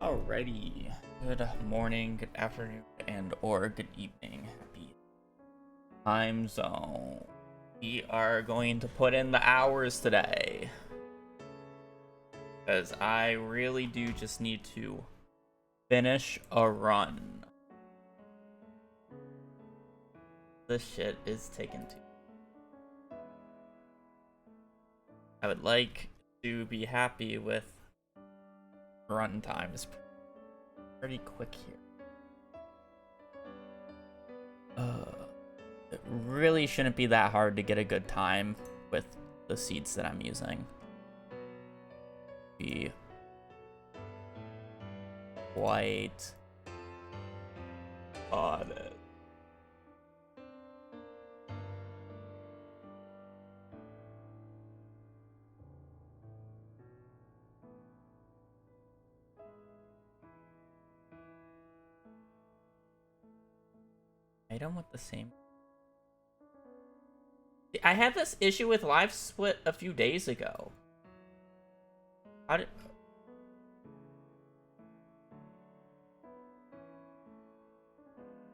Alrighty. Good morning, good afternoon, and or good evening. Happy time zone. We are going to put in the hours today. Because I really do just need to finish a run. This shit is taking too. I would like to be happy with run times. Pretty quick here. It really shouldn't be that hard to get a good time with the seeds that I'm using. Be quite on it. Item with the same. I had this issue with live split a few days ago. How did?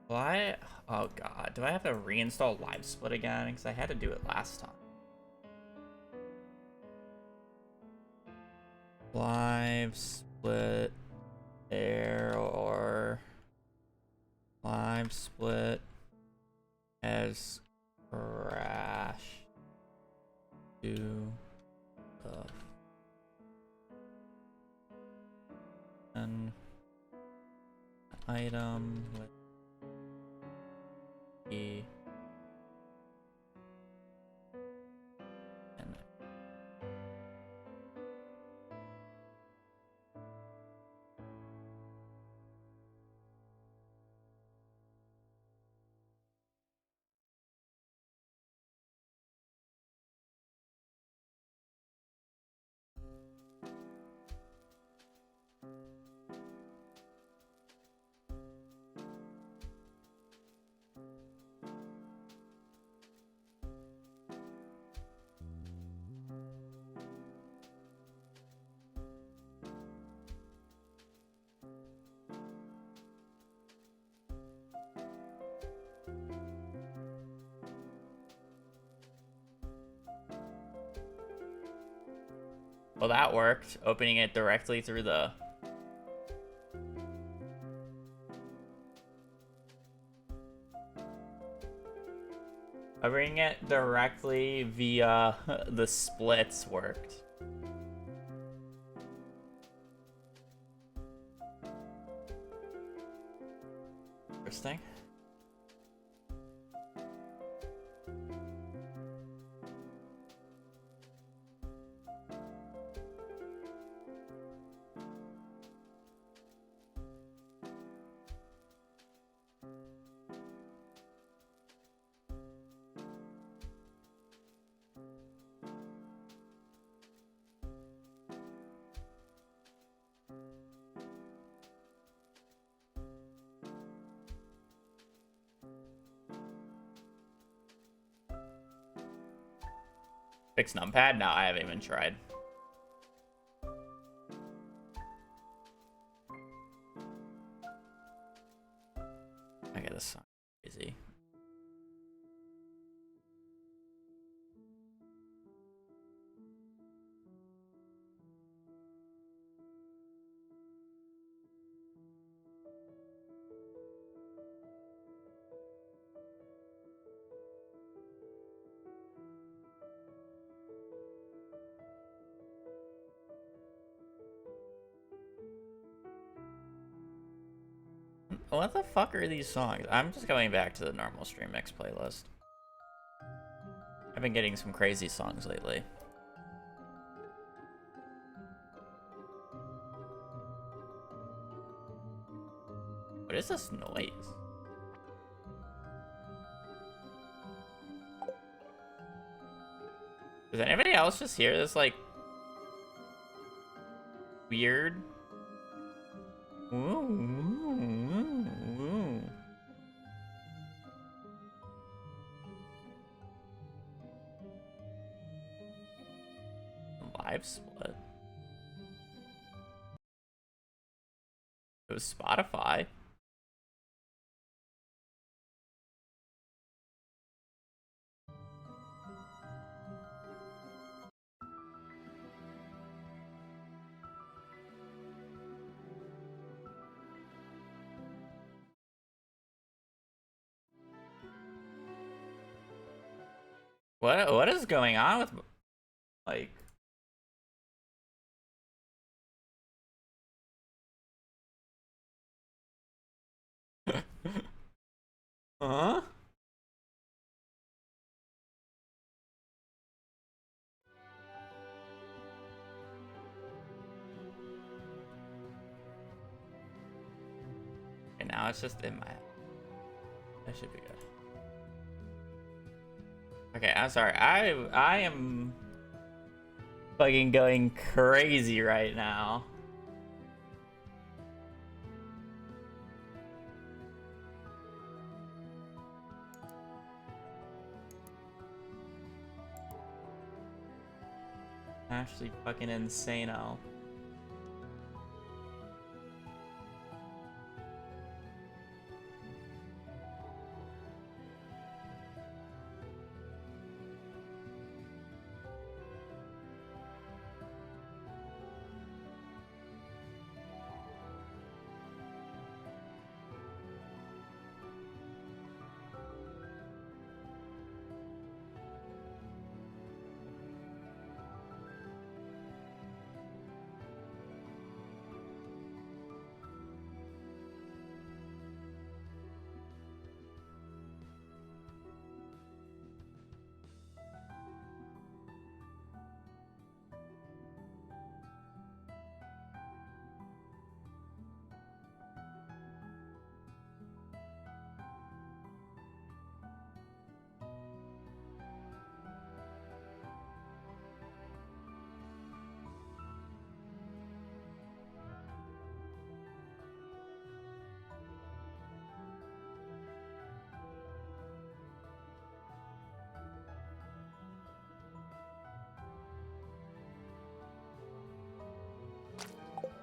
Why? Oh god, do I have to reinstall live split again? Because I had to do it last time. Live split error. Live split has crashed to the an item with the an Well, that worked. Opening it directly through the... Opening it directly via the splits worked. Interesting. Fix numpad? No, I haven't even tried. Okay, this song is crazy. What the fuck are these songs? I'm just going back to the normal stream mix playlist. I've been getting some crazy songs lately. What is this noise? Does anybody else just hear this, like, weird? Live split. It was Spotify. What is going on with, like... Huh? And now it's just in my head. That should be good. Okay, I'm sorry. I am fucking going crazy right now. Actually fucking insane-o.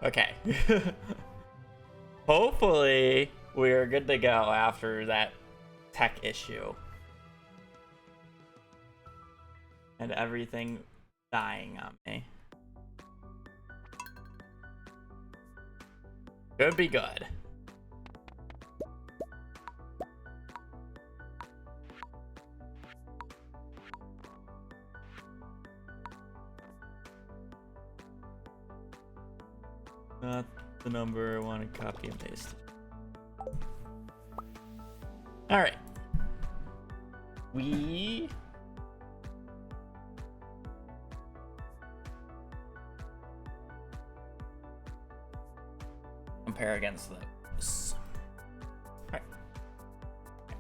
Okay. Hopefully, we're good to go after that tech issue. And everything dying on me. Could be good. Not the number I want to copy and paste. Alright. We... compare against those. Alright.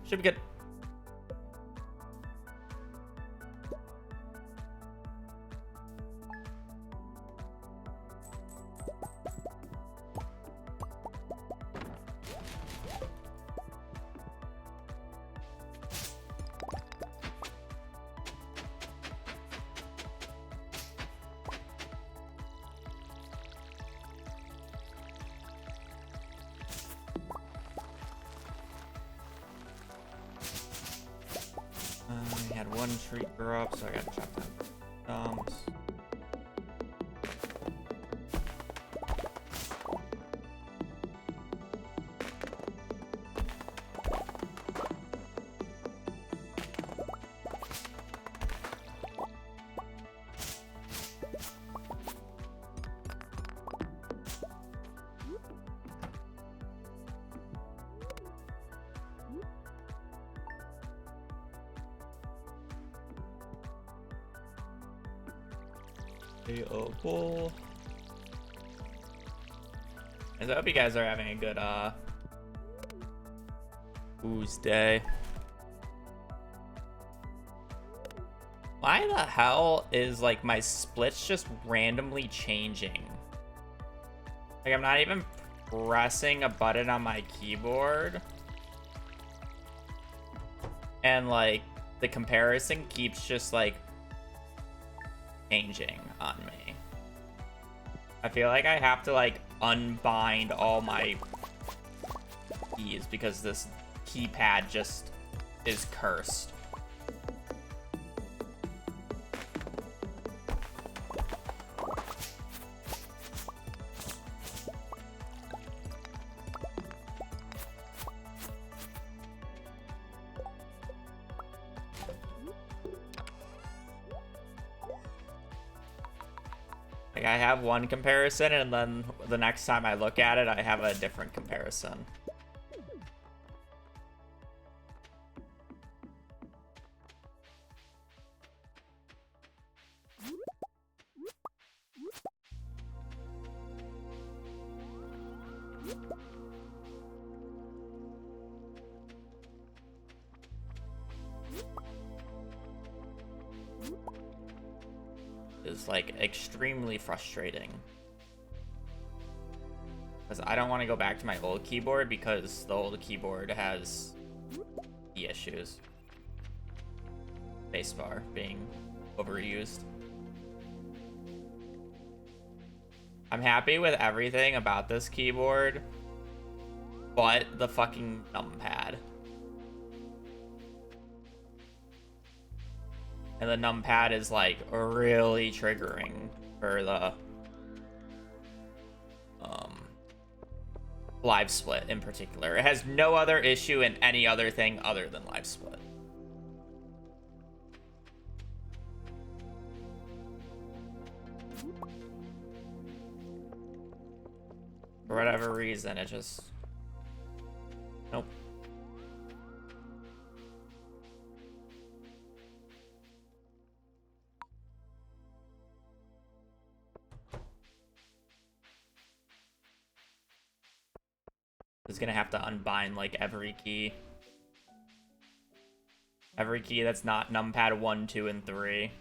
Should be good. We had one tree grow up, so I gotta chop down thumbs. Oh, bull. And I hope you guys are having a good Tuesday. Why the hell is like my splits just randomly changing? Like I'm not even pressing a button on my keyboard. And like the comparison keeps just like changing on me. I feel like I have to like unbind all my keys because this keypad just is cursed. Like, I have one comparison, and then the next time I look at it, I have a different comparison. Is like extremely frustrating because I don't want to go back to my old keyboard because the old keyboard has key issues. Spacebar being overused. I'm happy with everything about this keyboard, but the fucking numpad. And the numpad is like really triggering for the live split in particular. It has no other issue in any other thing other than live split. For whatever reason, it just... Nope. Is gonna have to unbind like every key. Every key that's not numpad 1, 2, and 3.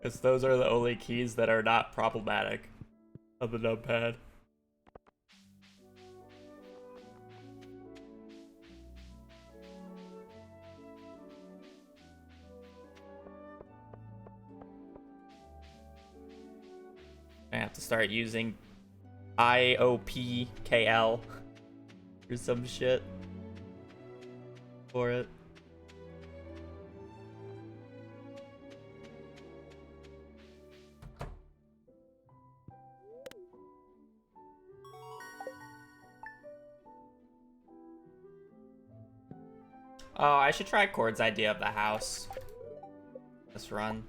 Because those are the only keys that are not problematic of the numpad. I have to start using IOPKL or some shit for it. Oh, I should try Cord's idea of the house this run.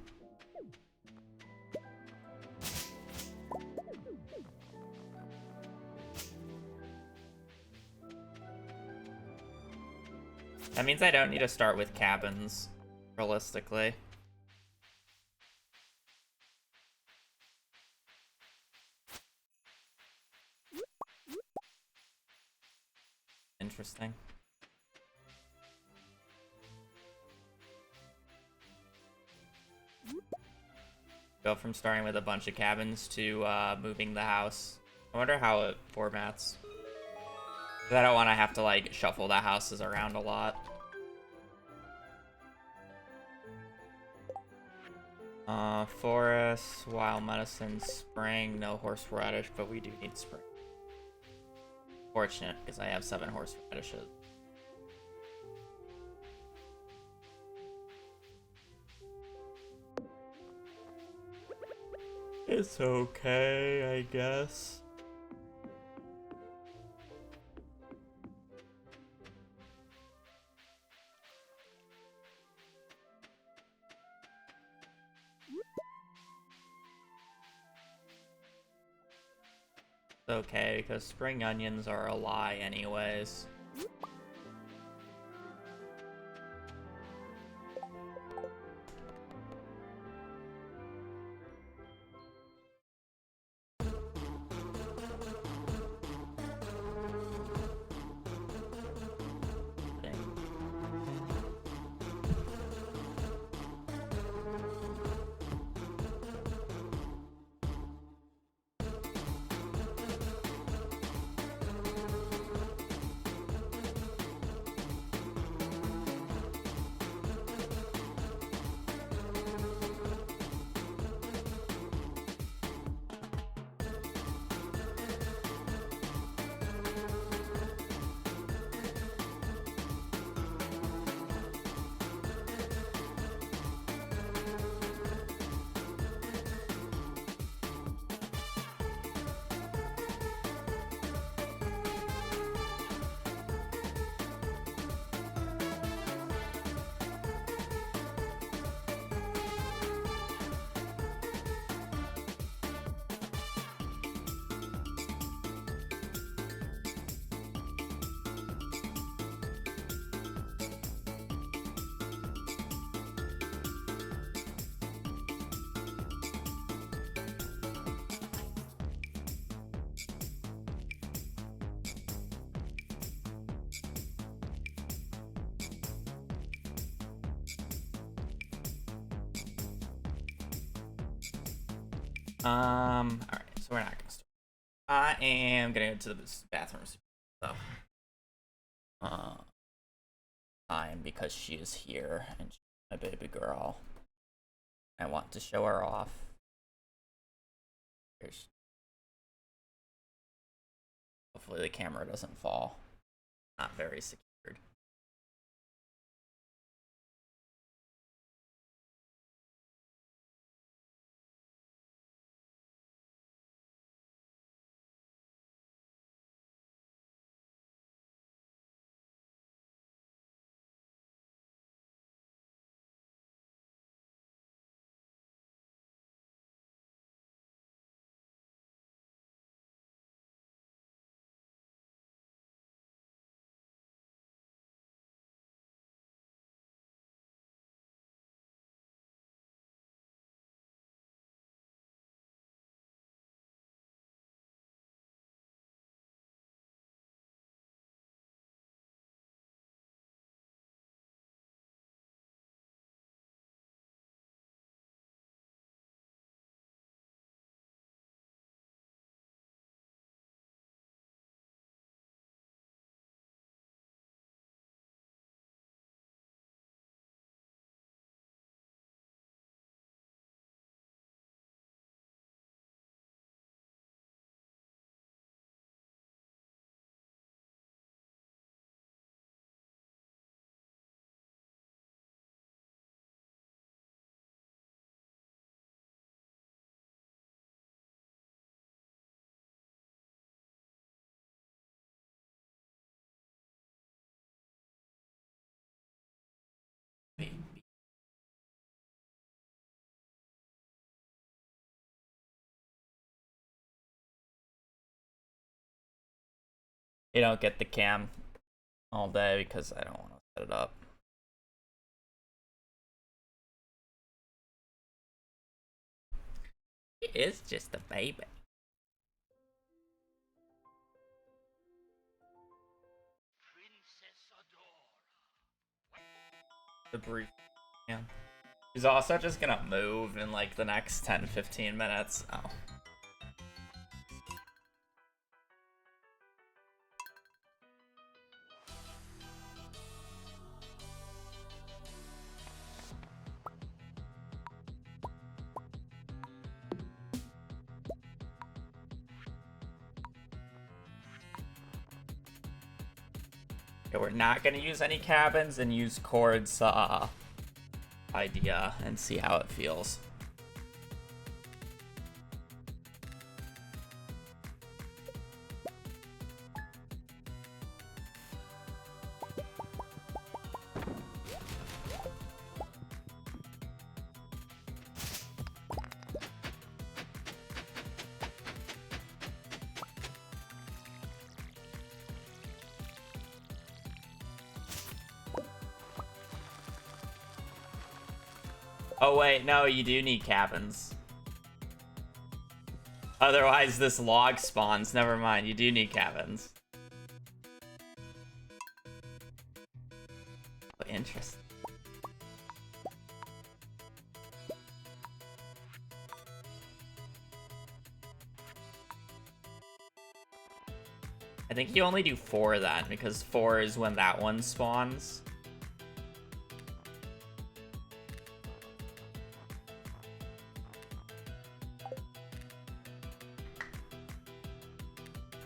That means I don't need to start with cabins, realistically. Interesting. Go from starting with a bunch of cabins to moving the house. I wonder how it formats. 'Cause I don't want to have to like shuffle the houses around a lot. Forest, wild medicine, spring, no horseradish, but we do need spring. Fortunate, because I have 7 horseradishes. It's okay, I guess. It's okay, because spring onions are a lie anyways. Alright, so we're not gonna start. I am gonna go to the bathroom. So, time because she is here and she's my baby girl. I want to show her off. Hopefully the camera doesn't fall. Not very secured. You don't get the cam all day because I don't want to set it up. He is just a baby. The brief. Yeah. He's also just gonna move in like the next 10-15 minutes. Oh. Okay, we're not gonna use any cabins and use Cord's idea and see how it feels. Oh wait, no, you do need cabins. Otherwise this log spawns. Never mind, you do need cabins. Oh, interesting. I think you only do 4 then, because 4 is when that one spawns.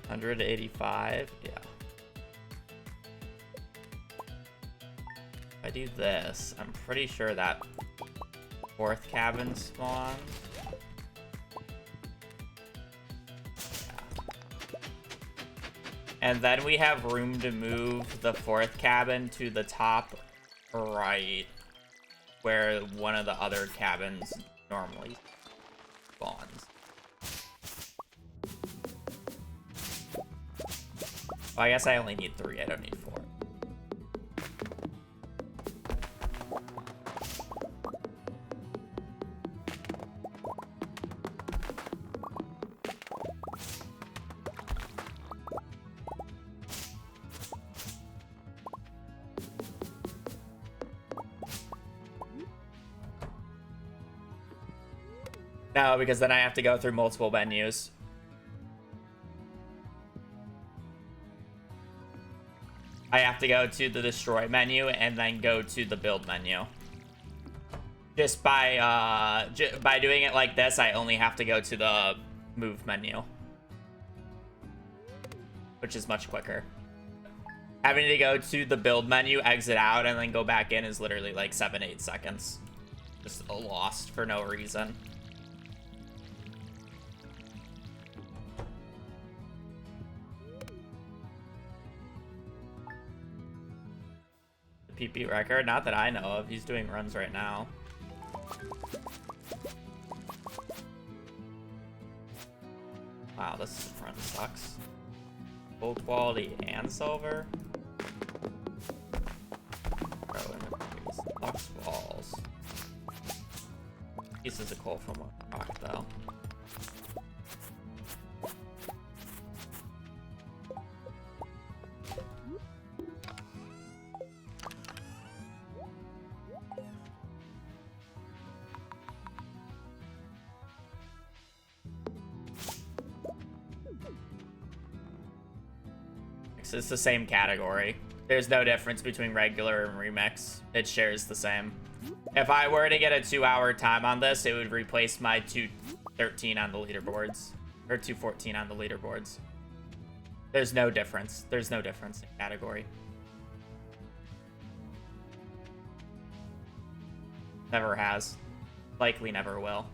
$185, yeah. If I do this, I'm pretty sure that 4th cabin spawns. And then we have room to move the 4th cabin to the top right, where one of the other cabins normally spawns. Well, I guess I only need 3, I don't need 4. No, because then I have to go through multiple menus. I have to go to the destroy menu and then go to the build menu. Just by doing it like this, I only have to go to the move menu, which is much quicker. Having to go to the build menu, exit out, and then go back in is literally like 7-8 seconds. Just lost for no reason. The PP record? Not that I know of. He's doing runs right now. Wow, this run sucks. Full quality and silver. Bro, Lux walls. Pieces of coal from a rock, though. It's the same category. There's no difference between regular and remix. It shares the same. If I were to get a 2-hour time on this, it would replace my 2:13 on the leaderboards. Or 2:14 on the leaderboards. There's no difference. There's no difference in category. Never has. Likely never will.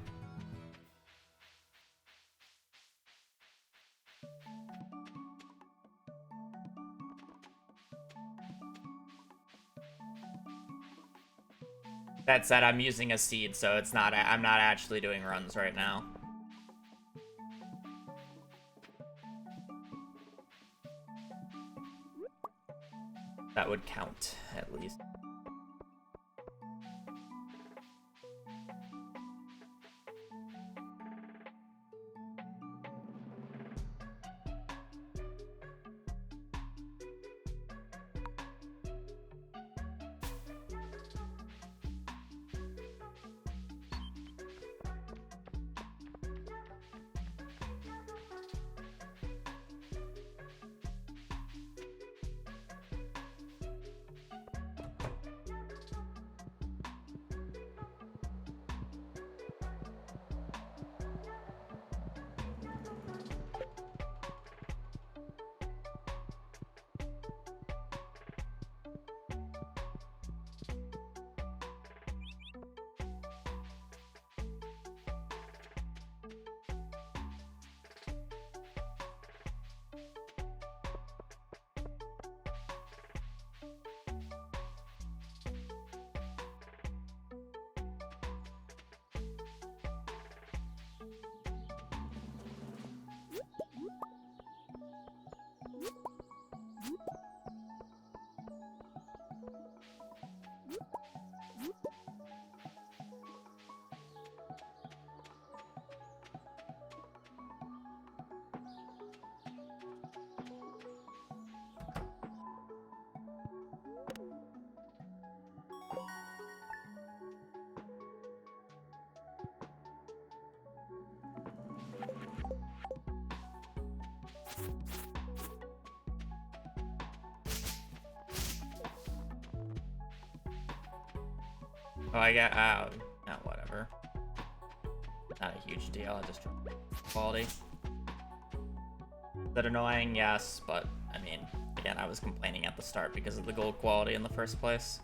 That said, I'm using a seed, so it's not. I'm not actually doing runs right now. That would count, at least. Oh, I got no, whatever. Not a huge deal. I just quality. Is that annoying? Yes, but I mean, again, I was complaining at the start because of the gold quality in the first place.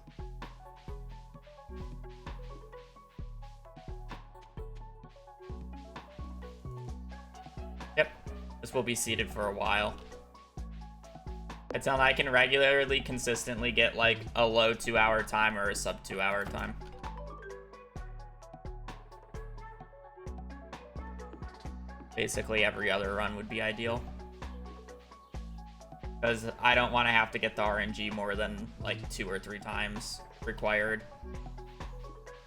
Yep, this will be seated for a while. Until I can regularly, consistently get like a low 2-hour time or a sub 2-hour time. Basically every other run would be ideal. Because I don't want to have to get the RNG more than like 2 or 3 times required.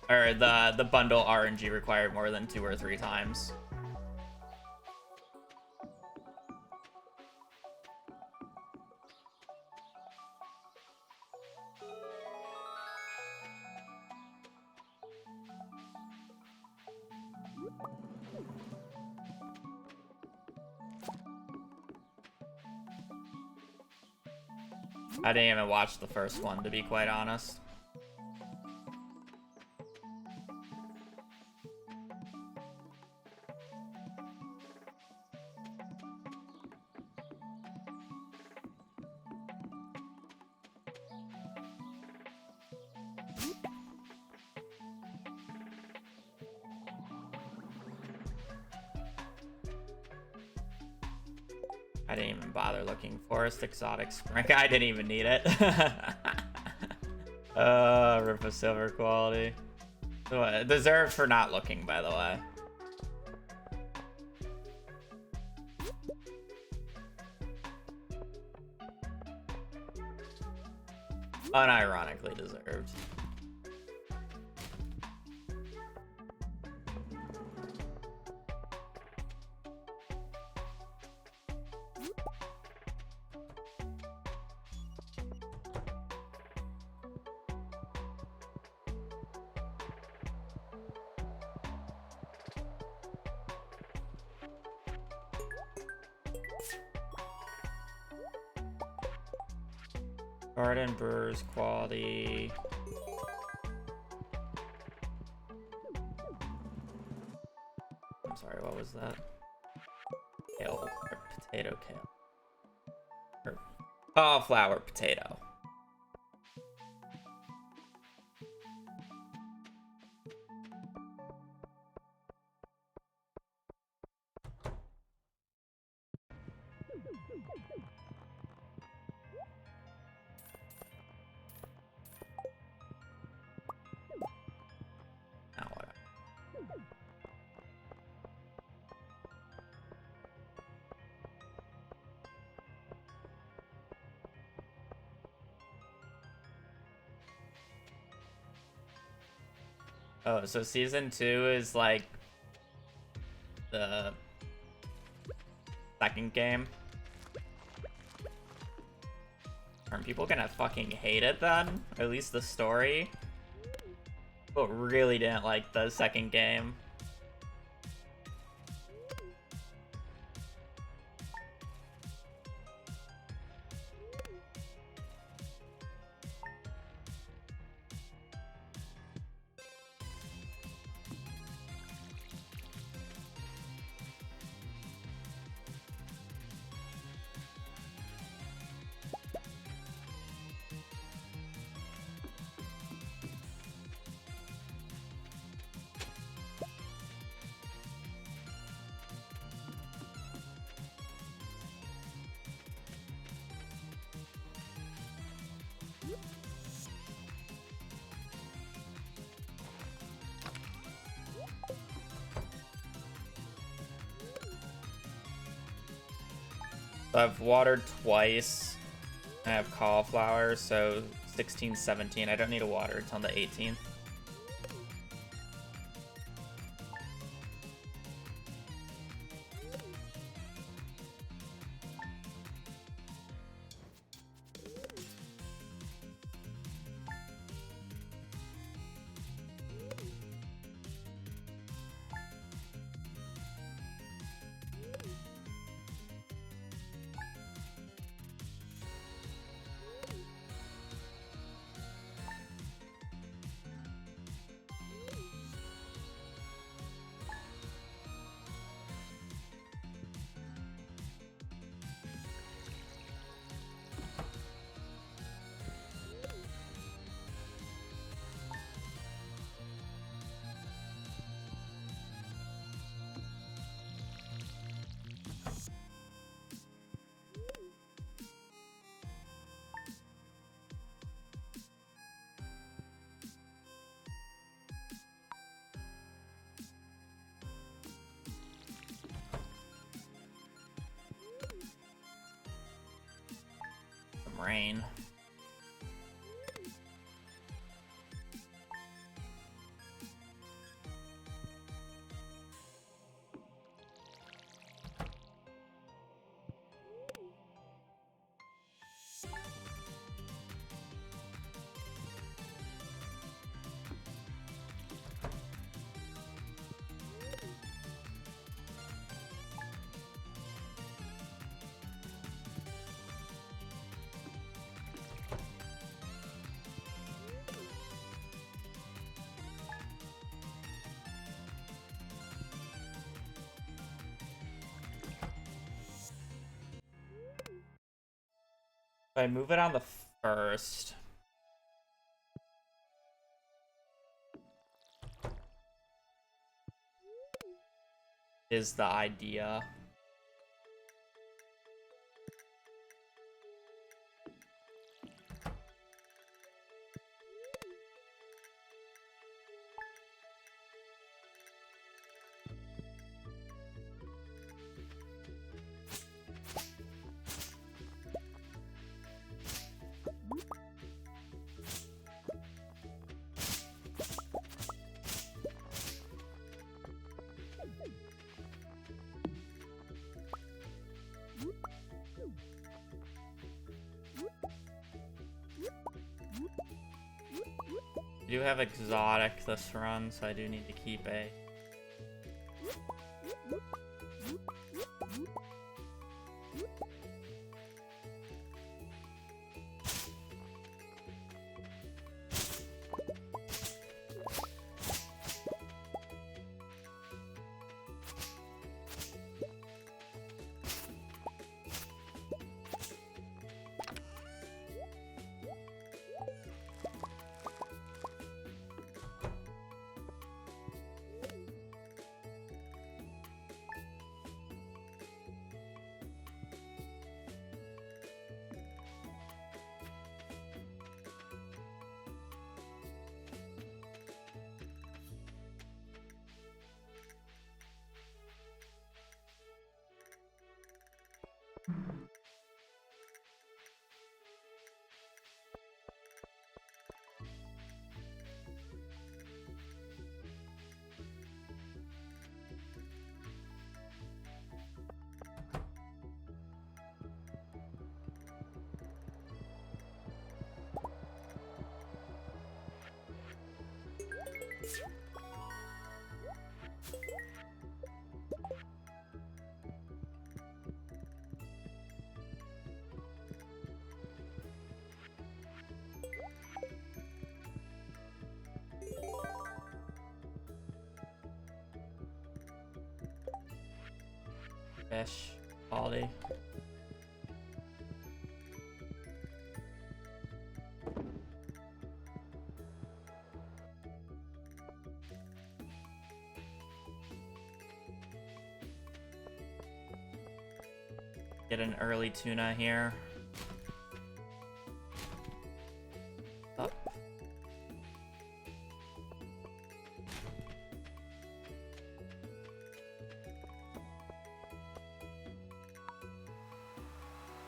Or the bundle RNG required more than 2 or 3 times. I didn't even watch the first one, to be quite honest. I didn't even bother looking. Forest Exotic Spring. I didn't even need it. Rip of Silver quality. Deserved for not looking, by the way. Unironically deserved. Garden Brewers quality. I'm sorry, what was that? Kale or potato kale. Or cauliflower potato. Oh, so season 2 is like the second game? Aren't people gonna fucking hate it then? Or at least the story? But really didn't like the second game. I've watered twice. I have cauliflower, so 16, 17. I don't need to water until the 18th. Rain. I move it on the first. Is the idea. I do have exotic this run, so I do need to keep a. Fish quality. Get an early tuna here. Up.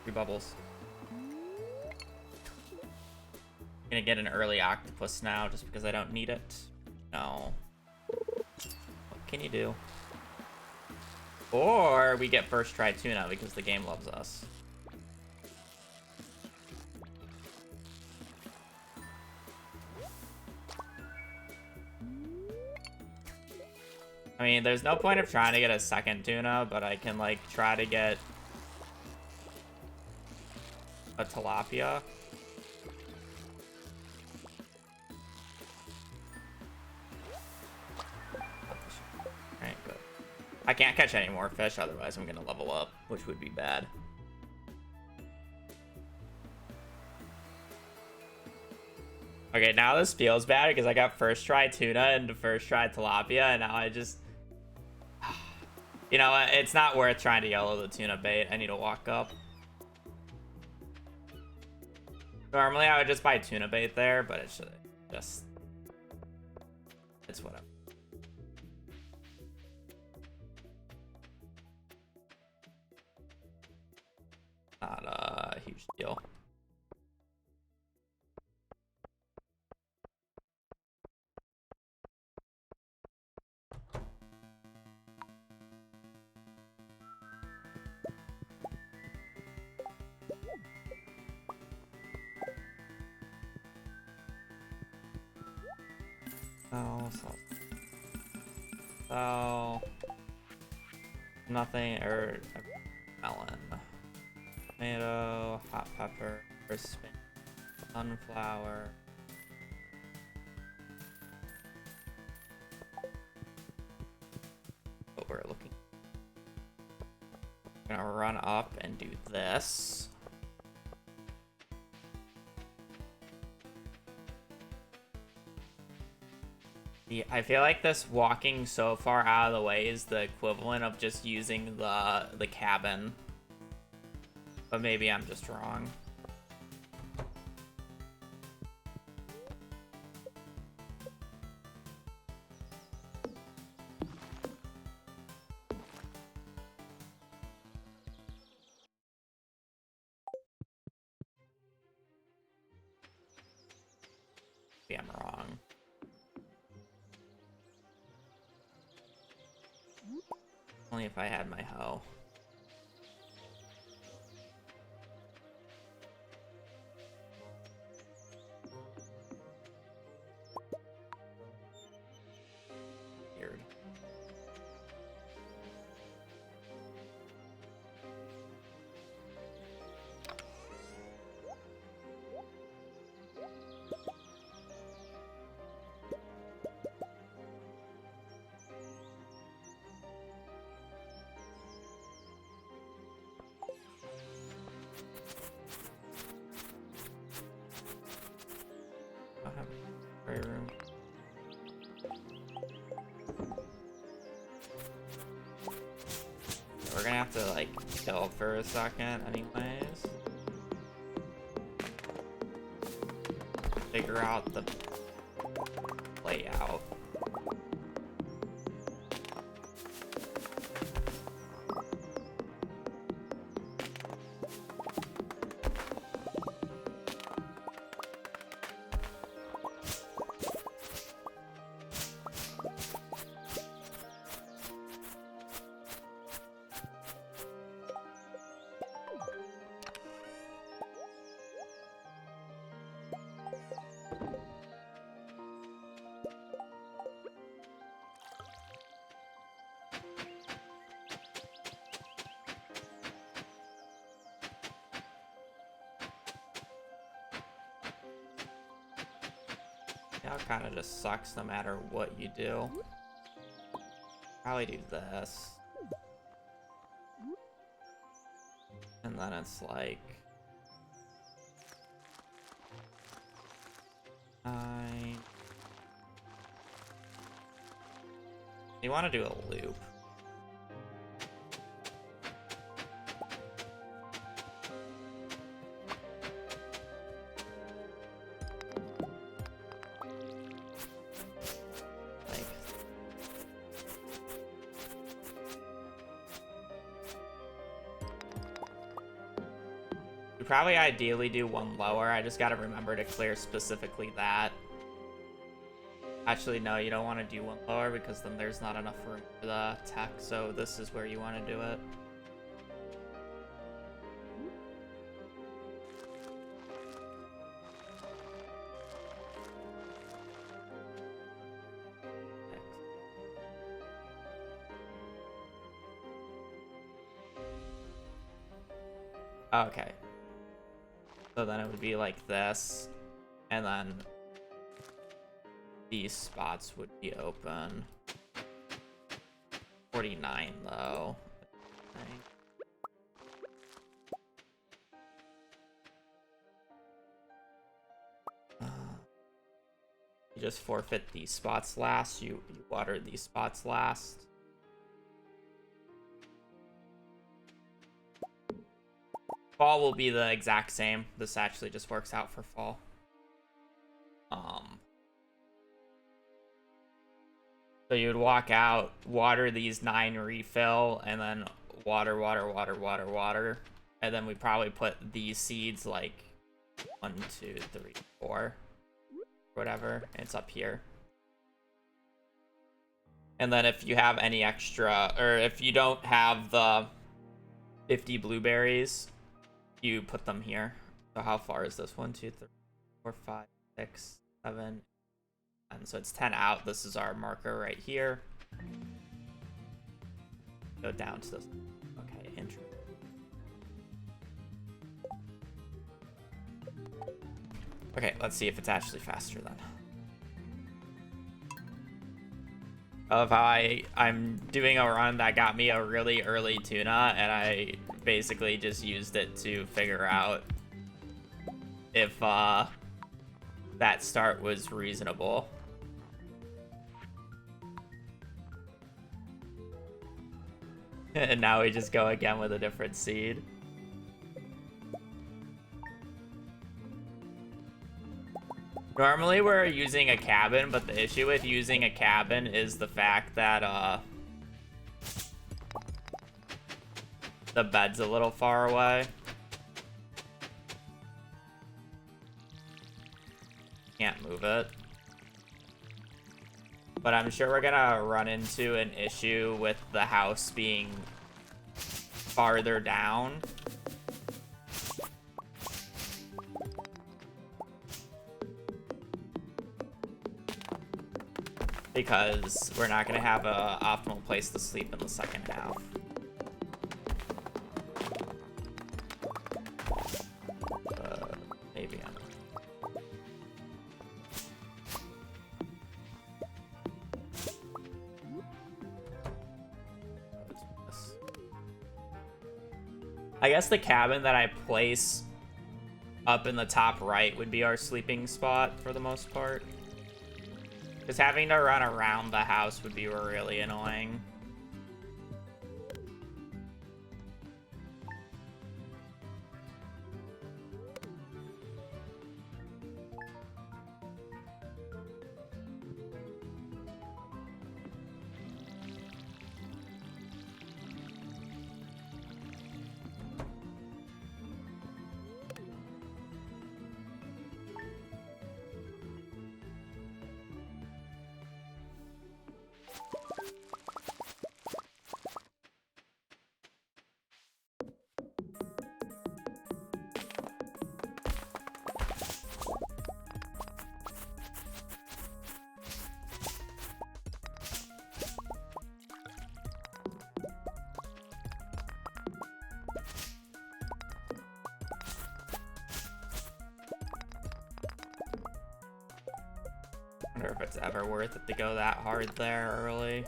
Three bubbles. Gonna get an early octopus now just because I don't need it. No. What can you do? Or we get first try tuna because the game loves us. I mean, there's no point of trying to get a second tuna, but I can like try to get a tilapia. Alright, good. I can't catch any more fish, otherwise I'm gonna level up, which would be bad. Okay, now this feels bad because I got first try tuna and first try tilapia, and now I just... You know what? It's not worth trying to yellow the tuna bait. I need to walk up. Normally I would just buy tuna bait there, but it's just... It's whatever. Not a huge deal. So nothing, or melon, tomato, hot pepper, sunflower. What we're looking. I'm gonna run up and do this. Yeah, I feel like this walking so far out of the way is the equivalent of just using the cabin. But maybe I'm just wrong. Maybe I'm wrong. Only if I had my hoe. Weird. I don't have a spray room. We're gonna have to like kill for a second anyways. Figure out the layout. Now it kind of just sucks no matter what you do. Probably do this. And then it's like... You want to do a loop. You probably ideally do one lower. I just gotta remember to clear specifically that. Actually, no, you don't want to do one lower because then there's not enough room for the tech, so this is where you want to do it. Okay. So then it would be like this, and then these spots would be open. 49 though. You just forfeit these spots last. You water these spots last. Fall will be the exact same. This actually just works out for fall. So you would walk out, water these 9 refill, and then water, water, water, water, water. And then we probably put these seeds like 1, 2, 3, 4. Whatever. It's up here. And then if you have any extra, or if you don't have the 50 blueberries, you put them here. So how far is this? 1, 2, 3, 4, 5, 6, 7, and so it's 10 out. This is our marker right here. Go down to this. Okay, intro. Okay, let's see if it's actually faster then. Of how I'm doing a run that got me a really early tuna, and I basically just used it to figure out if that start was reasonable. And now we just go again with a different seed. Normally we're using a cabin, but the issue with using a cabin is the fact that the bed's a little far away. Can't move it. But I'm sure we're gonna run into an issue with the house being farther down. Because we're not gonna have a optimal place to sleep in the second half. Maybe I'm... I guess the cabin that I place up in the top right would be our sleeping spot for the most part. Because having to run around the house would be really annoying. I wonder if it's ever worth it to go that hard there early.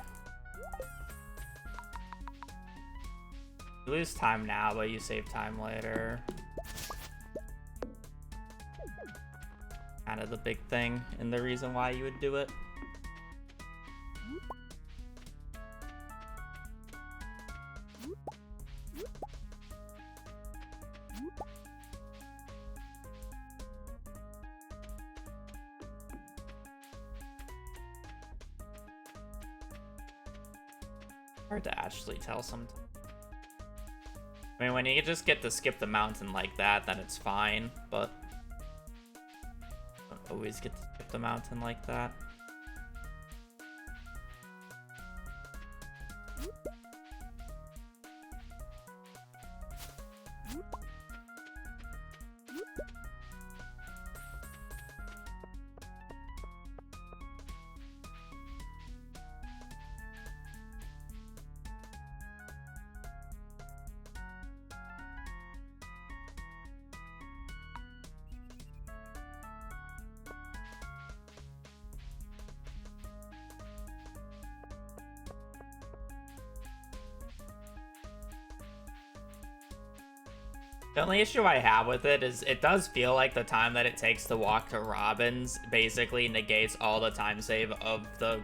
You lose time now, but you save time later. Kind of the big thing and the reason why you would do it. Hard to actually tell sometimes. I mean, when you just get to skip the mountain like that, then it's fine, but don't always get to skip the mountain like that. The only issue I have with it is it does feel like the time that it takes to walk to Robin's basically negates all the time save of the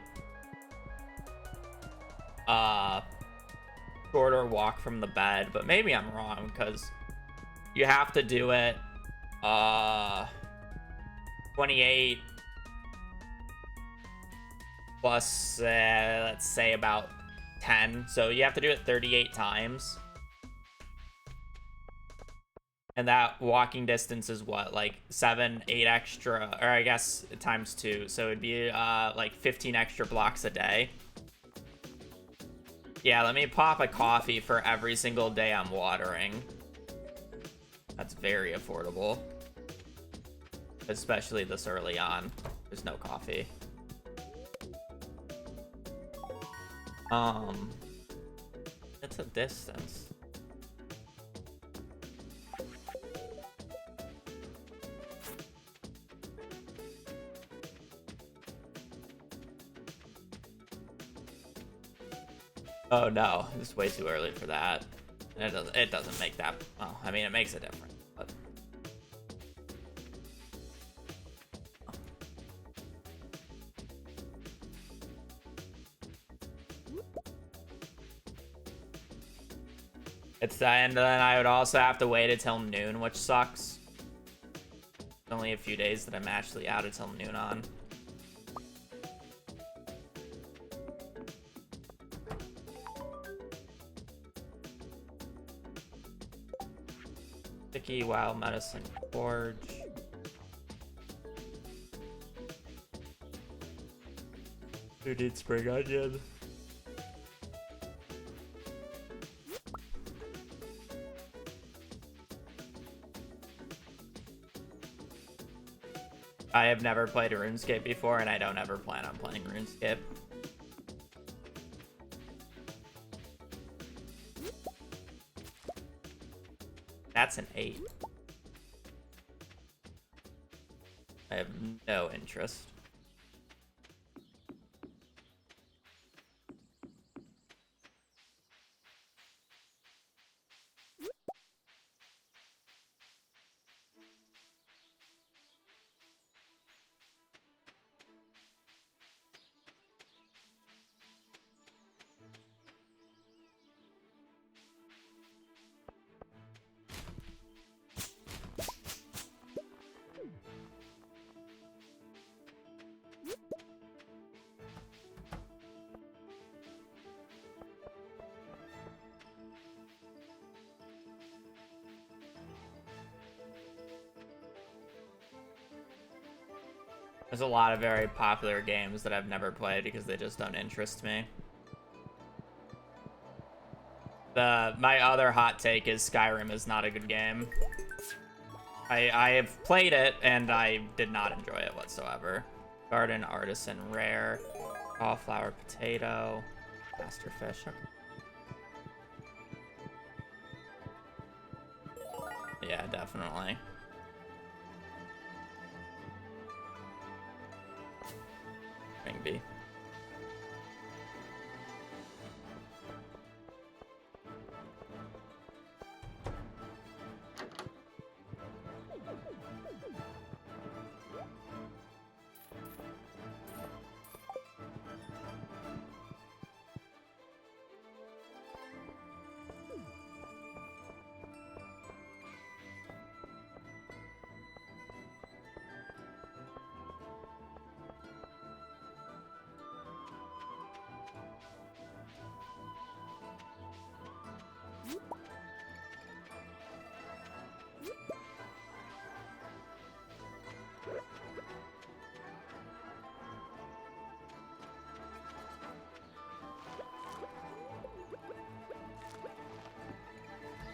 shorter walk from the bed, but maybe I'm wrong because you have to do it 28 plus let's say about 10, so you have to do it 38 times. And that walking distance is what, like 7, 8 extra, or I guess times 2. So it'd be like 15 extra blocks a day. Yeah, let me pop a coffee for every single day I'm watering. That's very affordable. Especially this early on. There's no coffee. It's a distance. Oh no, it's way too early for that. It doesn't make that, well, I mean, it makes a difference, but. It's that, and then I would also have to wait until noon, which sucks. It's only a few days that I'm actually out until noon on. Sticky Wild Medicine Forge. Who did Spring Onion? I have never played RuneScape before, and I don't ever plan on playing RuneScape. That's an 8. I have no interest. There's a lot of very popular games that I've never played because they just don't interest me. My other hot take is Skyrim is not a good game. I have played it and I did not enjoy it whatsoever. Garden Artisan Rare, Cauliflower Potato, Masterfish. Yeah, definitely. B.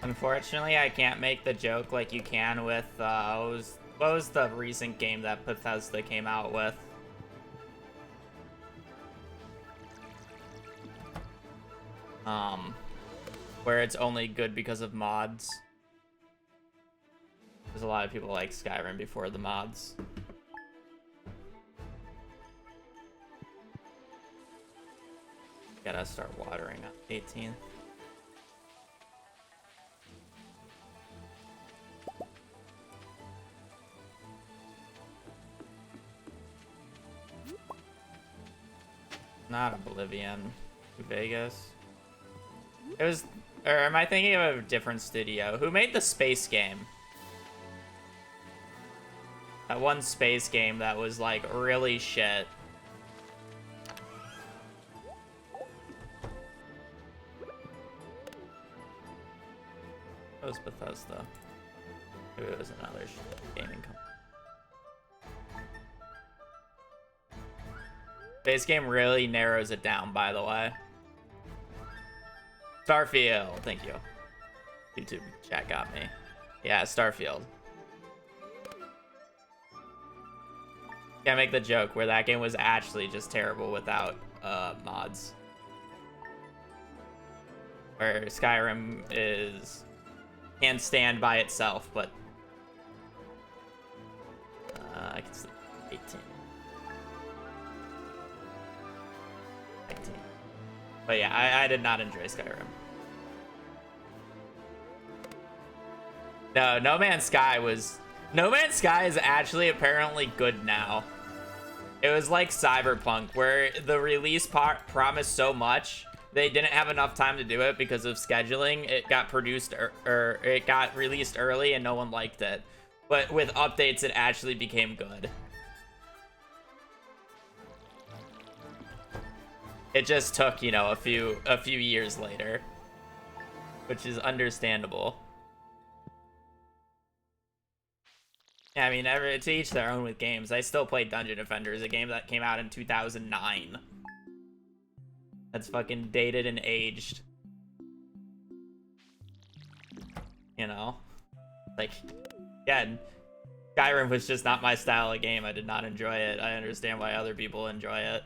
Unfortunately, I can't make the joke like you can with, what was the recent game that Bethesda came out with? Where it's only good because of mods. There's a lot of people like Skyrim before the mods. Gotta start watering on 18th. Not Oblivion. Vegas. It was... Or am I thinking of a different studio? Who made the space game? That one space game that was, like, really shit. That was Bethesda. Maybe it was another gaming company. Base game really narrows it down, by the way. Starfield, thank you. YouTube chat got me. Yeah, Starfield. Can't make the joke where that game was actually just terrible without mods. Where Skyrim can stand by itself, but I can see 18. 19. But yeah, I did not enjoy Skyrim. No, No Man's Sky is actually apparently good now. It was like Cyberpunk, where the release part promised so much they didn't have enough time to do it because of scheduling. It got produced or it got released early and no one liked it. But with updates, it actually became good. It just took, you know, a few years later, which is understandable. Yeah, I mean, to each their own with games. I still play Dungeon Defenders, a game that came out in 2009. That's fucking dated and aged. You know? Like, again, Skyrim was just not my style of game. I did not enjoy it. I understand why other people enjoy it.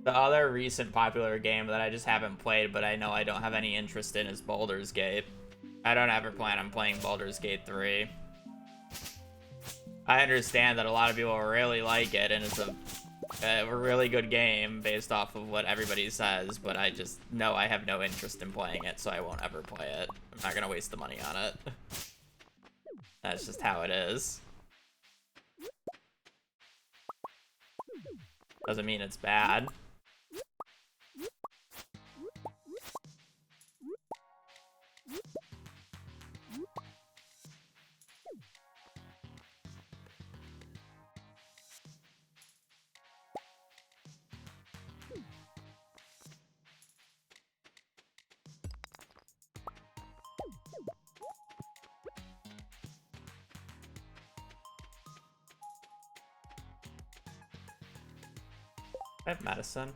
The other recent popular game that I just haven't played, but I know I don't have any interest in, is Baldur's Gate. I don't ever plan on playing Baldur's Gate 3. I understand that a lot of people really like it, and it's a really good game based off of what everybody says, but I just know I have no interest in playing it, so I won't ever play it. I'm not gonna waste the money on it. That's just how it is. Doesn't mean it's bad. I have medicine.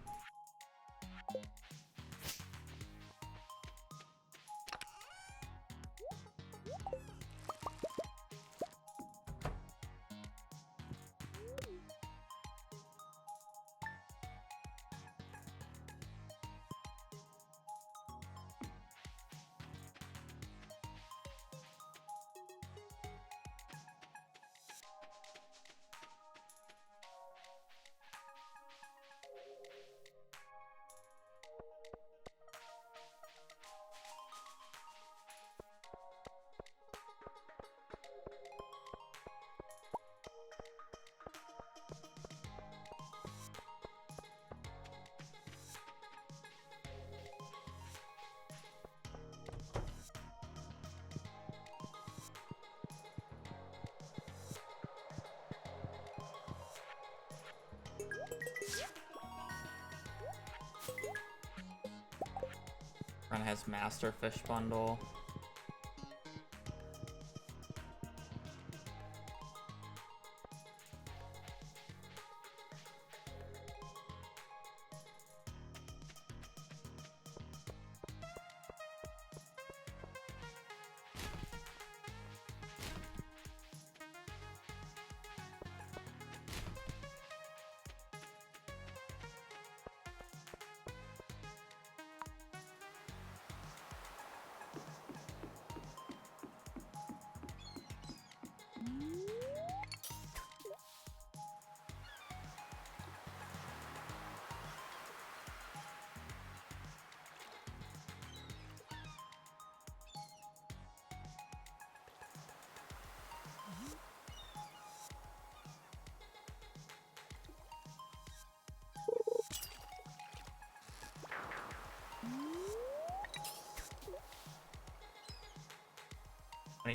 Run has Master Fish Bundle.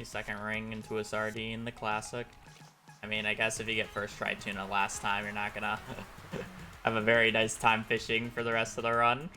Second ring into a sardine, the classic. I mean, I guess if you get first try tuna last time, you're not gonna have a very nice time fishing for the rest of the run.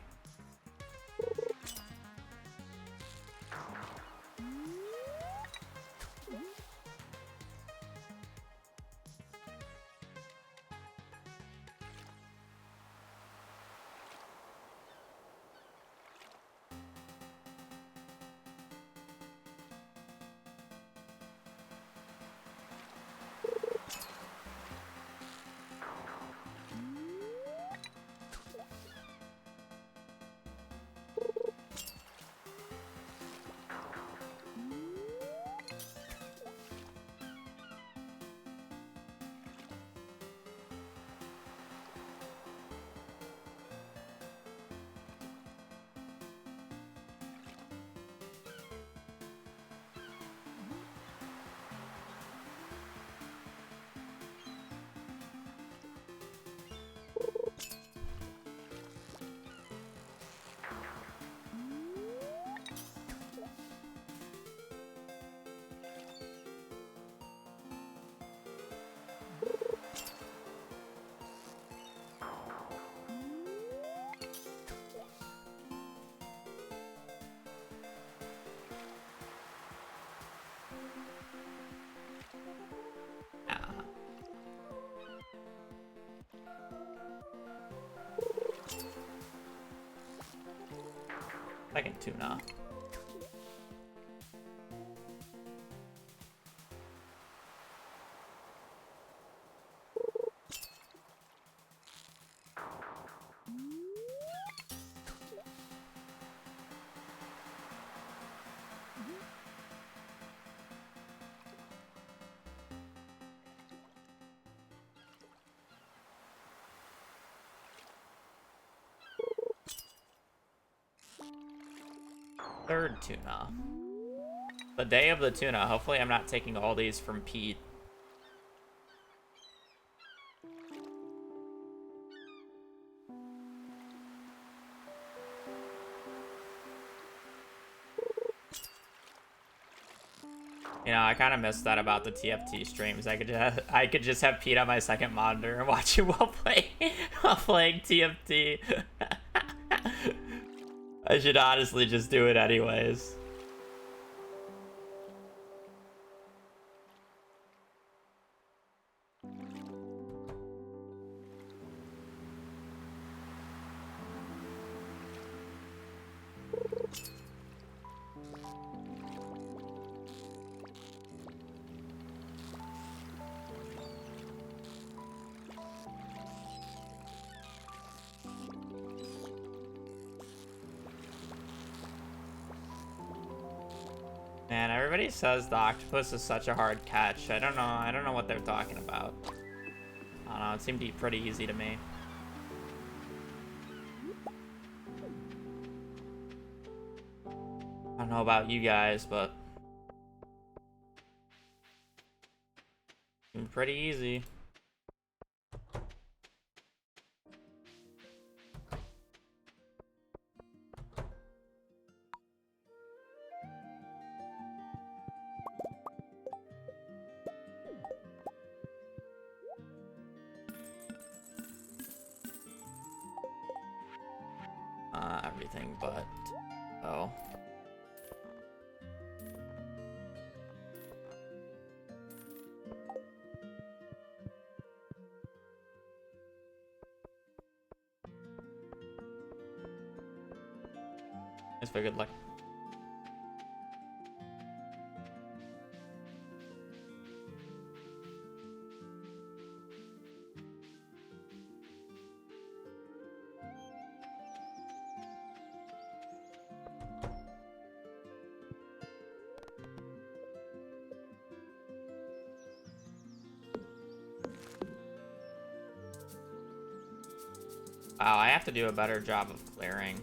Second tuna. Third tuna. The day of the tuna. Hopefully I'm not taking all these from Pete. You know, I kind of missed that about the TFT streams. I could just have Pete on my second monitor and watch him while playing TFT. I should honestly just do it anyways. Man, everybody says the octopus is such a hard catch. I don't know what they're talking about. I don't know, it seemed pretty easy to me. I don't know about you guys, but seemed pretty easy. Everything but oh. It's for good luck. Wow, I have to do a better job of clearing.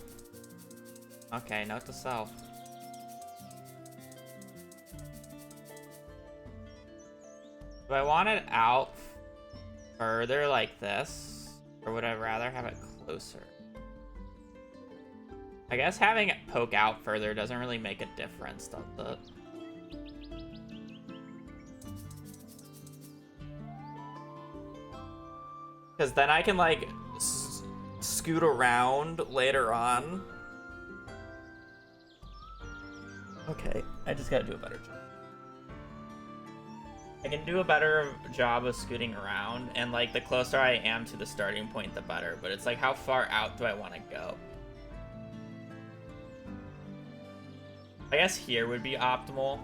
Okay, note to self. Do I want it out further like this? Or would I rather have it closer? I guess having it poke out further doesn't really make a difference, does it? Because then I can, like, scoot around later on. Okay, I just gotta do a better job. I can do a better job of scooting around, and, like, the closer I am to the starting point, the better. But it's like, how far out do I want to go? I guess here would be optimal,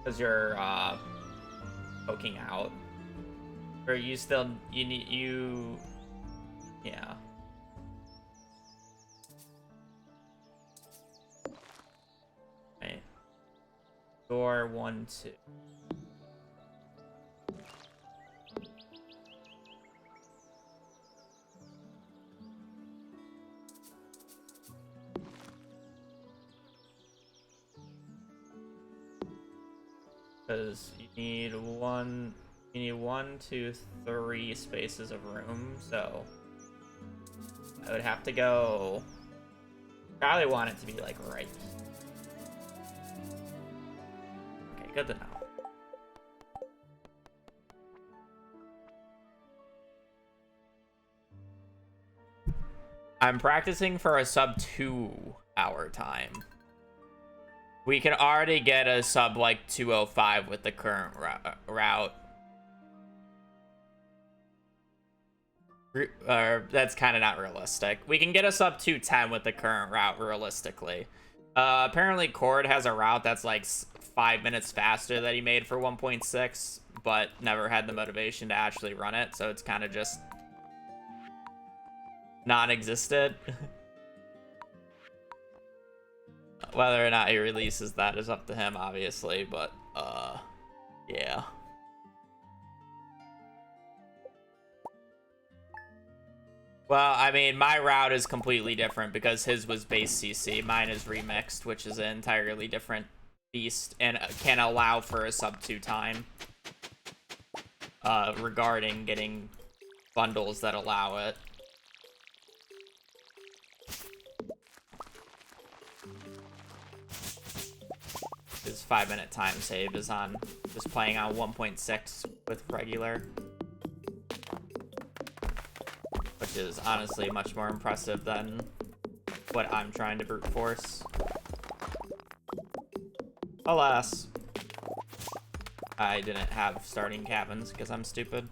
because you're poking out. Or you still, yeah. Right. Door 1, 2. Because you need 1, 2, 3 spaces of room, so I would have to go. Probably want it to be like right. Okay, good to know. I'm practicing for a sub 2-hour time. We can already get a sub like 2:05 with the current route. That's kind of not realistic. We can get a sub 210 with the current route, realistically. Apparently, Cord has a route that's like 5 minutes faster that he made for 1.6, but never had the motivation to actually run it, so it's kind of just non-existent. Whether or not he releases that is up to him, obviously, but, yeah. Well, I mean, my route is completely different because his was base CC. Mine is remixed, which is an entirely different beast and can allow for a sub 2 time. Regarding getting bundles that allow it. His 5-minute time save is on just playing on 1.6 with regular. Which is honestly much more impressive than what I'm trying to brute force. Alas, I didn't have starting cabins because I'm stupid.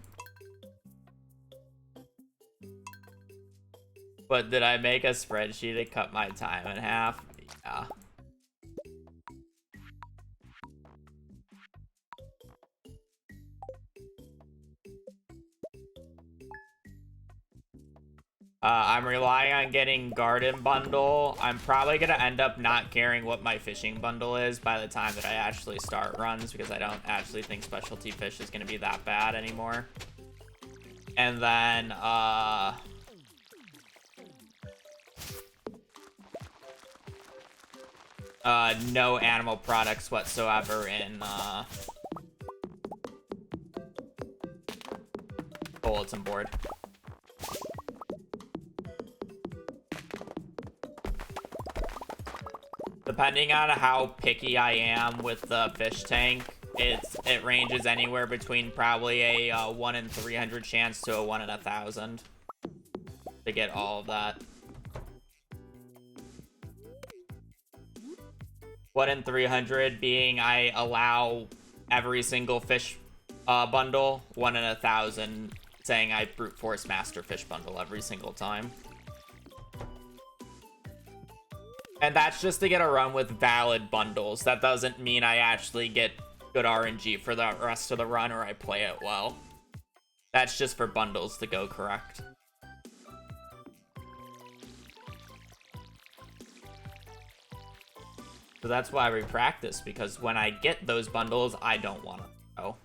But did I make a spreadsheet to cut my time in half? Yeah. I'm relying on getting Garden Bundle. I'm probably going to end up not caring what my fishing bundle is by the time that I actually start runs, because I don't actually think specialty fish is going to be that bad anymore. And then, no animal products whatsoever in, bulletin board. Depending on how picky I am with the fish tank, it ranges anywhere between probably a 1 in 300 chance to a 1 in 1,000 to get all of that. 1 in 300 being I allow every single fish bundle, 1 in 1,000 saying I brute force master fish bundle every single time. And that's just to get a run with valid bundles. That doesn't mean I actually get good RNG for the rest of the run or I play it well. That's just for bundles to go correct. So that's why we practice, because when I get those bundles, I don't want to go.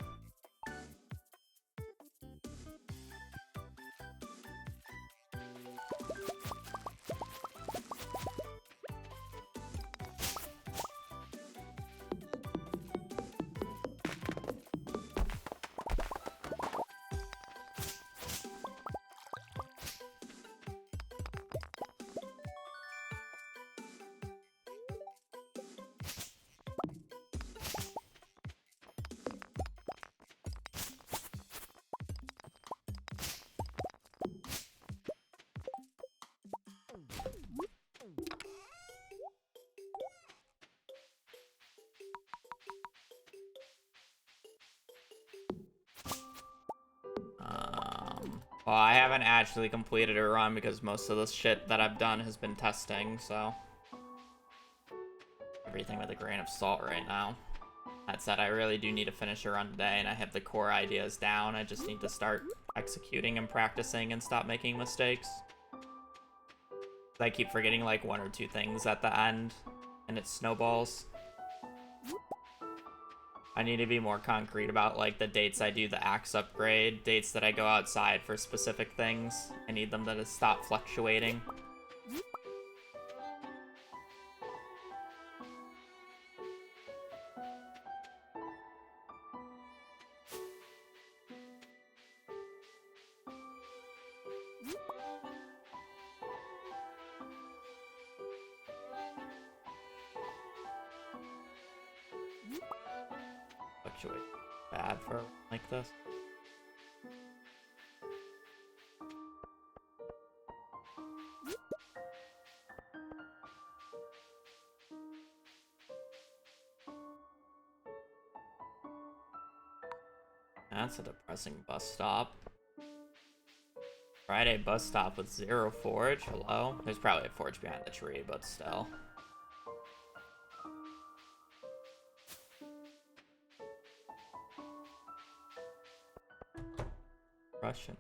Well, I haven't actually completed a run because most of the shit that I've done has been testing, so everything with a grain of salt right now. That said, I really do need to finish a run today, and I have the core ideas down. I just need to start executing and practicing and stop making mistakes. I keep forgetting like 1 or 2 things at the end, and it snowballs. I need to be more concrete about like the dates I do the axe upgrade, dates that I go outside for specific things. I need them to stop fluctuating. Fluctuate bad for like this. That's a depressing bus stop. Friday bus stop with 0 forge. Hello? There's probably a forge behind the tree, but still. Russian.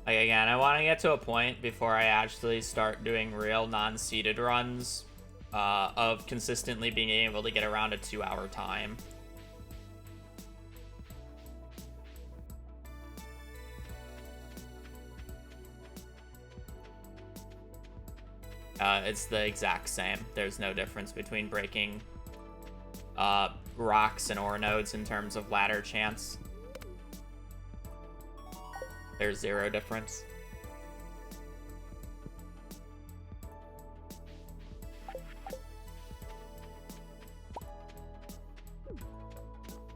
Like, again, I want to get to a point before I actually start doing real non-seeded runs of consistently being able to get around a 2-hour time. It's the exact same. There's no difference between breaking rocks and ore nodes in terms of ladder chance. There's 0 difference.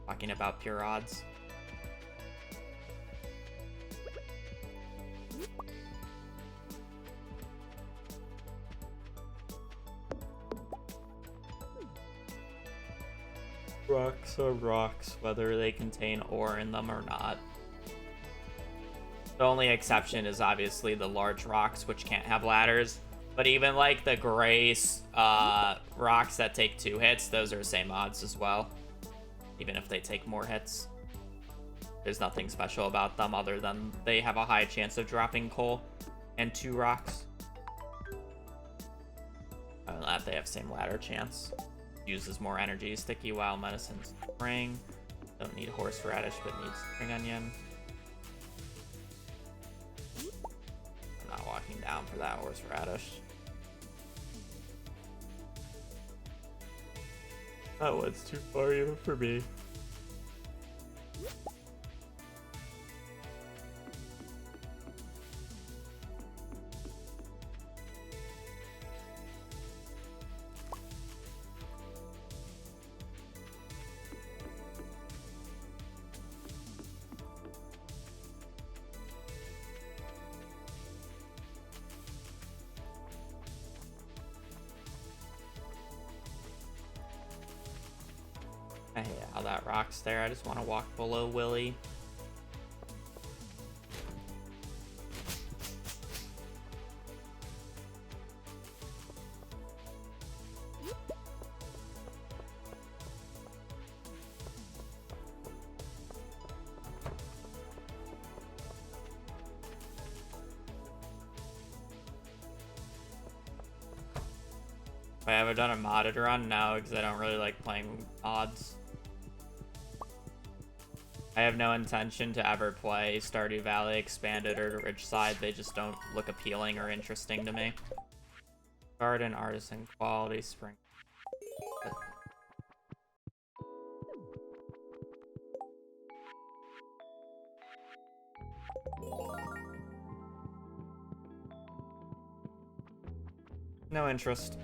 Talking about pure odds. Rocks are rocks, whether they contain ore in them or not. The only exception is obviously the large rocks, which can't have ladders. But even like the gray rocks that take 2 hits, those are the same odds as well. Even if they take more hits. There's nothing special about them other than they have a high chance of dropping coal and 2 rocks. Other than that, they have same ladder chance. Uses more energy. Sticky wild medicine spring. Don't need horseradish, but needs spring onion. I'm not walking down for that horseradish. That one's too far even for me. I hate how that rock's there. I just want to walk below Willy. I haven't done a modded run? No, because I don't really like playing odds. I have no intention to ever play Stardew Valley Expanded or Ridgeside. They just don't look appealing or interesting to me. Garden, artisan, quality, spring. No interest.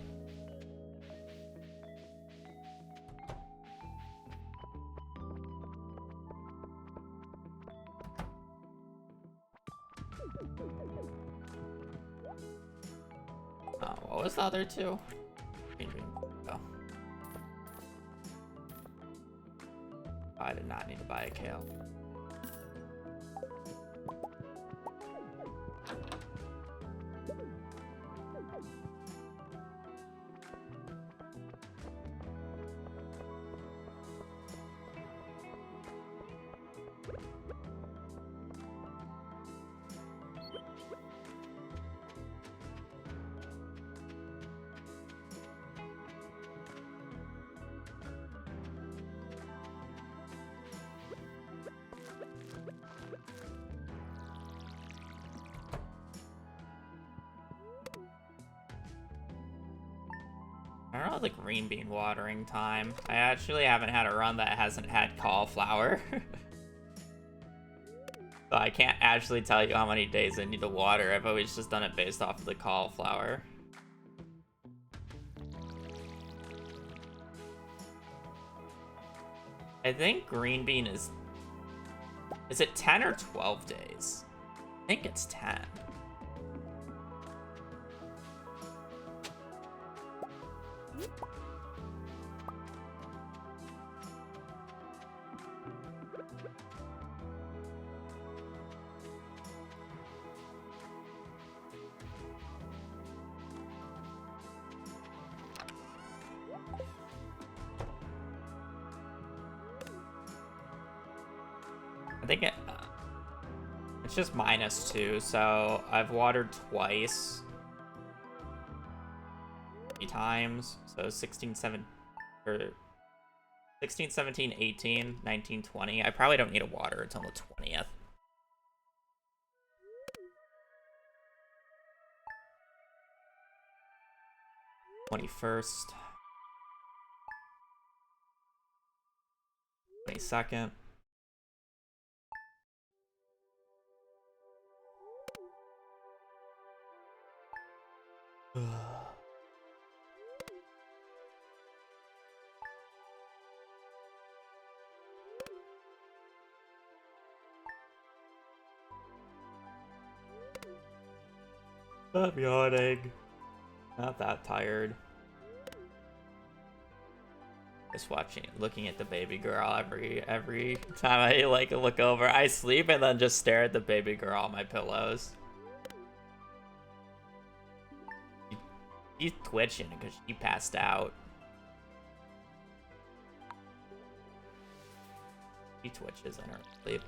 What was the other 2? Oh. I did not need to buy a kale. I don't know the green bean watering time. I actually haven't had a run that hasn't had cauliflower. So I can't actually tell you how many days I need to water. I've always just done it based off of the cauliflower. I think green bean is Is it 10 or 12 days? I think it's 10. I think it's just -2, so I've watered twice. 3 times, so 16, 7, or 16, 17, 18, 19, 20. I probably don't need to water until the 20th. #21st. 22nd. I'm yawning. Not that tired. Just looking at the baby girl every time I like look over. I sleep and then just stare at the baby girl on my pillows. She's twitching because she passed out. She twitches in her sleep.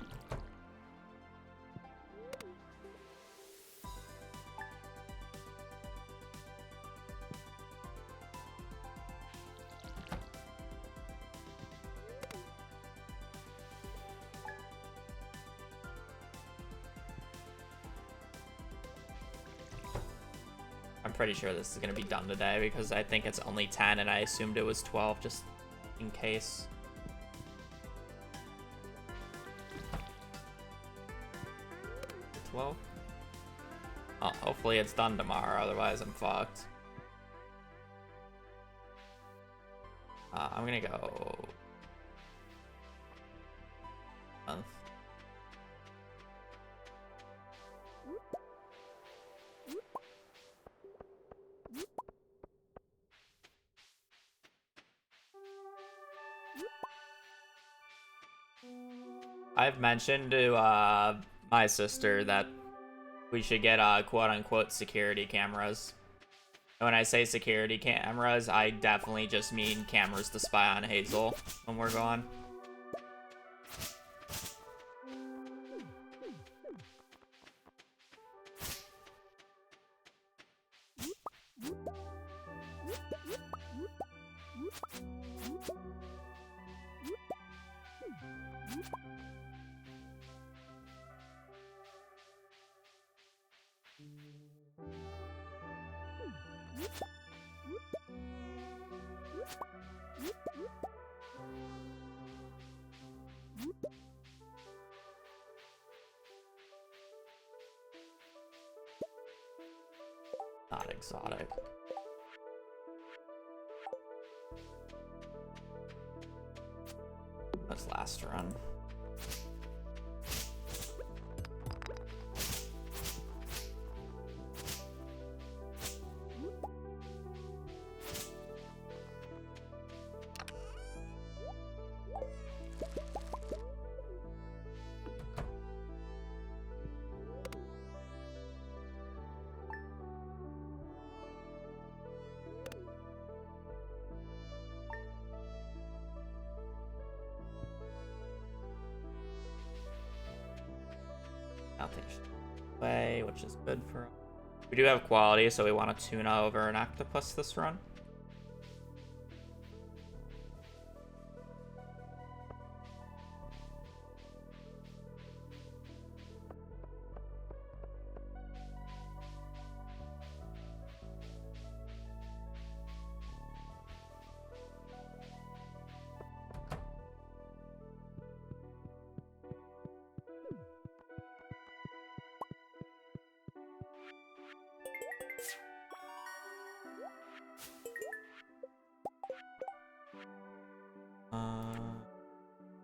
I'm pretty sure this is gonna be done today because I think it's only 10 and I assumed it was 12 just in case. Oh, hopefully it's done tomorrow, otherwise I'm fucked. I'm gonna go month. I've mentioned to my sister that we should get quote-unquote security cameras. And when I say security cameras, I definitely just mean cameras to spy on Hazel when we're gone. Not exotic. Let's last run. Nothing way, which is good for. We do have quality, so we want to tuna over an octopus this run.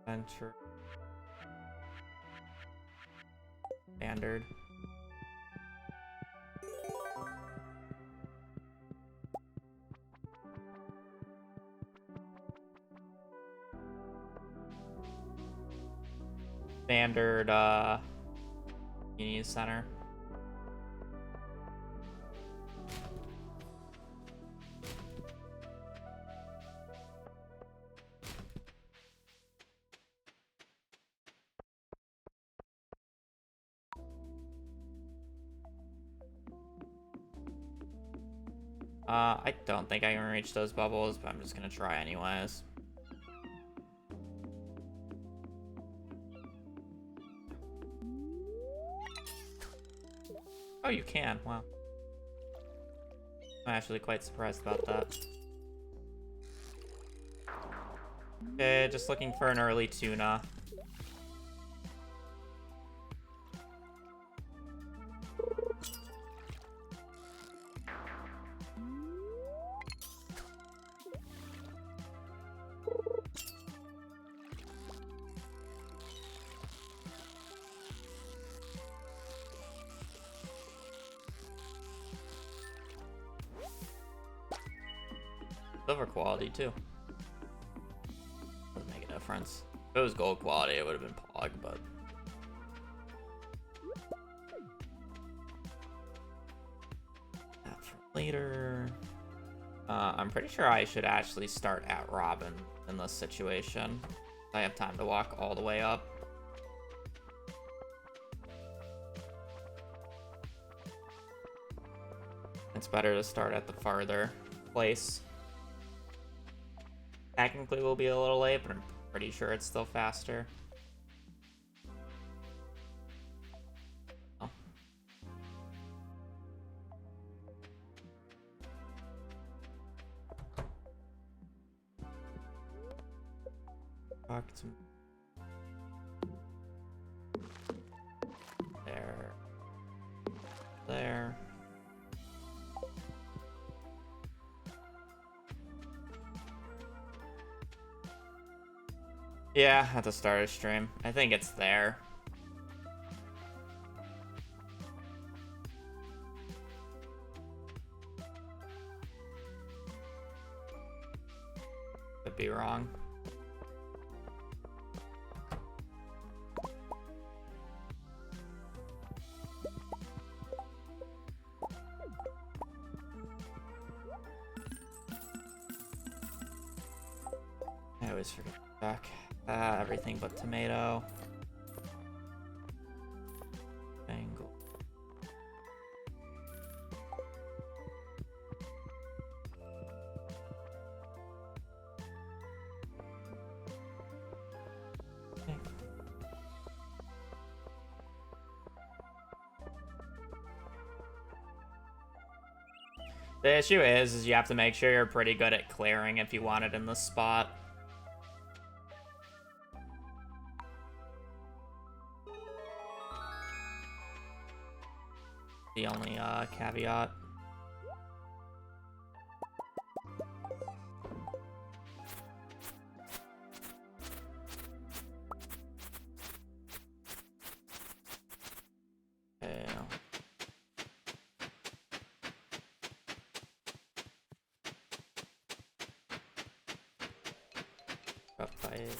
Enter. Standard. Standard, Community Center. I don't think I can reach those bubbles, but I'm just gonna try anyways. Oh, you can. Wow. I'm actually quite surprised about that. Okay, just looking for an early tuna. Silver quality too. Doesn't make a difference. If it was gold quality, it would have been Pog, but that for later. I'm pretty sure I should actually start at Robin in this situation. I have time to walk all the way up. It's better to start at the farther place. Technically we'll be a little late, but I'm pretty sure it's still faster. Oh. Talk to me. There. There. Yeah, at the start of stream. I think it's there. Could be wrong. I always forget to back. Everything but tomato. Angle. Okay. The issue is you have to make sure you're pretty good at clearing if you want it in the spot. The only caveat. Okay. Up by it.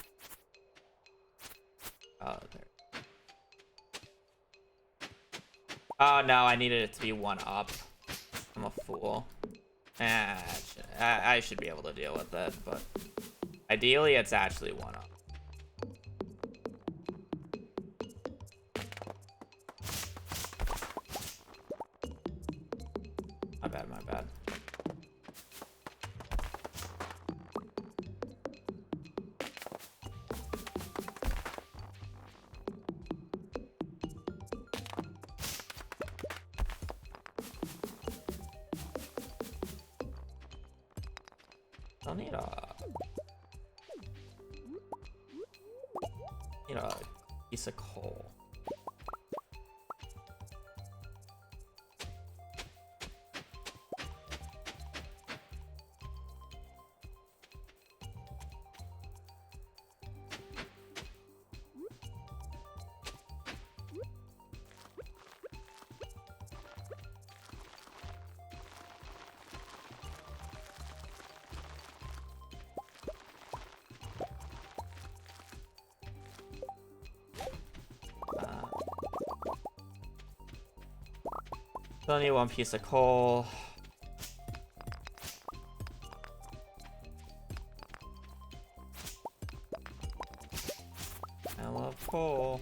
Oh, there. Oh no, I needed it to be one up. I'm a fool. I should be able to deal with it, but ideally it's actually one up. My bad, my bad. I'll need a piece of coal. Still need one piece of coal. I love coal.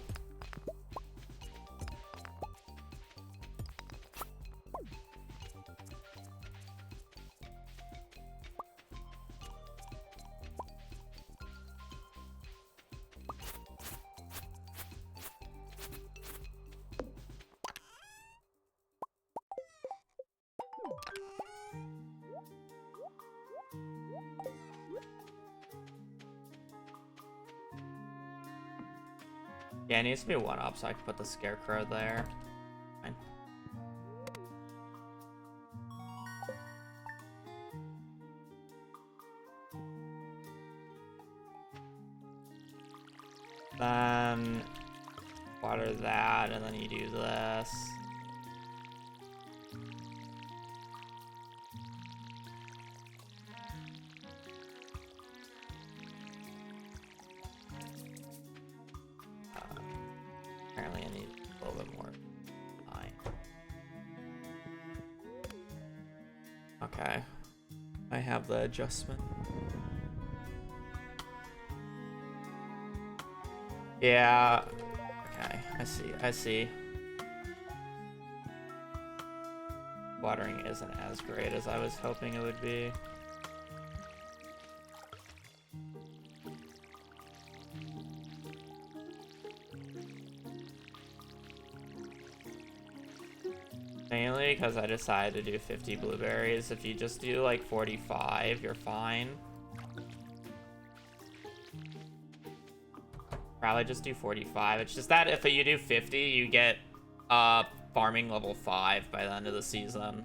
Yeah, it needs to be one up so I can put the scarecrow there. Fine. Then water that, and then you do this. Apparently I need a little bit more time. Okay. I have the adjustment. Yeah. Okay, I see. Watering isn't as great as I was hoping it would be. Mainly because I decided to do 50 blueberries. If you just do like 45, you're fine. Probably just do 45. It's just that if you do 50, you get farming level 5 by the end of the season.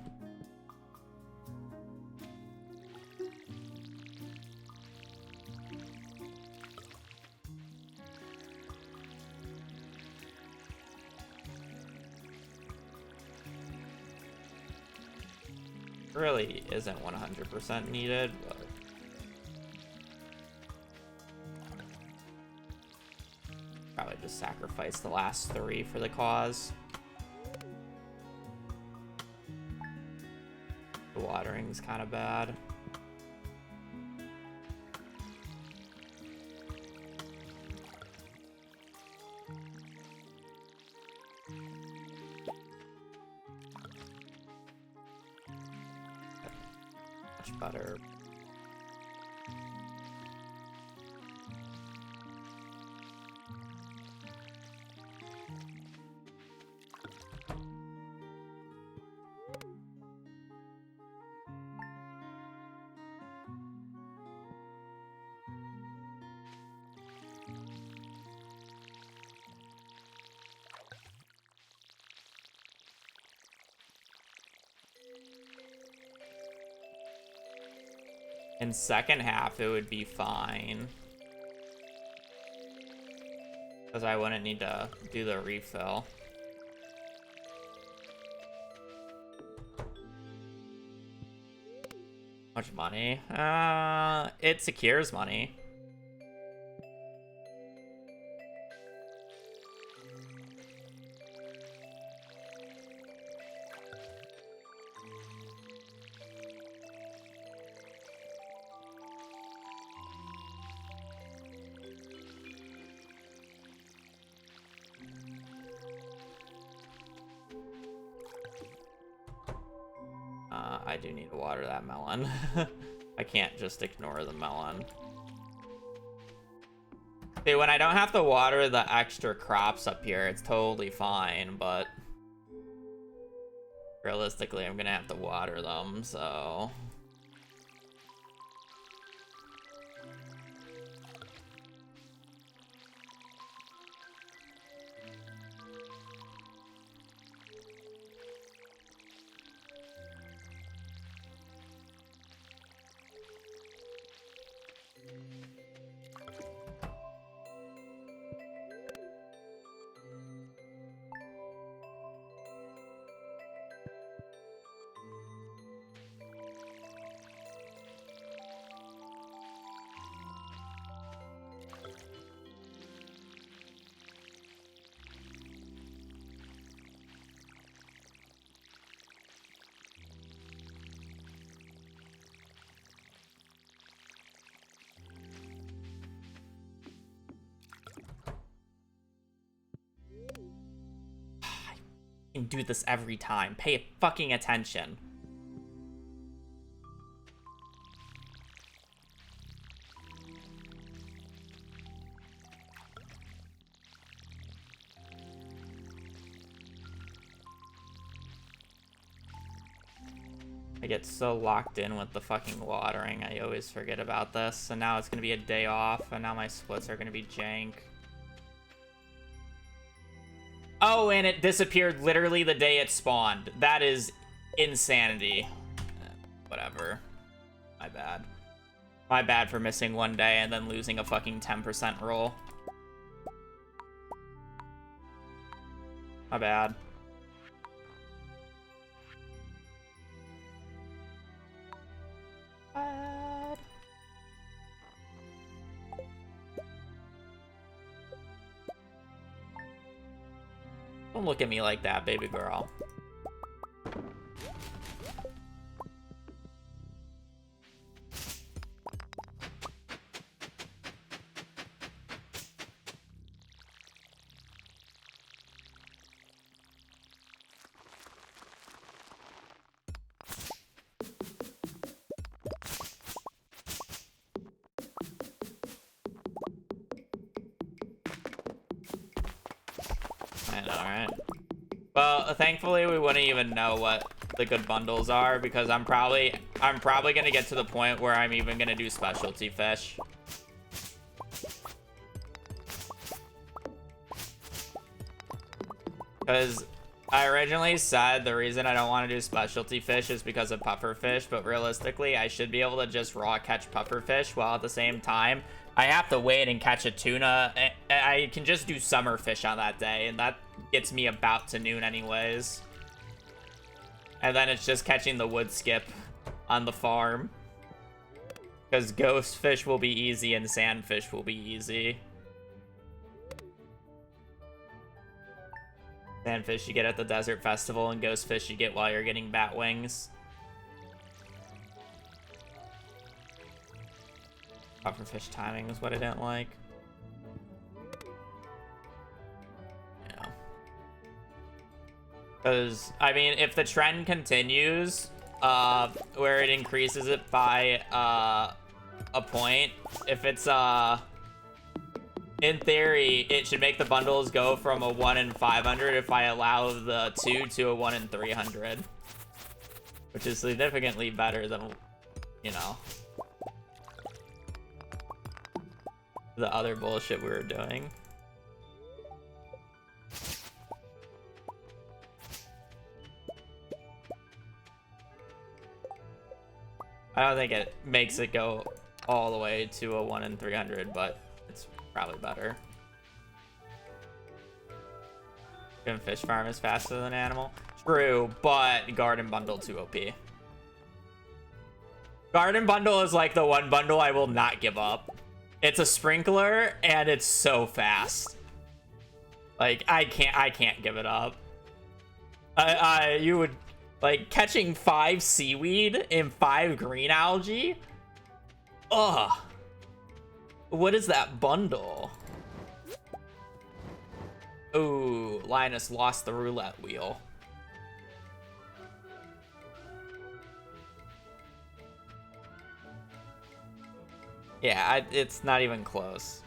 Really isn't 100% needed, but probably just sacrifice the last 3 for the cause. The watering's kind of bad. Much better. In second half, it would be fine. Because I wouldn't need to do the refill. How much money? It secures money. I do need to water that melon. I can't just ignore the melon. See, when I don't have to water the extra crops up here, it's totally fine, but realistically, I'm gonna have to water them, so... fucking do this every time. Pay fucking attention. I get so locked in with the fucking watering, I always forget about this. And now it's gonna be a day off, and now my splits are gonna be jank. Oh, and it disappeared literally the day it spawned. That is insanity. Whatever. My bad. My bad for missing one day and then losing a fucking 10% roll. My bad. Don't look at me like that, baby girl. I know, right? Well, thankfully we wouldn't even know what the good bundles are because I'm probably gonna get to the point where I'm even gonna do specialty fish. Because I originally said the reason I don't want to do specialty fish is because of puffer fish, but realistically I should be able to just raw catch puffer fish while at the same time I have to wait and catch a tuna. I can just do summer fish on that day, and that gets me about to noon anyways. And then it's just catching the wood skip on the farm. Because ghost fish will be easy and sand fish will be easy. Sand fish you get at the desert festival, and ghost fish you get while you're getting bat wings. Pufferfish timing is what I didn't like. Yeah. Because, I mean, if the trend continues, where it increases it by, a point, if it's, in theory, it should make the bundles go from a 1 in 500 if I allow the 2 to a 1 in 300. Which is significantly better than, you know, the other bullshit we were doing. I don't think it makes it go all the way to a 1 in 300, but it's probably better. Can fish farm is faster than animal? True, but garden bundle too OP. Garden bundle is like the one bundle I will not give up. It's a sprinkler and it's so fast. Like I can't give it up. You would like catching 5 seaweed and 5 green algae. Ugh. What is that bundle? Ooh, Linus lost the roulette wheel. Yeah, it's not even close.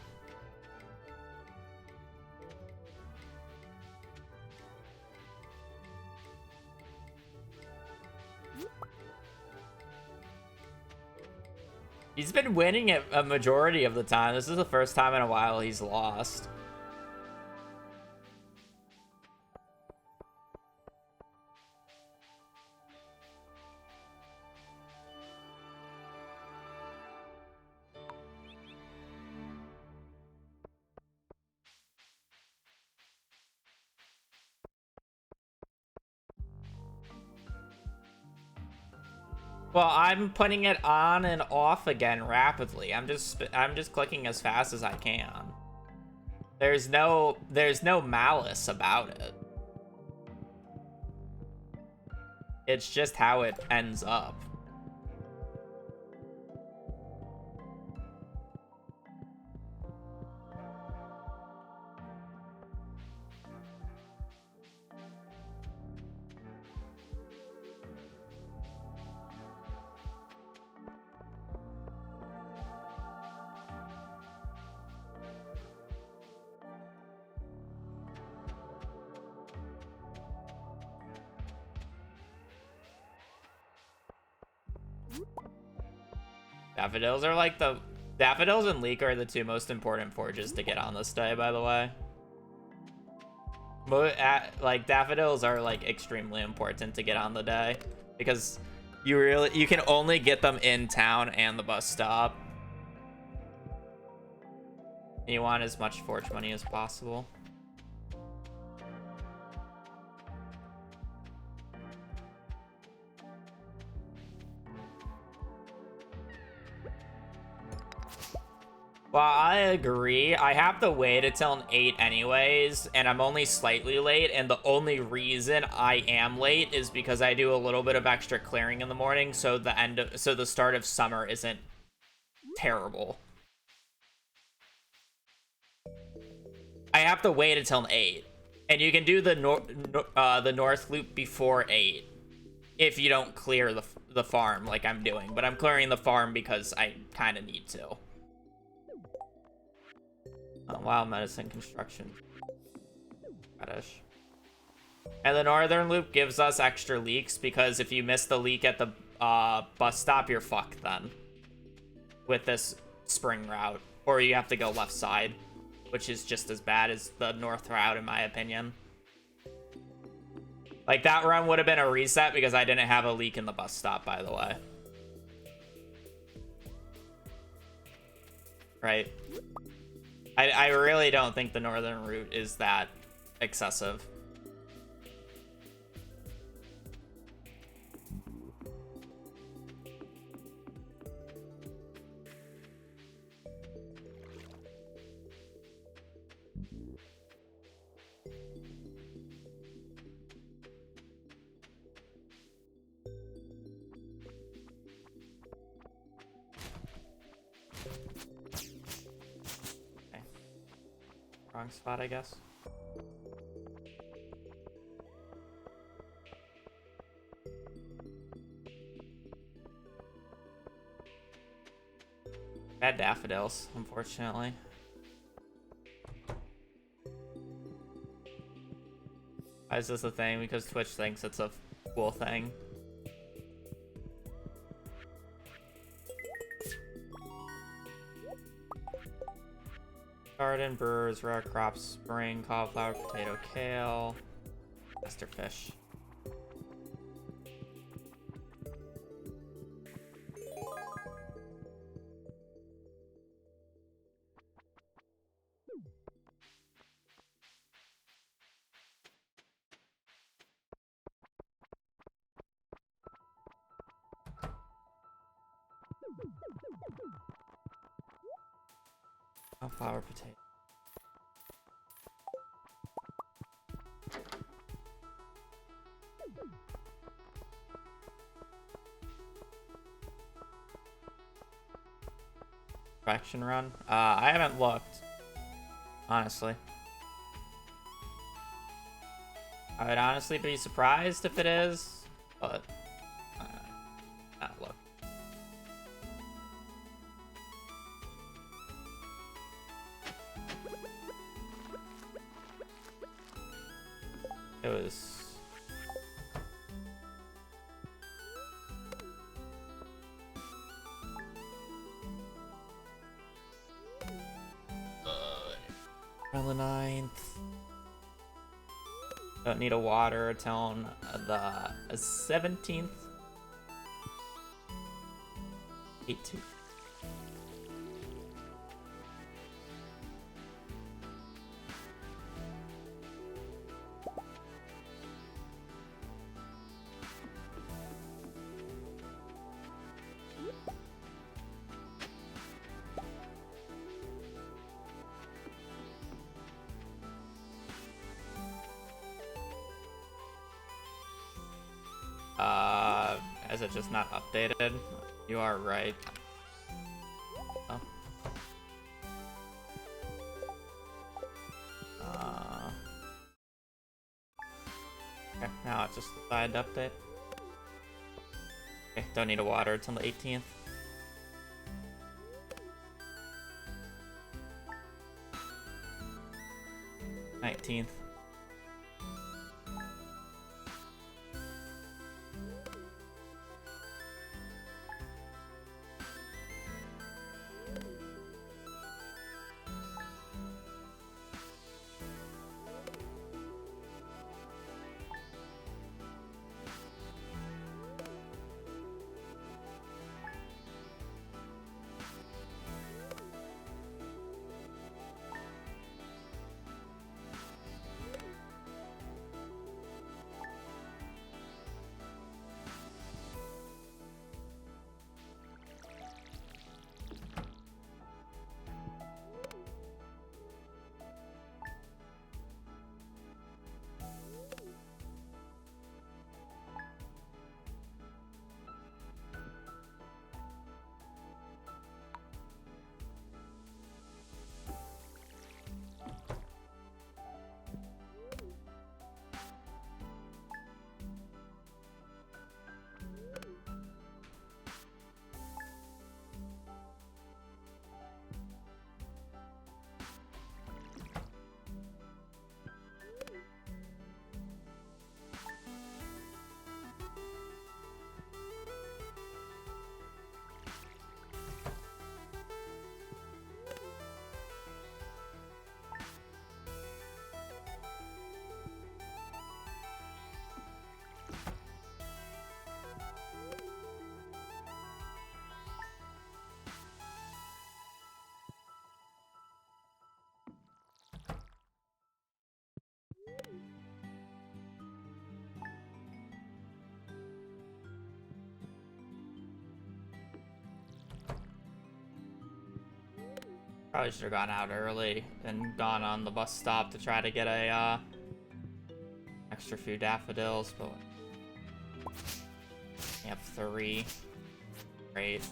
He's been winning it a majority of the time. This is the first time in a while he's lost. Well, I'm putting it on and off again rapidly. I'm just clicking as fast as I can. There's no malice about it. It's just how it ends up. Daffodils are like the... Daffodils and Leek are the two most important forges to get on this day, by the way. Like, Daffodils are, like, extremely important to get on the day. Because you can only get them in town and the bus stop. You want as much forge money as possible. Well, I agree. I have to wait until 8 anyways, and I'm only slightly late, and the only reason I am late is because I do a little bit of extra clearing in the morning, so the start of summer isn't terrible. I have to wait until 8, and you can do the north loop before 8 if you don't clear the farm like I'm doing, but I'm clearing the farm because I kind of need to. Wild medicine construction. Fetish. And the northern loop gives us extra leaks because if you miss the leak at the bus stop, you're fucked then. With this spring route. Or you have to go left side, which is just as bad as the north route in my opinion. Like, that run would have been a reset because I didn't have a leak in the bus stop, by the way. Right. I really don't think the northern route is that excessive. Wrong spot, I guess. Bad daffodils, unfortunately. Why is this a thing? Because Twitch thinks it's a cool thing. Garden, brewers, rare crops, spring, cauliflower, potato, kale, master fish. Cauliflower, potato. Faction run? I haven't looked, honestly. I would honestly be surprised if it is, but not look. It was... on the 9th. Don't need a water until the 17th. 8-2. Is it just not updated? You are right. Oh. Okay, now it's just decided to update. Okay, don't need a water until the 18th. 19th. Probably should have gone out early and gone on the bus stop to try to get a extra few daffodils, but we have 3. Great.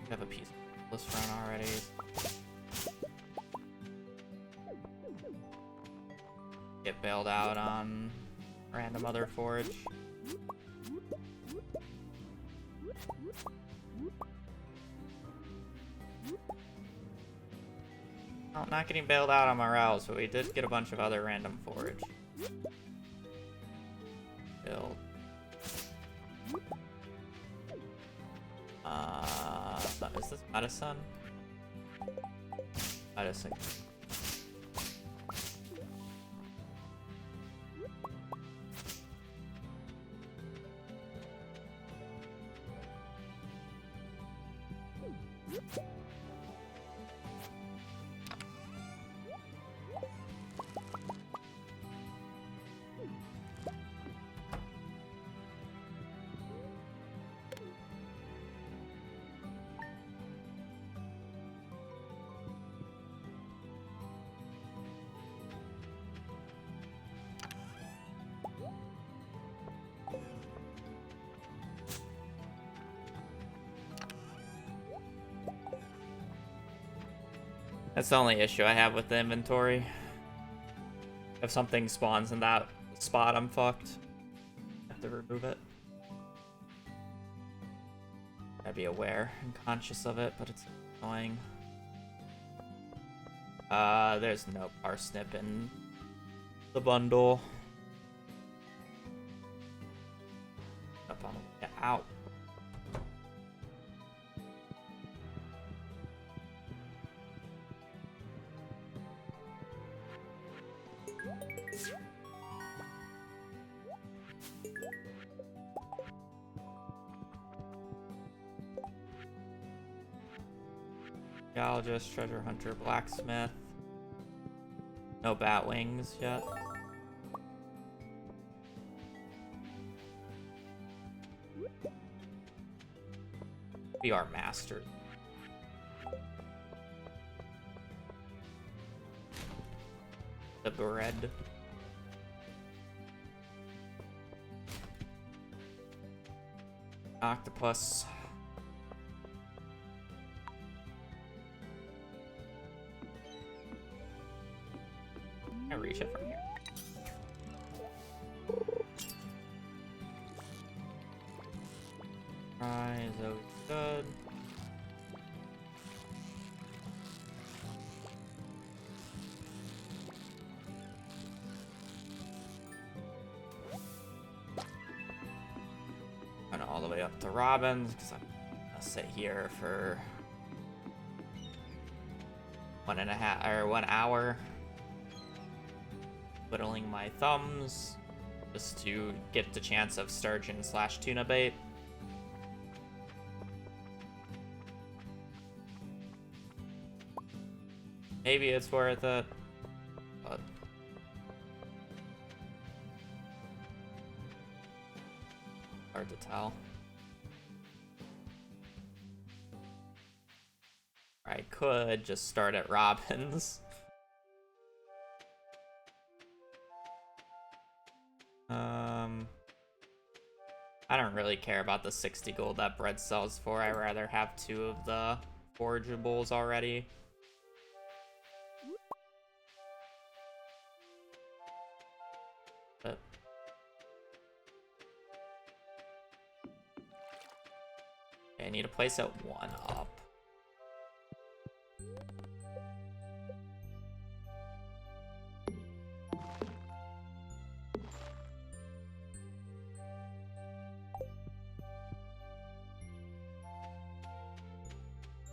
We have a piece of this run already. Get bailed out on random other forage. Oh, not getting bailed out on morels, but we did get a bunch of other random forage. Build. Is this medicine? Medicine. That's the only issue I have with the inventory. If something spawns in that spot, I'm fucked. I have to remove it. I'd be aware and conscious of it, but it's annoying. There's no parsnip in the bundle. Up on the way out. Geologist, treasure hunter, blacksmith. No bat wings yet. We are masters. The bread. Octopus. Can I reach it from here? Fry is always good. And all the way up to Robin's because I'm gonna sit here for 1 hour. Whittling my thumbs just to get the chance of sturgeon / tuna bait. Maybe it's worth it, but hard to tell. I could just start at Robin's. I don't really care about the 60 gold that bread sells for. I'd rather have 2 of the forageables already. But okay, I need to place it 1 up.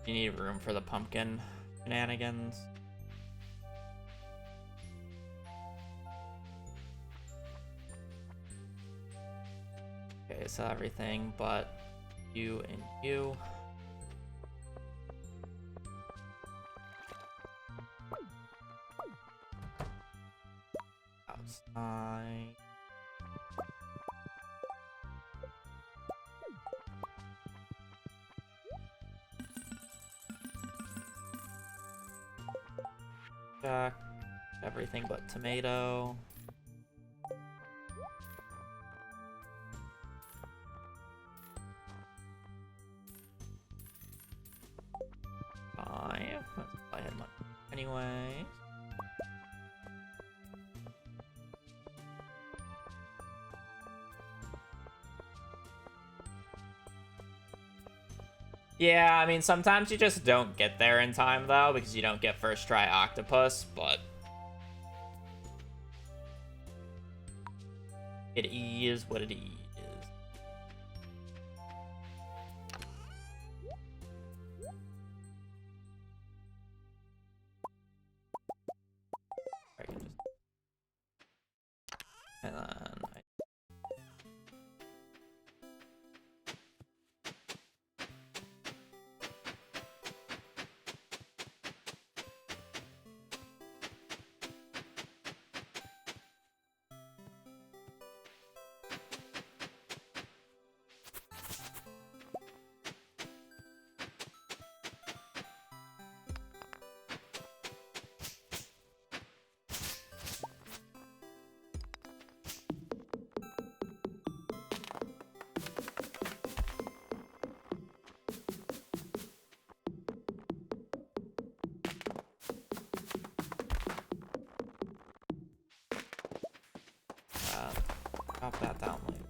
You need room for the pumpkin shenanigans. Okay, so everything but you and you. Outside. Jack. Everything but tomato. Five. I had money anyway. Yeah, I mean, sometimes you just don't get there in time, though, because you don't get first try octopus, but it is what it is. And then drop that down later.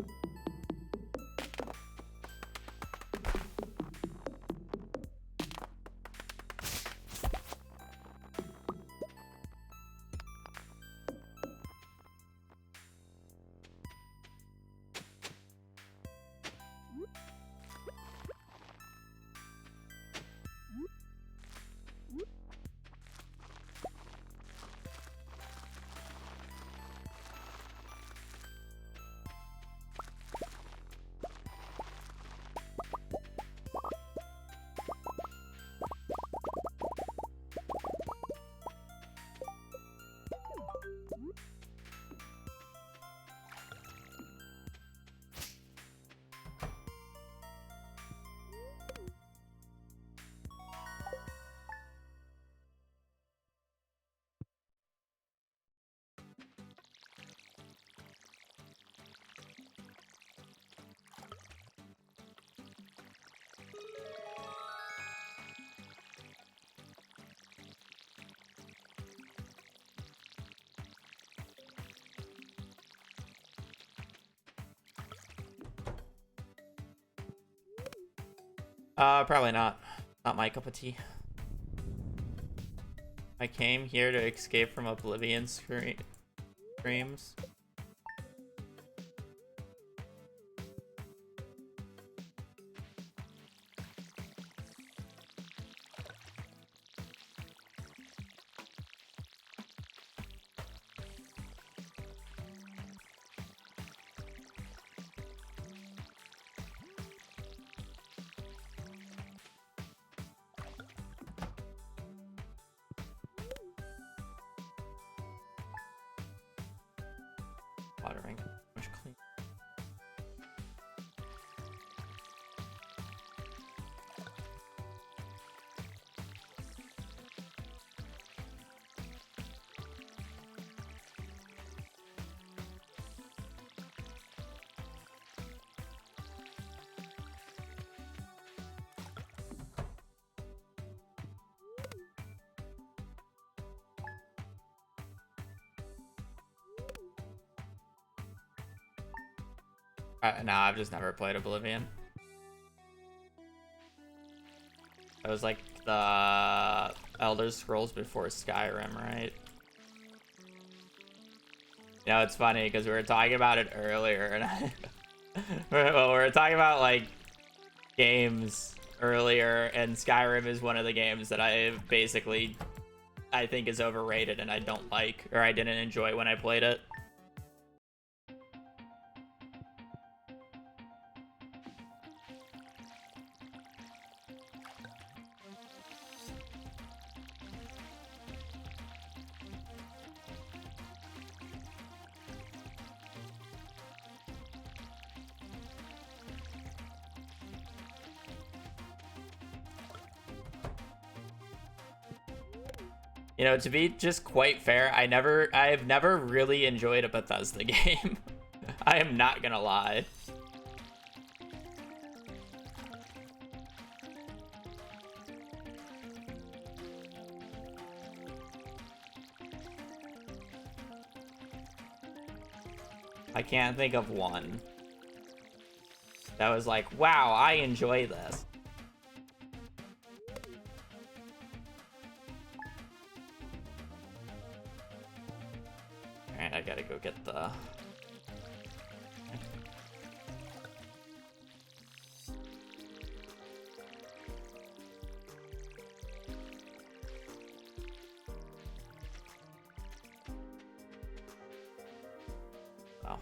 Probably not. Not my cup of tea. I came here to escape from Oblivion screams. Watering. Much clean. No, I've just never played Oblivion. It was like the Elder Scrolls before Skyrim, right? You know, it's funny because we were talking about it earlier, and well, we were talking about like games earlier, and Skyrim is one of the games that I think is overrated and I don't like, or I didn't enjoy when I played it. You know, to be just quite fair, I've never really enjoyed a Bethesda game. I am not gonna lie. I can't think of one that was like, wow, I enjoy this. Alright, I gotta go get the... Oh.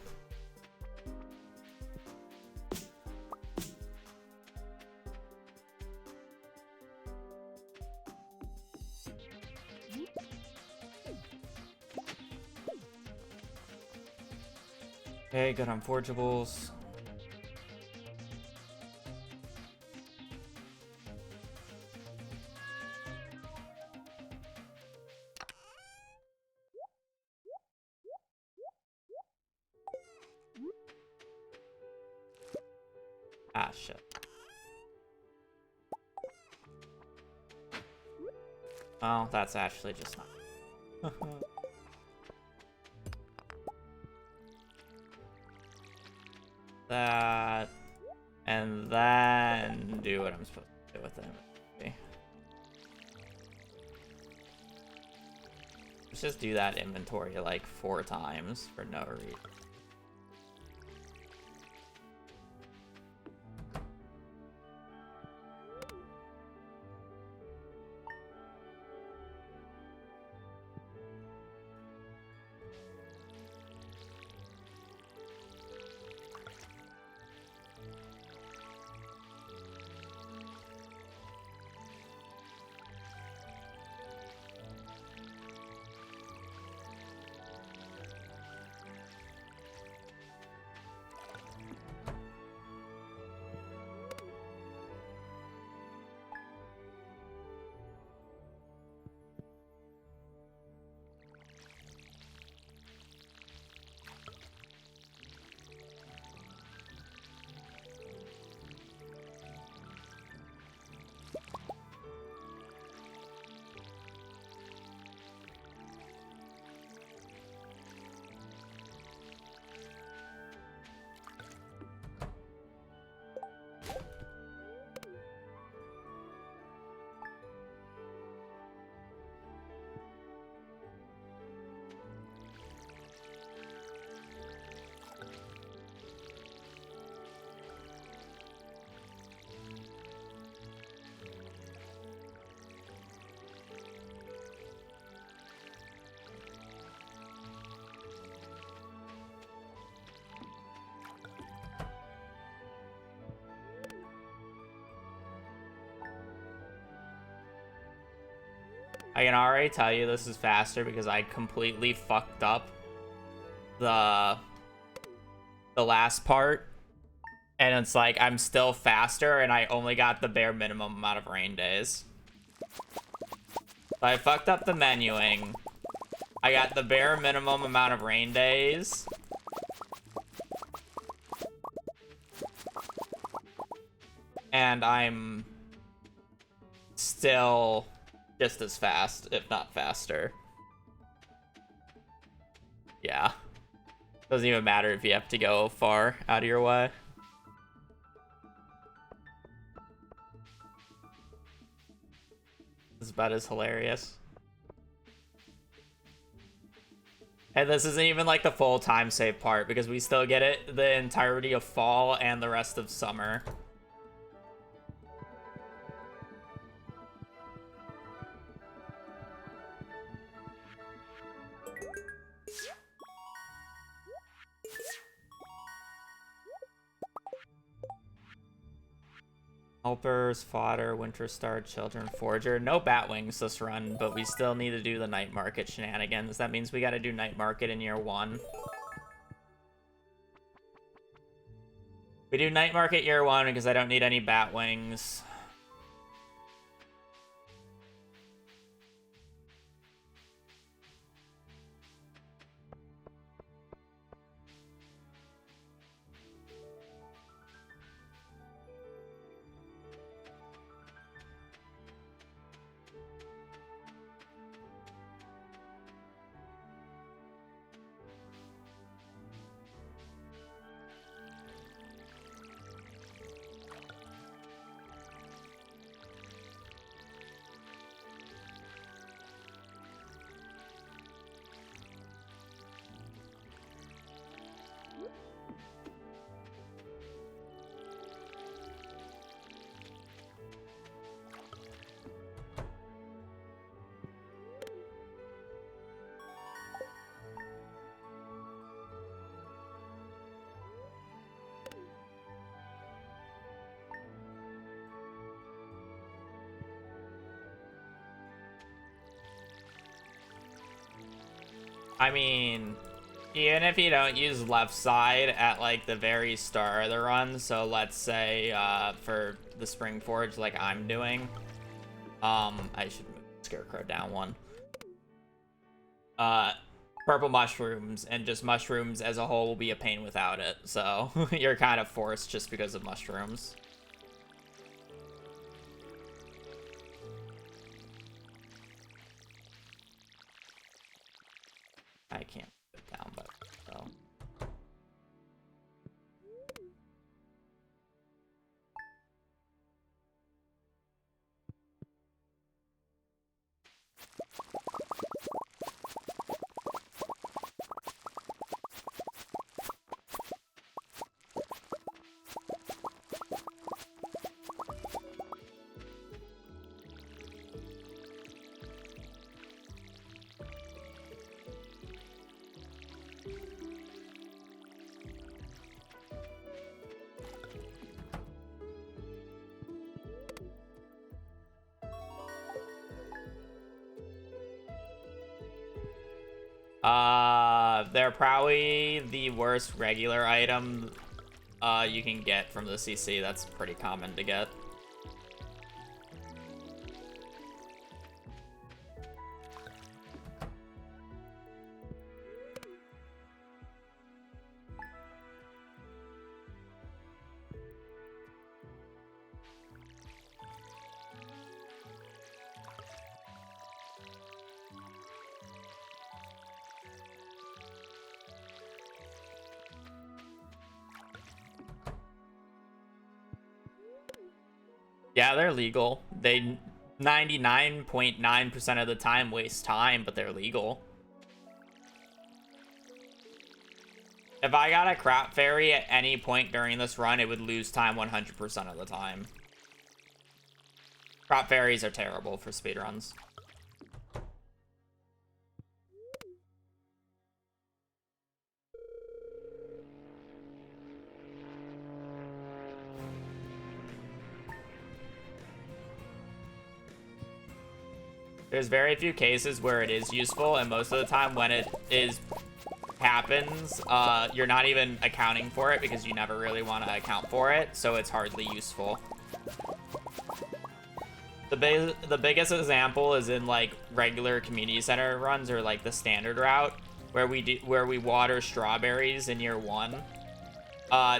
Okay, good on forgeables. Ah, shit. Well, that's actually just not. That, and then do what I'm supposed to do with it. Okay. Let's just do that inventory like 4 times for no reason. I can already tell you this is faster because I completely fucked up the last part. And it's like, I'm still faster and I only got the bare minimum amount of rain days. So I fucked up the menuing. I got the bare minimum amount of rain days. And I'm still just as fast, if not faster. Yeah. Doesn't even matter if you have to go far out of your way. This is about as hilarious. And this isn't even like the full time save part because we still get it the entirety of fall and the rest of summer. Helpers, fodder, winter star, children, forger. No batwings this run, but we still need to do the night market shenanigans. That means we gotta do night market in year 1. We do night market year 1 because I don't need any batwings. I mean, even if you don't use left side at like the very start of the run, so let's say for the Spring Forge like I'm doing, I should move Scarecrow down one. Purple mushrooms and just mushrooms as a whole will be a pain without it, so you're kind of forced just because of mushrooms. I can't put it down, but so. They're probably the worst regular item you can get from the CC. That's pretty common to get. Yeah, they're legal. They 99.9% of the time waste time, but they're legal. If I got a crap fairy at any point during this run, it would lose time 100% of the time. Crop fairies are terrible for speedruns. There's very few cases where it is useful, and most of the time when it happens, you're not even accounting for it because you never really want to account for it, so it's hardly useful. The biggest example is in like regular community center runs or like the standard route where we water strawberries in year 1.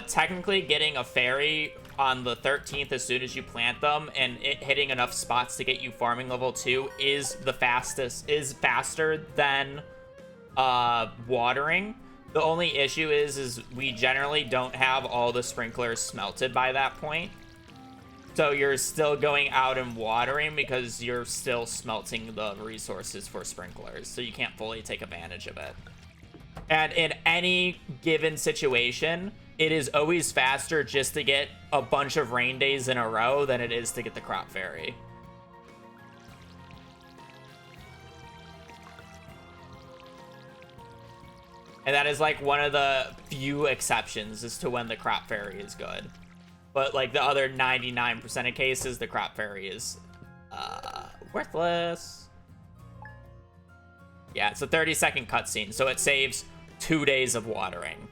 Technically getting a fairy on the 13th as soon as you plant them and it hitting enough spots to get you farming level 2 is faster than watering. The only issue is we generally don't have all the sprinklers smelted by that point. So you're still going out and watering because you're still smelting the resources for sprinklers. So you can't fully take advantage of it. And in any given situation, it is always faster just to get a bunch of rain days in a row than it is to get the crop fairy. And that is like one of the few exceptions as to when the crop fairy is good. But like the other 99% of cases, the crop fairy is worthless. Yeah, it's a 30-second cutscene, so it saves 2 days of watering.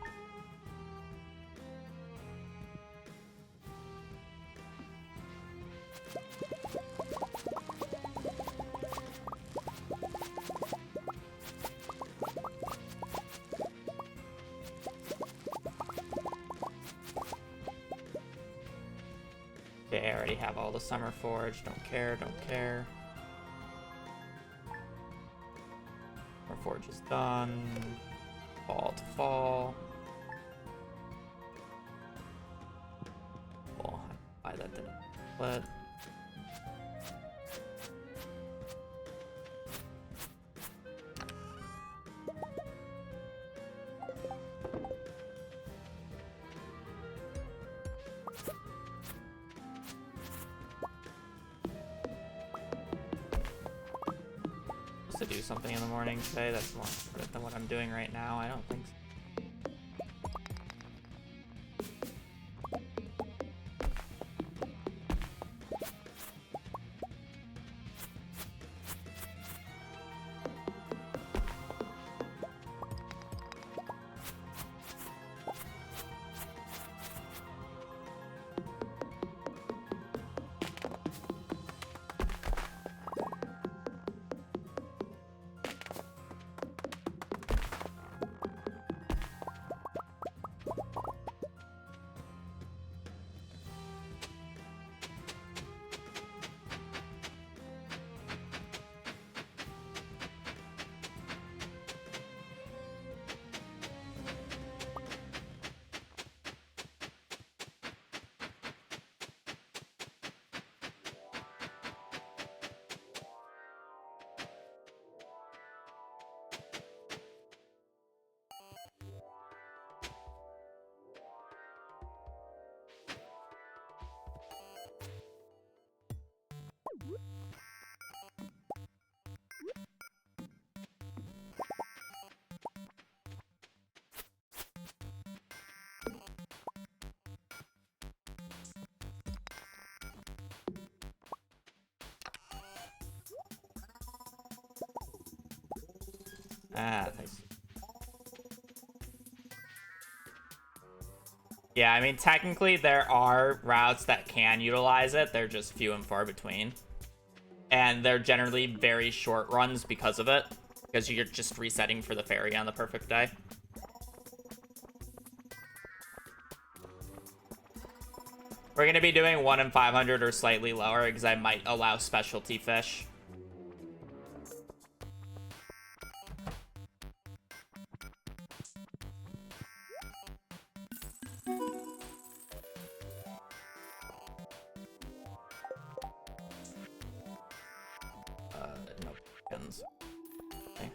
Okay, I already have all the summer forge. Don't care, don't care. Summer forge is done. Fall to fall. Cool. Why that didn't split. To do something in the morning today that's more important than what I'm doing right now. I don't think so. Thanks. Yeah, I mean, technically there are routes that can utilize it. They're just few and far between. And they're generally very short runs because of it. Because you're just resetting for the ferry on the perfect day. We're going to be doing 1 in 500 or slightly lower because I might allow specialty fish. No chickens. Okay.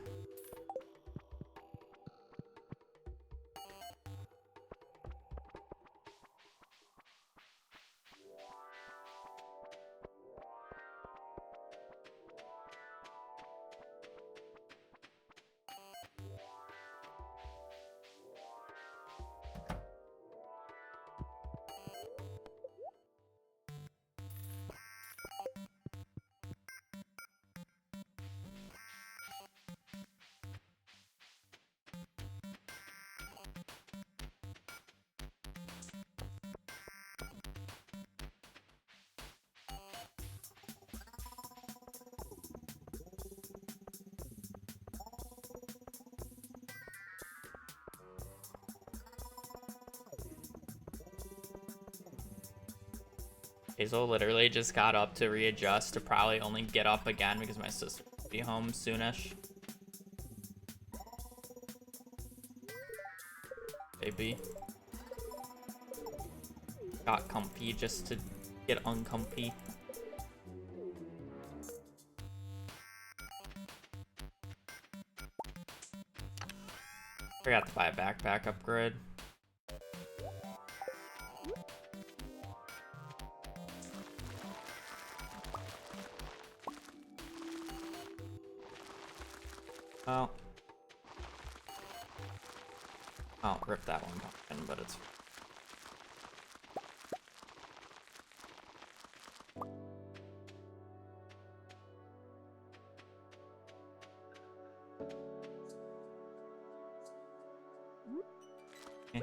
Hazel literally just got up to readjust to probably only get up again because my sister will be home soonish. Maybe. Got comfy just to get uncomfy. Forgot to buy a backpack upgrade. Oh. Oh, rip that one pumpkin, but it's... Eh.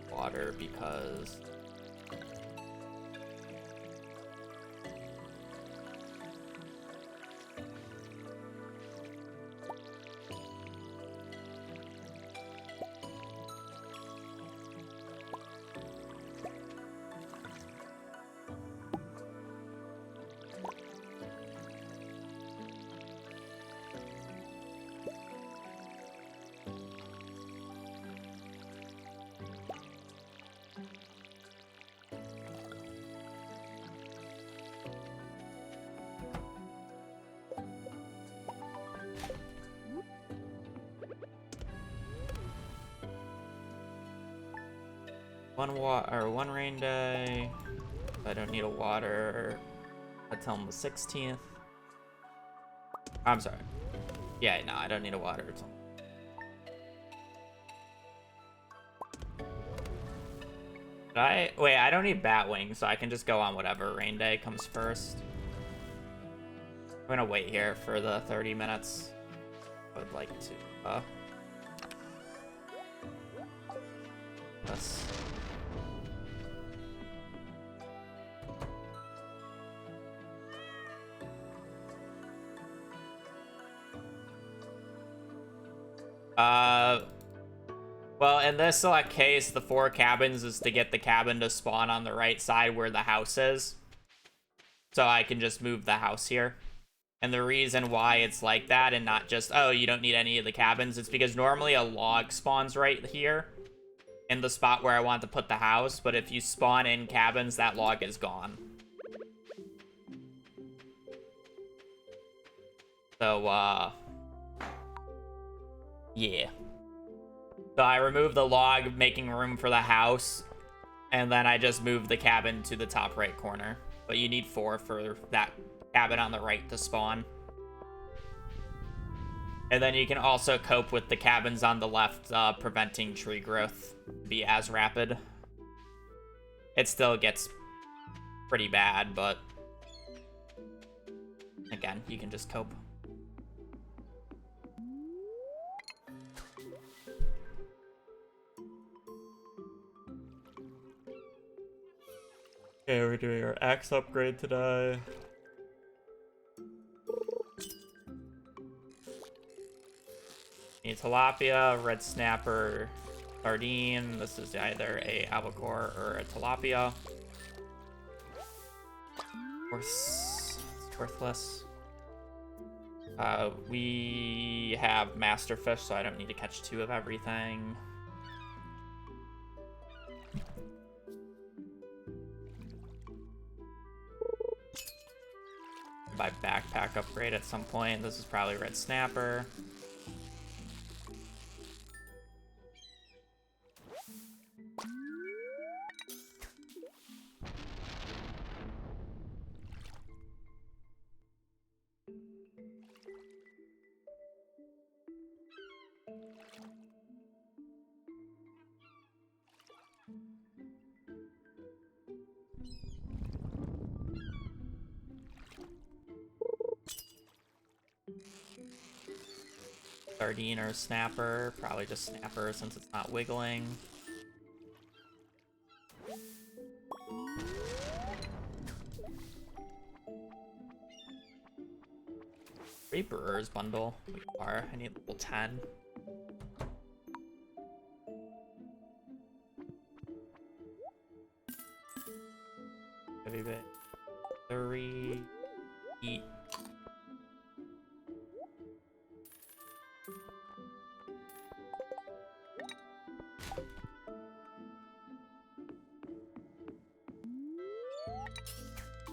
Water because one rain day. I don't need a water until the 16th. I'm sorry. Yeah, no, I don't need a water until... Wait, I don't need Batwing, so I can just go on whatever rain day comes first. I'm gonna wait here for the 30 minutes. I would like to, Let's... Well, in this select case, the 4 cabins is to get the cabin to spawn on the right side where the house is. So I can just move the house here. And the reason why it's like that and not just, oh, you don't need any of the cabins, it's because normally a log spawns right here in the spot where I want to put the house. But if you spawn in cabins, that log is gone. So, yeah. So I removed the log, making room for the house. And then I just moved the cabin to the top right corner. But you need 4 for that cabin on the right to spawn. And then you can also cope with the cabins on the left, preventing tree growth to be as rapid. It still gets pretty bad, but again, you can just cope. Okay, we're doing our axe upgrade today. Need tilapia, red snapper, sardine. This is either a albacore or a tilapia. Of course, it's worthless. We have masterfish, so I don't need to catch 2 of everything. Buy backpack upgrade at some point. This is probably red snapper. Sardine or snapper. Probably just snapper since it's not wiggling. Brewer's bundle. We are. I need level 10. Heavy bit. 3. Eat.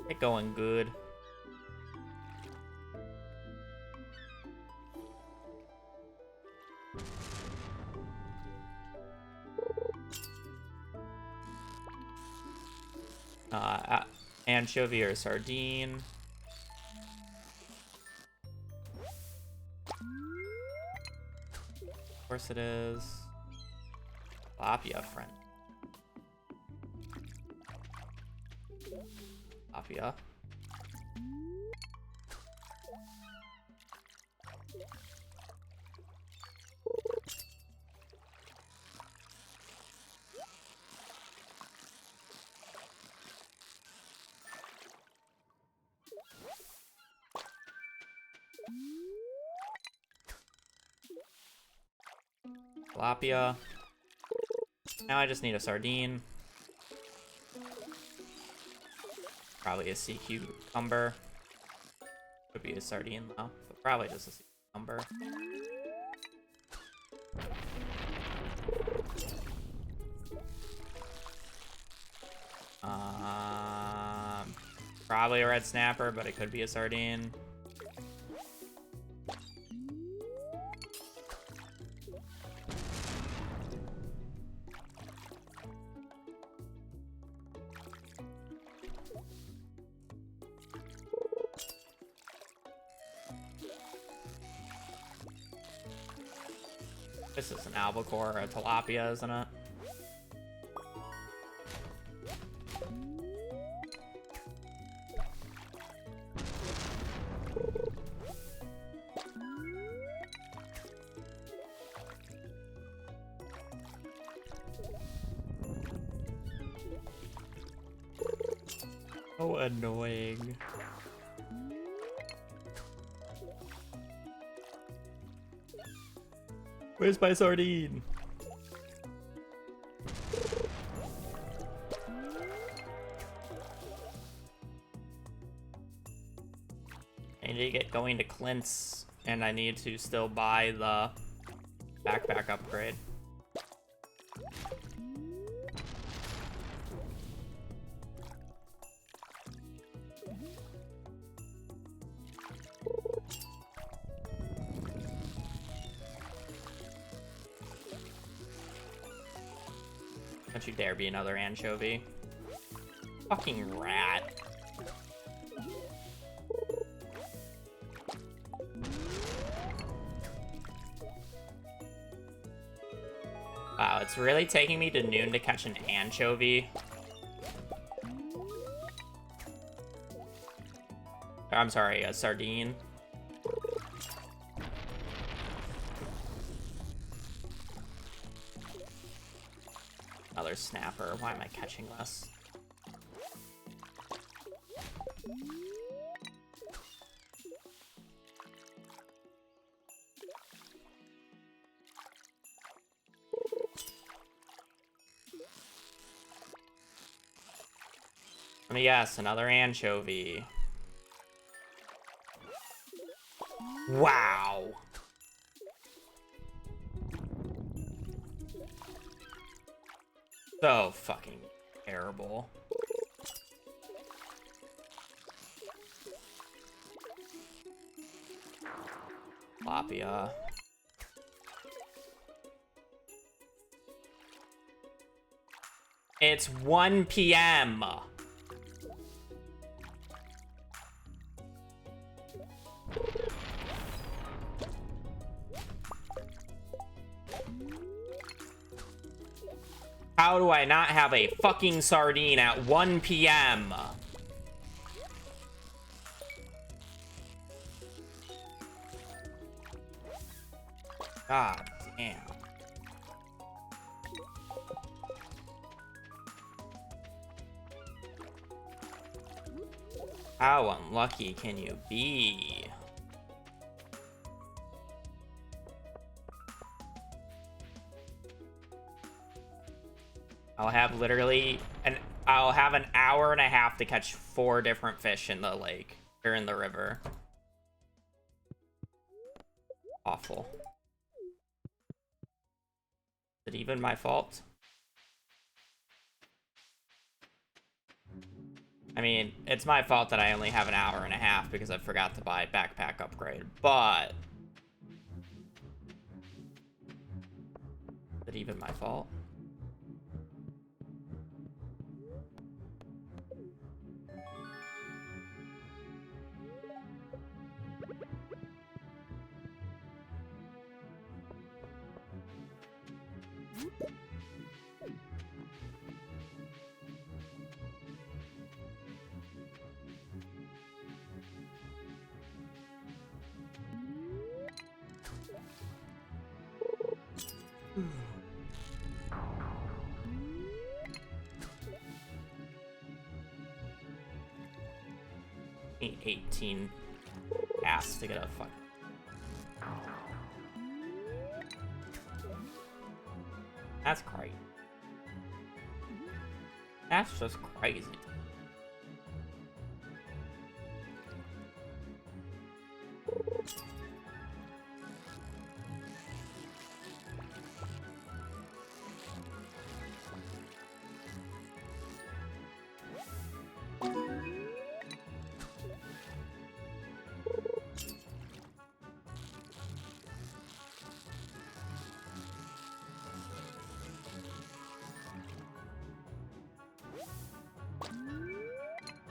It going good. Anchovy or sardine. Of course it is. Tilapia, friend. Tilapia. Tilapia. Now I just need a sardine. Probably a sea cucumber. Could be a sardine though, but probably just a sea cucumber. Probably a red snapper, but it could be a sardine. This is an albacore or a tilapia, isn't it? So annoying. Where's my sardine? I need to get going to Clint's, and I need to still buy the backpack upgrade. Don't you dare be another anchovy. Fucking rat. Wow, it's really taking me to noon to catch an anchovy. I'm sorry, a sardine. Another snapper. Why am I catching this? Let me guess, another anchovy. Wow. So fucking terrible. Lapia. It's 1 p.m. How do I not have a fucking sardine at 1 p.m.? God damn. How unlucky can you be? I'll have literally I'll have an hour and a half to catch 4 different fish in the lake or in the river. Awful. Is it even my fault? I mean, it's my fault that I only have an hour and a half because I forgot to buy backpack upgrade, but is it even my fault? Need 18 casts to get a fuck. That's crazy. That's just crazy.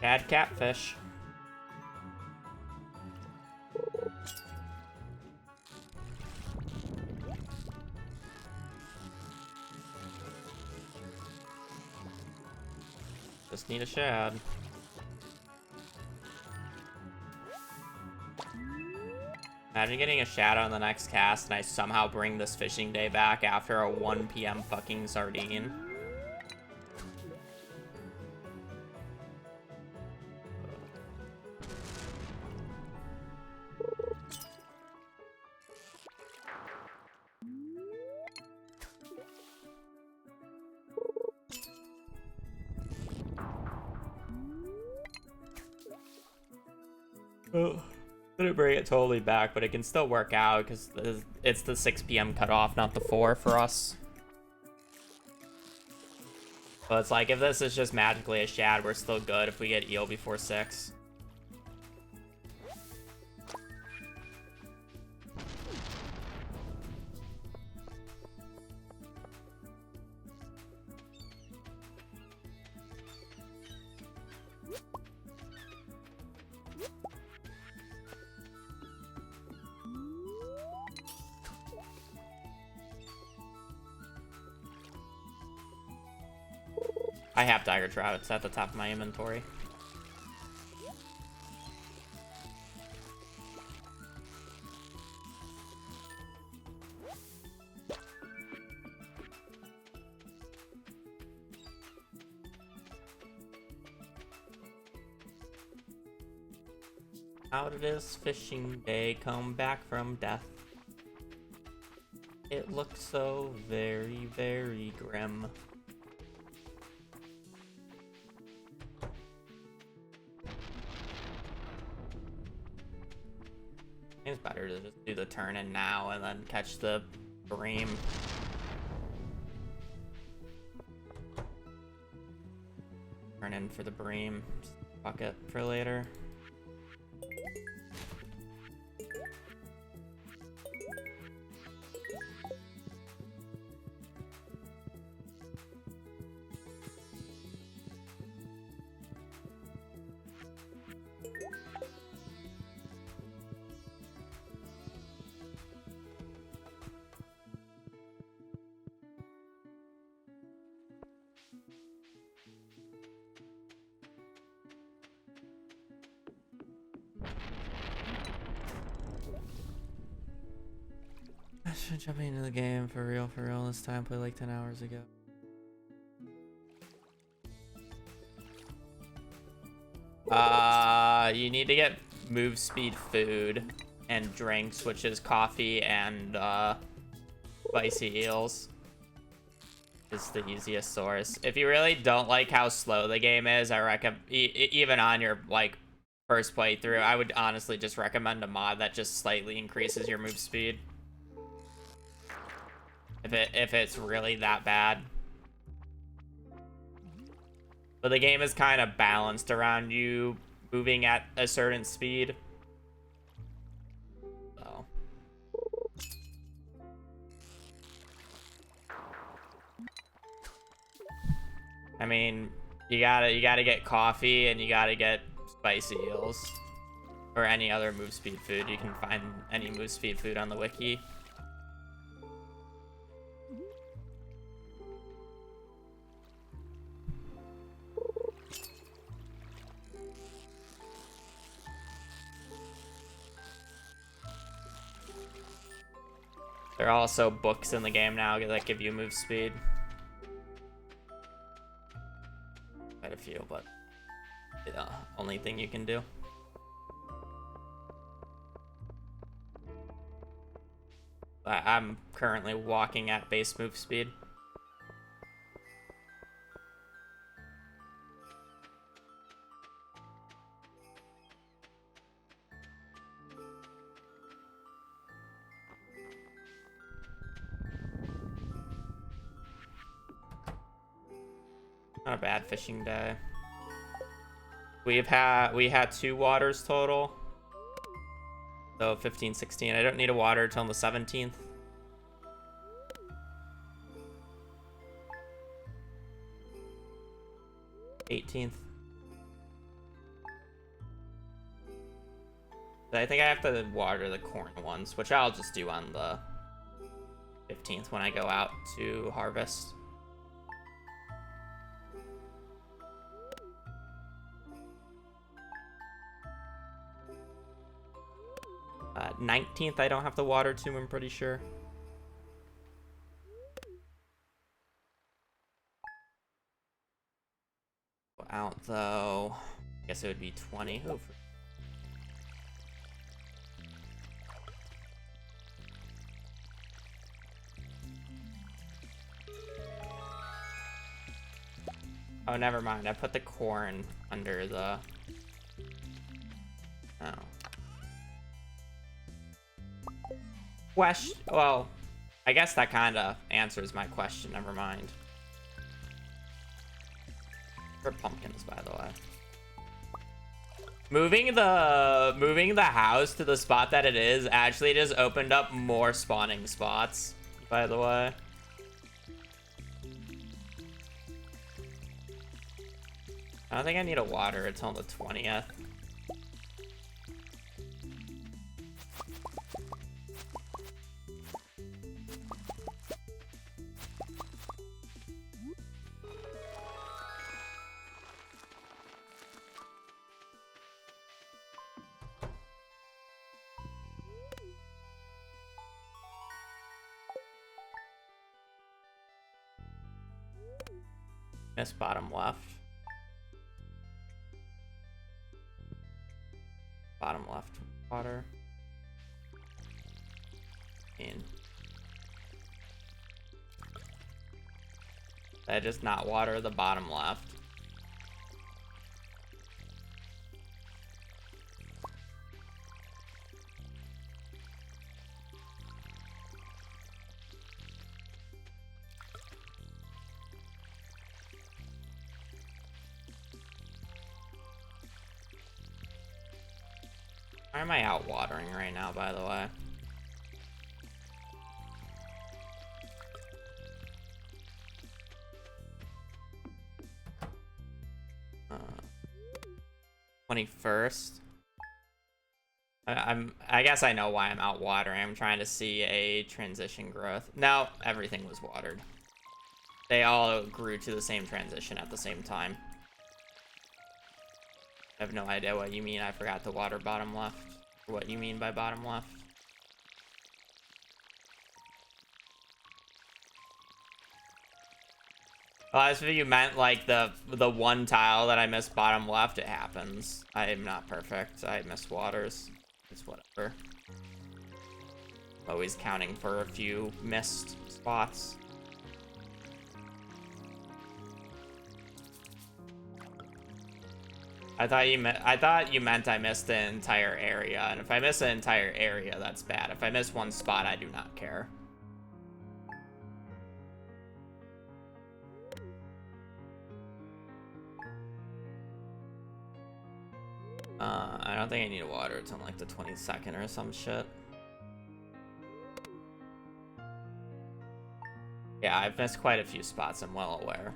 Bad catfish. Just need a shad. Imagine getting a shad on the next cast and I somehow bring this fishing day back after a 1 p.m. fucking sardine. Oh, didn't bring it totally back, but it can still work out because it's the 6 p.m. cutoff, not the 4 for us. So it's like if this is just magically a shad, we're still good if we get eel before 6. I have Tiger Trout. It's at the top of my inventory. How did this fishing day come back from death? It looks so very, very grim. It's better to just do the turn in now and then catch the bream. Turn in for the bream. Just fuck it for later. Jumping into the game for real this time. Played like 10 hours ago. You need to get move speed food and drinks, which is coffee and spicy eels. Is the easiest source. If you really don't like how slow the game is, I recommend even on your like first playthrough, I would honestly just recommend a mod that just slightly increases your move speed. If it's really that bad. But the game is kind of balanced around you moving at a certain speed. So. I mean, you gotta get coffee and you gotta get spicy eels. Or any other move speed food. You can find any move speed food on the wiki. There are also books in the game now that give you move speed. Quite a few, but the only thing you can do. I'm currently walking at base move speed. Not a bad fishing day. We had 2 waters total. So 15, 16. I don't need a water till the 17th. $18th. I think I have to water the corn ones, which I'll just do on the 15th when I go out to harvest. 19th I don't have to water to, I'm pretty sure. Go out though. I guess it would be 20. Oh, oh, never mind. I put the corn under the... Oh. Question. Well, I guess that kind of answers my question. Never mind. For pumpkins, by the way. Moving the house to the spot that it is actually just opened up more spawning spots, by the way. I don't think I need a water until the 20th. Miss bottom left. Bottom left water. In. Did I just not water the bottom left? Why am I out watering right now, by the way? 21st. I guess I know why I'm out watering. I'm trying to see a transition growth. No, everything was watered. They all grew to the same transition at the same time. I have no idea what you mean. I forgot to water bottom left. What you mean by bottom left? Well, as if you meant like the one tile that I missed bottom left, it happens. I am not perfect. I miss waters. It's whatever. Always counting for a few missed spots. I thought you meant I missed the entire area, and if I miss an entire area, that's bad. If I miss one spot, I do not care. I don't think I need to water until like the 22nd or some shit. Yeah, I've missed quite a few spots, I'm well aware.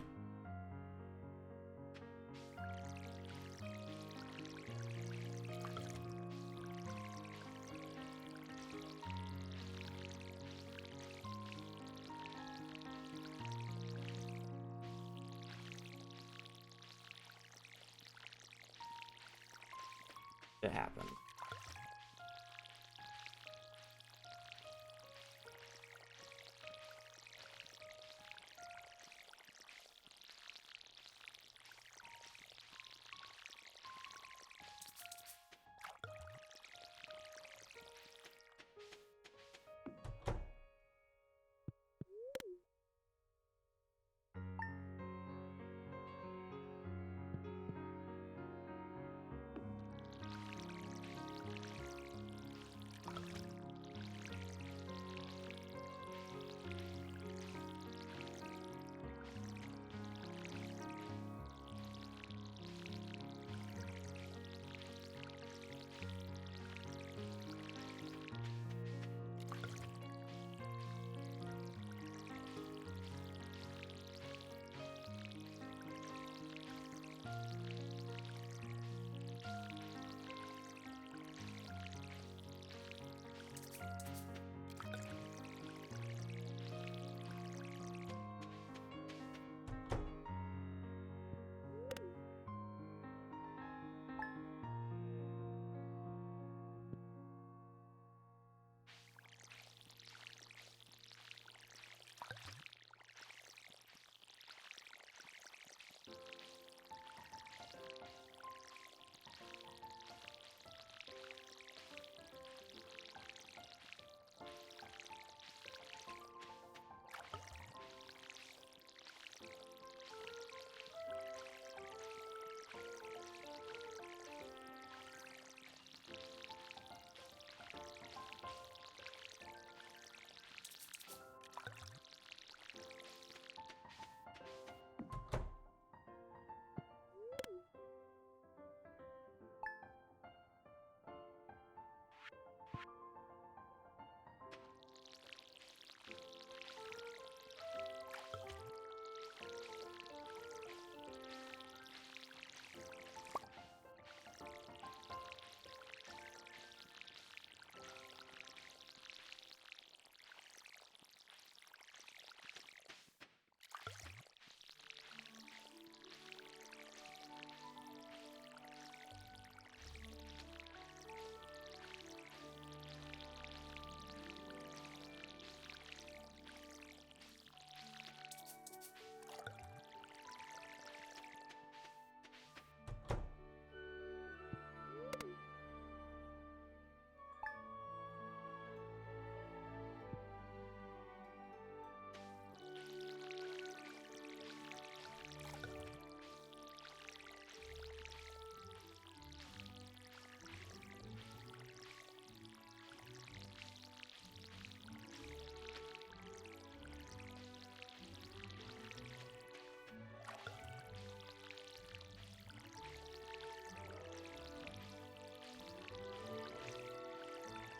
It happened.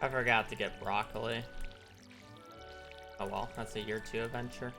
I forgot to get broccoli. Oh well, that's a year 2 adventure.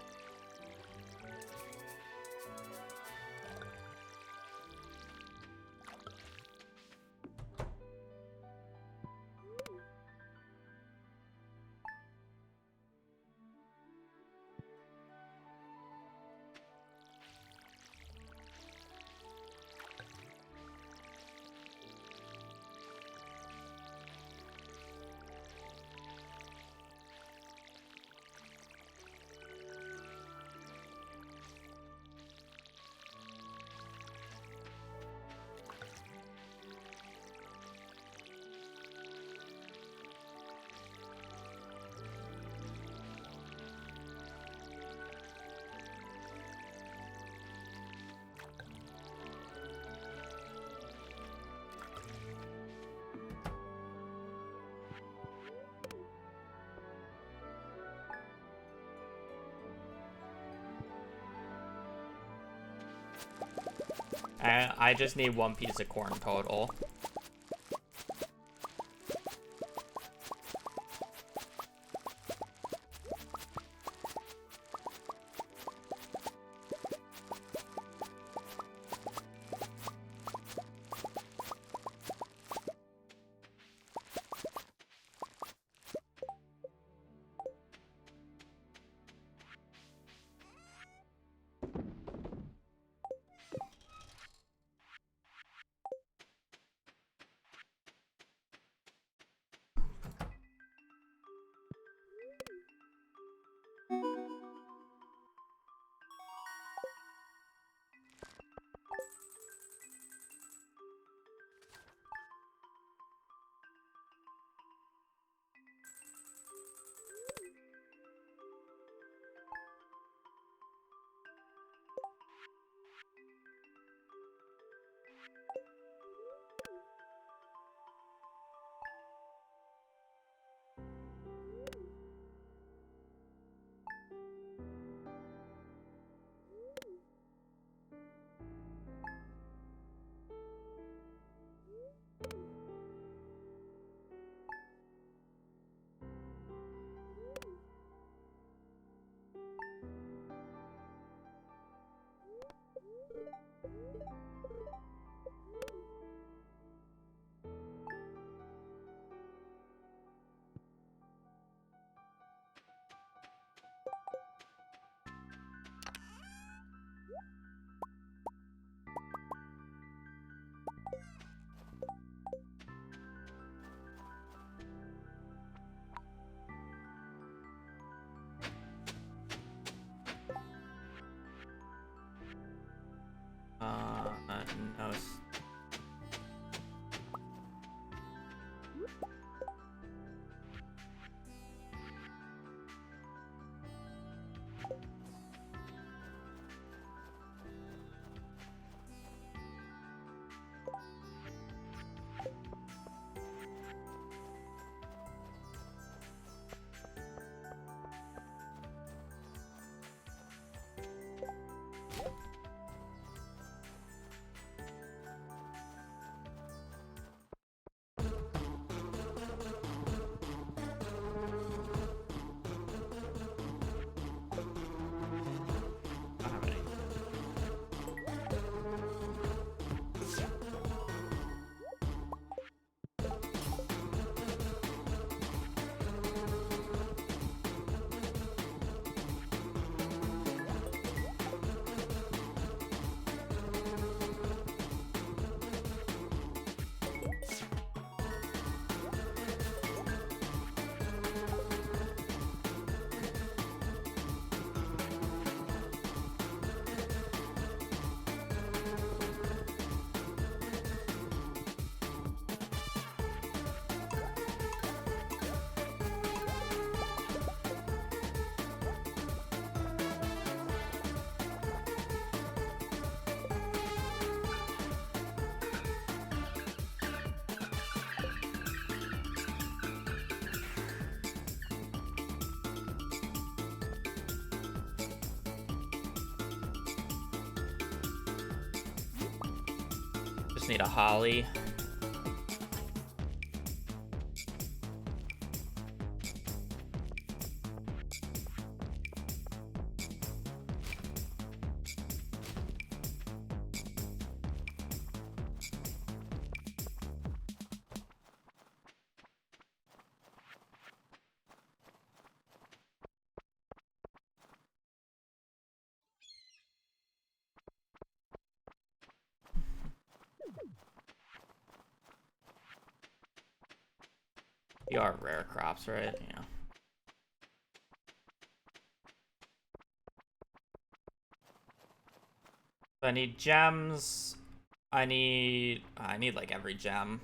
I just need 1 piece of corn total. No. Don't have any. Just need a holly. You are rare crops, right? Yeah. I need gems. I need like every gem.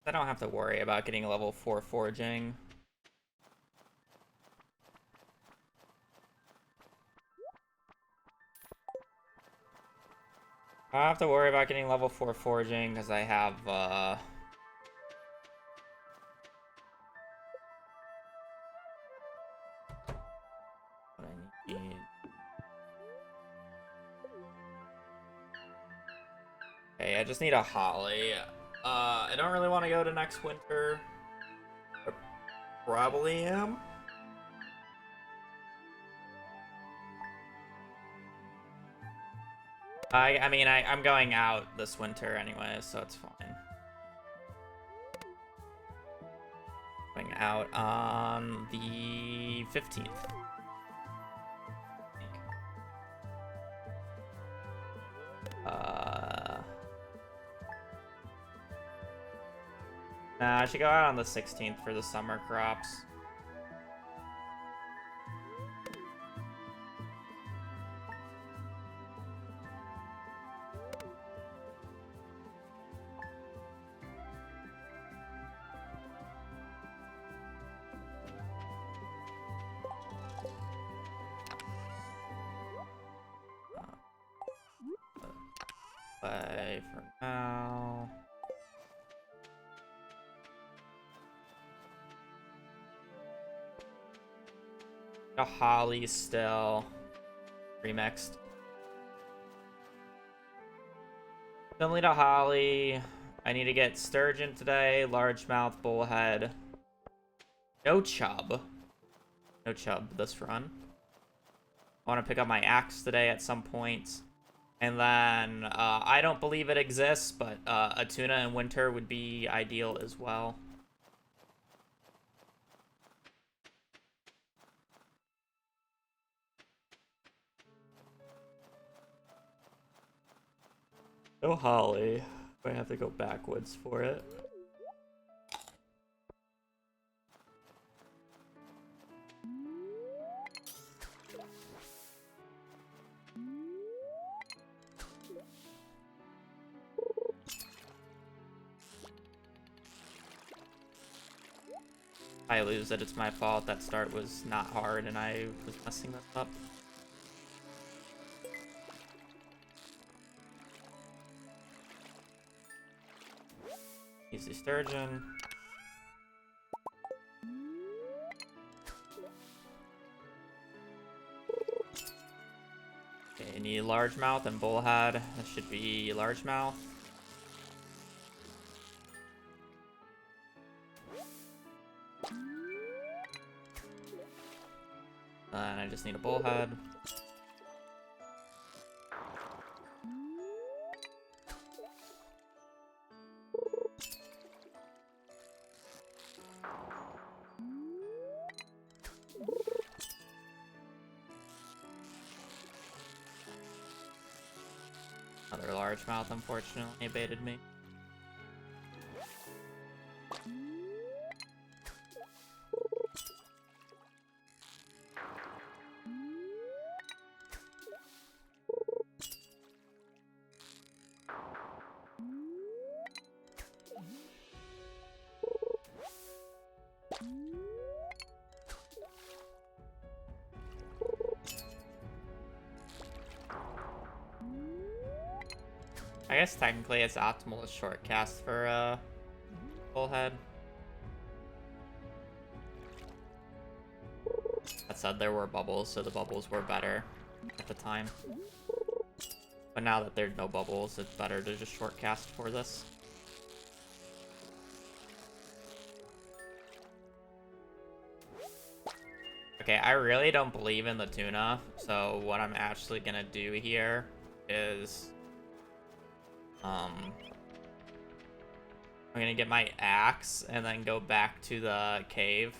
I don't have to worry about getting level 4 foraging. I don't have to worry about getting level 4 foraging because I have what I need. Okay, I just need a holly. I don't really want to go to next winter. I probably am. I mean, I'm going out this winter anyway, so it's fine. Going out on the 15th. Nah, I should go out on the 16th for the summer crops. Play for now. A holly still remixed. Still need a holly. I need to get sturgeon today. Largemouth, bullhead. No chub. No chub this run. I want to pick up my axe today at some point. And then, I don't believe it exists, but a tuna in winter would be ideal as well. No holly. I have to go backwards for it. I lose it, it's my fault. That start was not hard and I was messing this up. Easy sturgeon. Okay, you need largemouth and bullhead. That should be largemouth. And I just need a bullhead. Another largemouth, unfortunately, baited me. I guess technically it's optimal to short cast for bullhead. That said, there were bubbles, so the bubbles were better at the time. But now that there's no bubbles, it's better to just short cast for this. Okay, I really don't believe in the tuna, so what I'm actually gonna do here is I'm gonna get my axe and then go back to the cave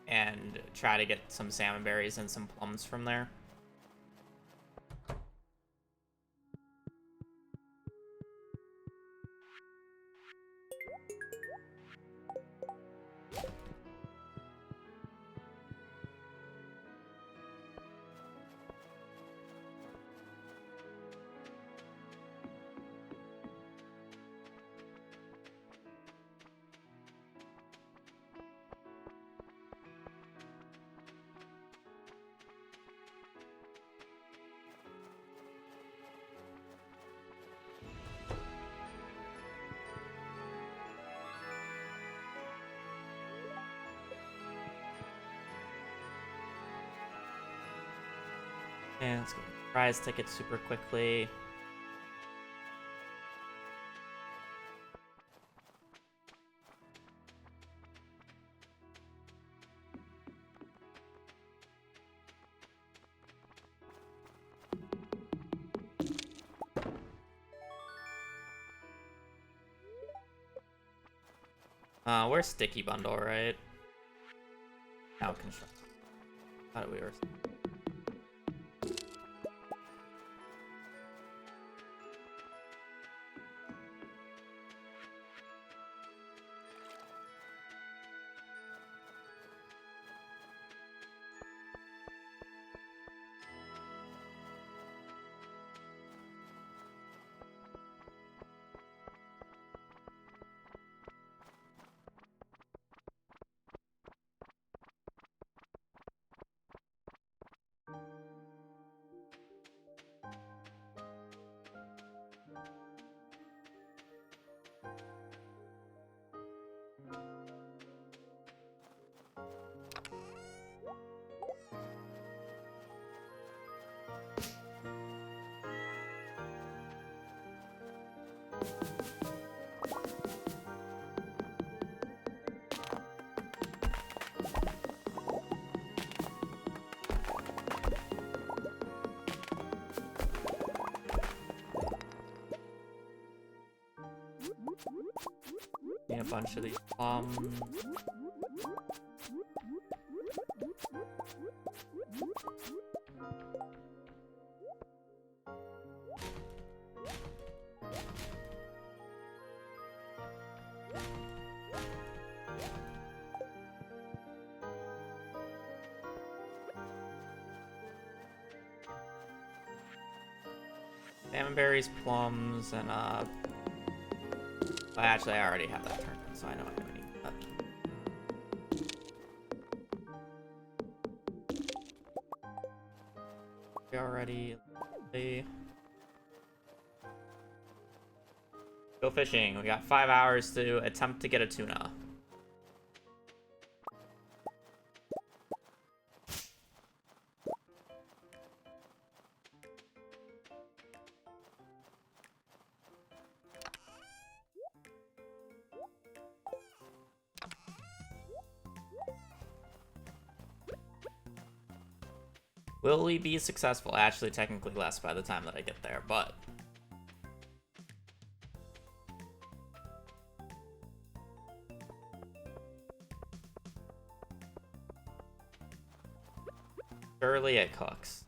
and try to get some salmon berries and some plums from there. And let's go prize ticket super quickly. We're sticky bundle, right? Now construct. Thought we were. Need a bunch of these plums. Salmon berries, plums, and well, actually, I already have that turned in, so I know I don't need that. We already go fishing. We got 5 hours to attempt to get a tuna. Will we be successful? Actually, technically less by the time that I get there, but... surely it cooks.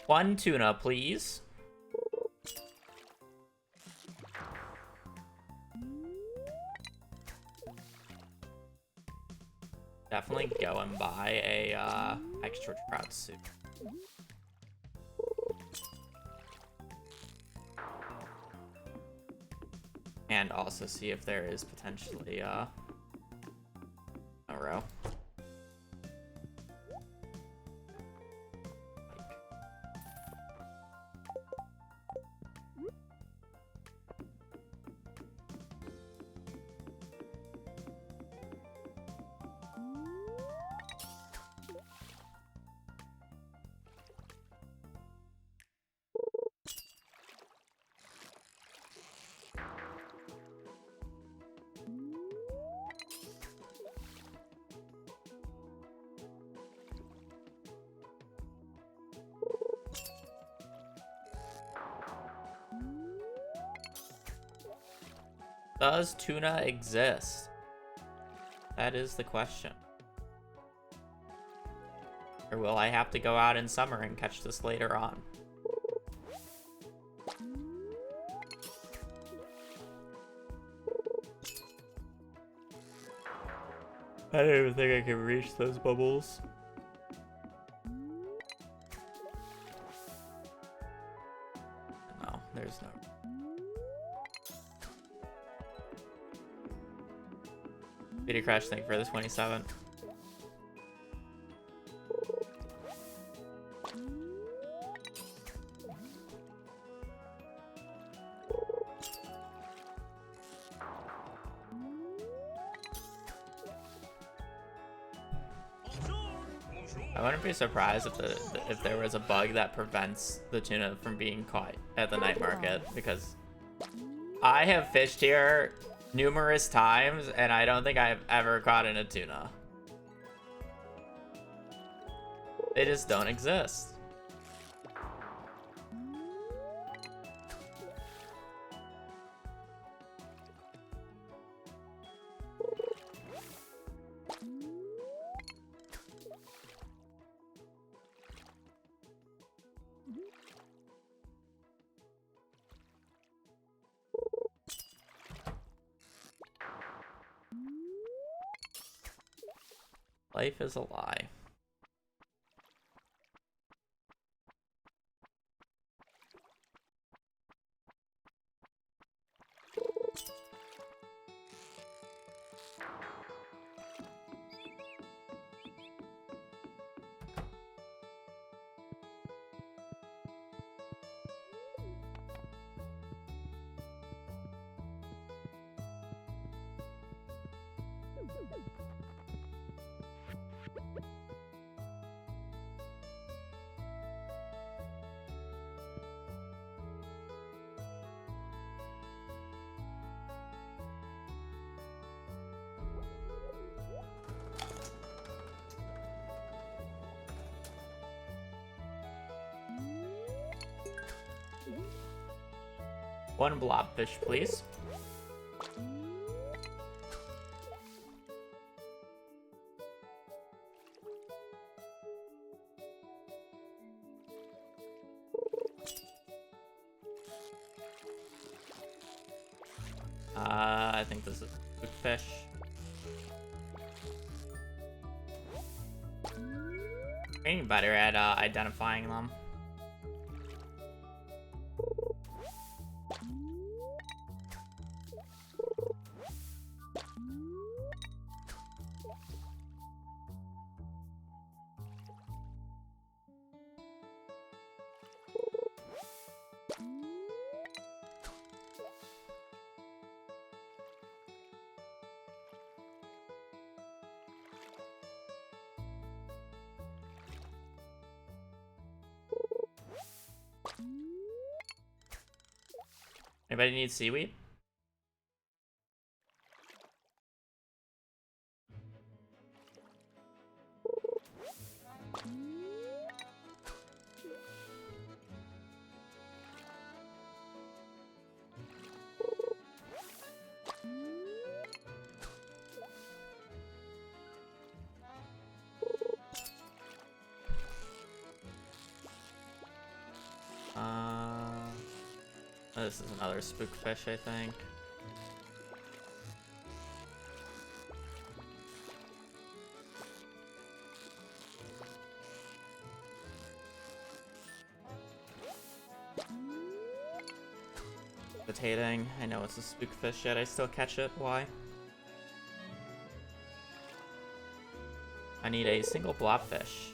One tuna, please. Definitely go and buy a extra trout suit. And also see if there is potentially a row. Does tuna exist? That is the question. Or will I have to go out in summer and catch this later on? I don't even think I can reach those bubbles. No, there's no... Peter Crash, thank you for the 27. I wouldn't be surprised if there was a bug that prevents the tuna from being caught at the night market, because I have fished here numerous times and I don't think I've ever caught in a tuna. They just don't exist. Life is a lie. One blobfish, please. I think this is a good fish. Getting better at identifying them. Anybody need seaweed? This is another spookfish, I think. Potating. I know it's a spookfish, yet I still catch it. Why? I need a single blobfish.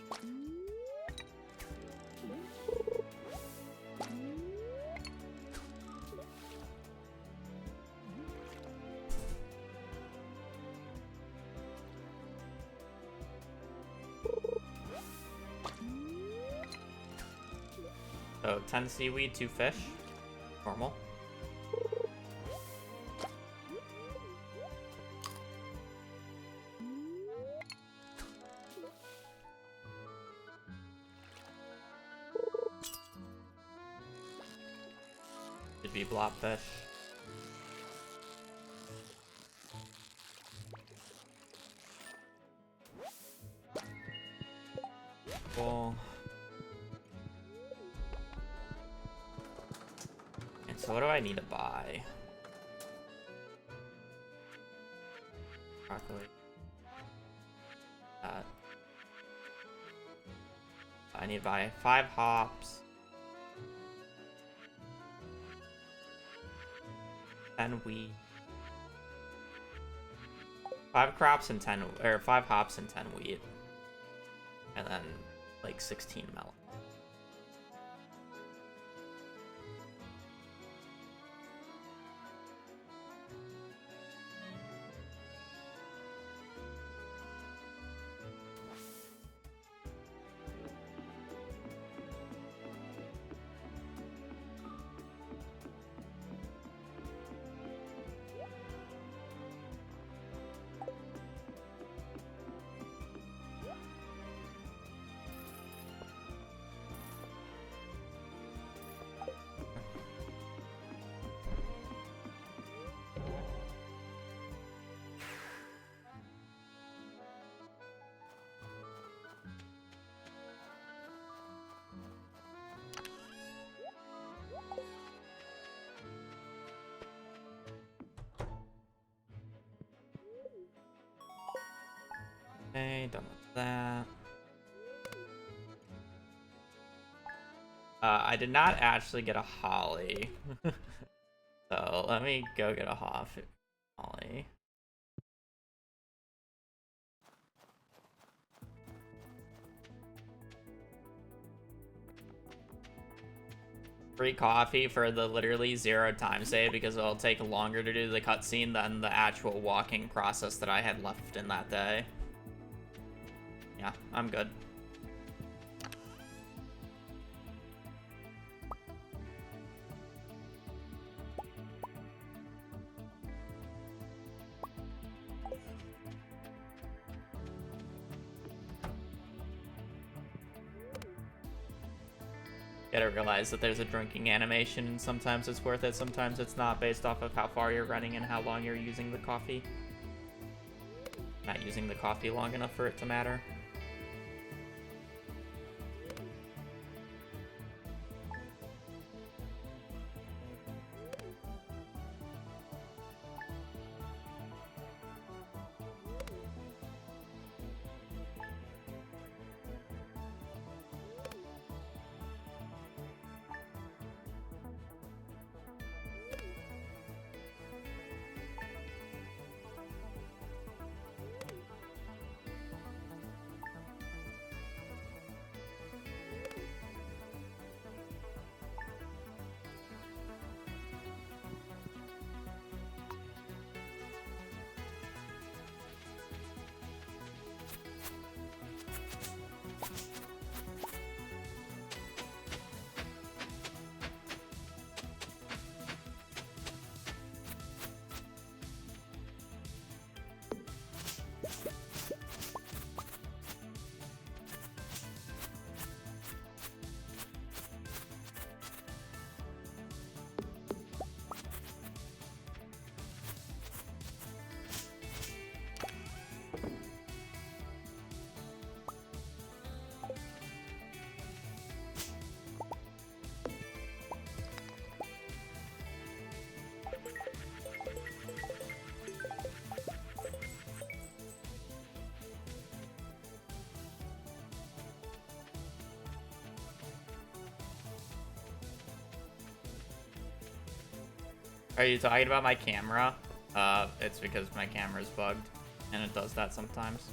So 10 seaweed, 2 fish. Normal. Should be blobfish. Cool. And so what do I need to buy? Broccoli. I need to buy 5 hops. 10 wheat. 5 crops and 10, or 5 hops and 10 wheat. And then, like, 16 melon. Okay, done with that. I did not actually get a holly. So let me go get a holly. Free coffee for the literally 0 time save because it'll take longer to do the cutscene than the actual walking process that I had left in that day. Yeah, I'm good. Gotta realize that there's a drinking animation, and sometimes it's worth it, sometimes it's not, based off of how far you're running and how long you're using the coffee. Not using the coffee long enough for it to matter. Are you talking about my camera? It's because my camera's bugged, and it does that sometimes.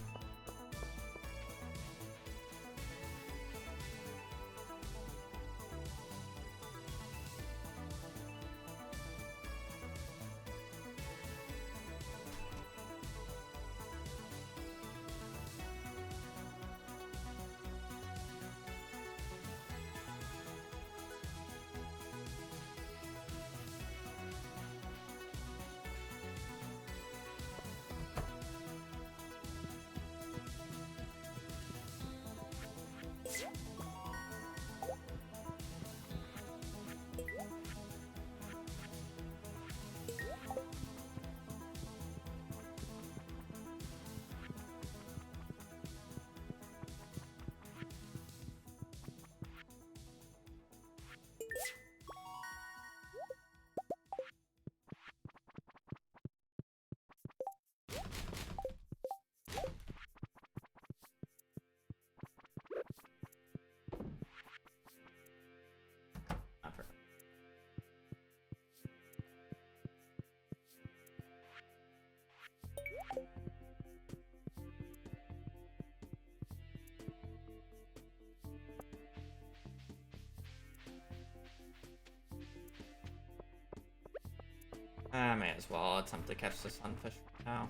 I may as well attempt to catch the sunfish now.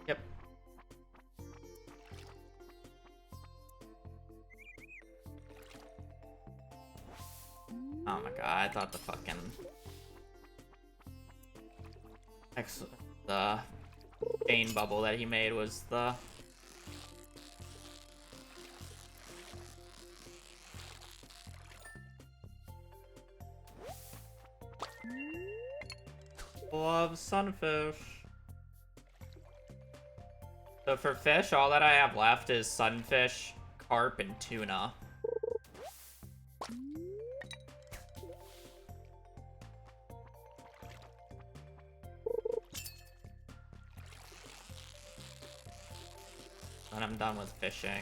Yep. Oh my god, I thought the fucking... the chain bubble that he made was the... Love sunfish. So for fish, all that I have left is sunfish, carp, and tuna. And I'm done with fishing.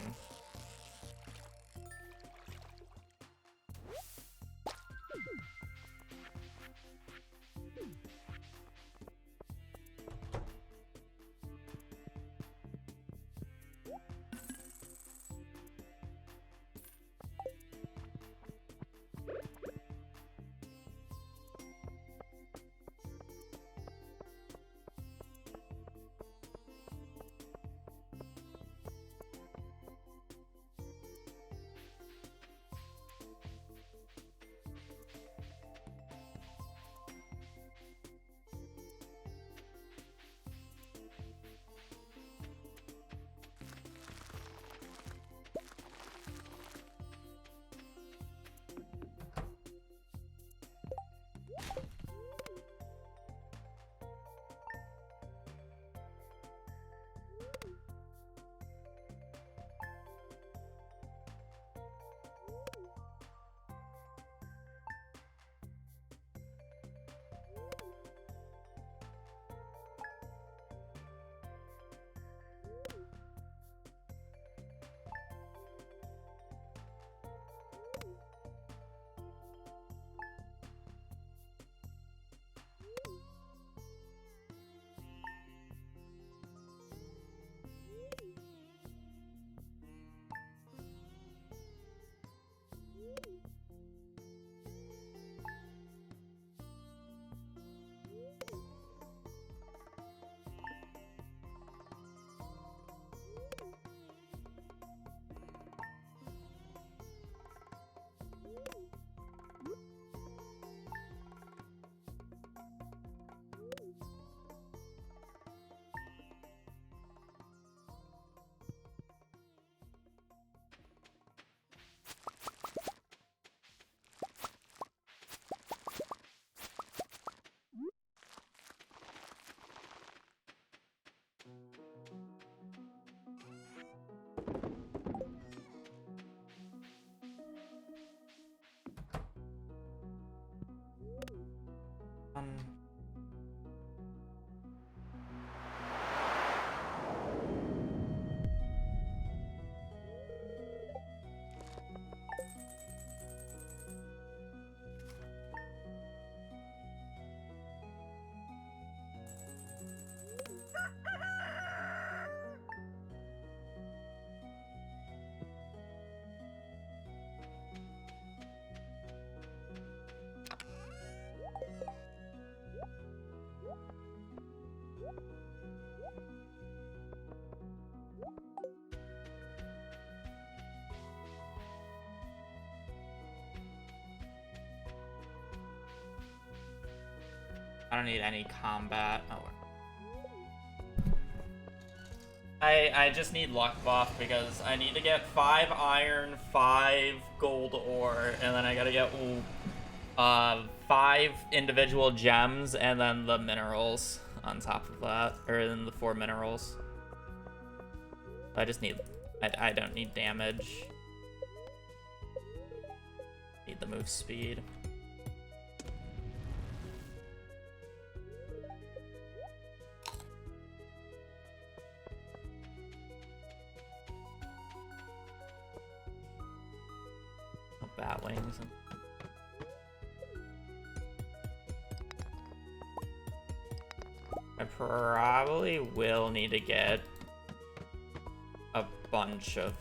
I don't need any combat. Oh. I just need luck buff because I need to get 5 iron, 5 gold ore, and then I gotta get 5 individual gems, and then the minerals on top of that, or then the 4 minerals. I just need, I don't need damage. Need the move speed. Bat wings. I probably will need to get a bunch of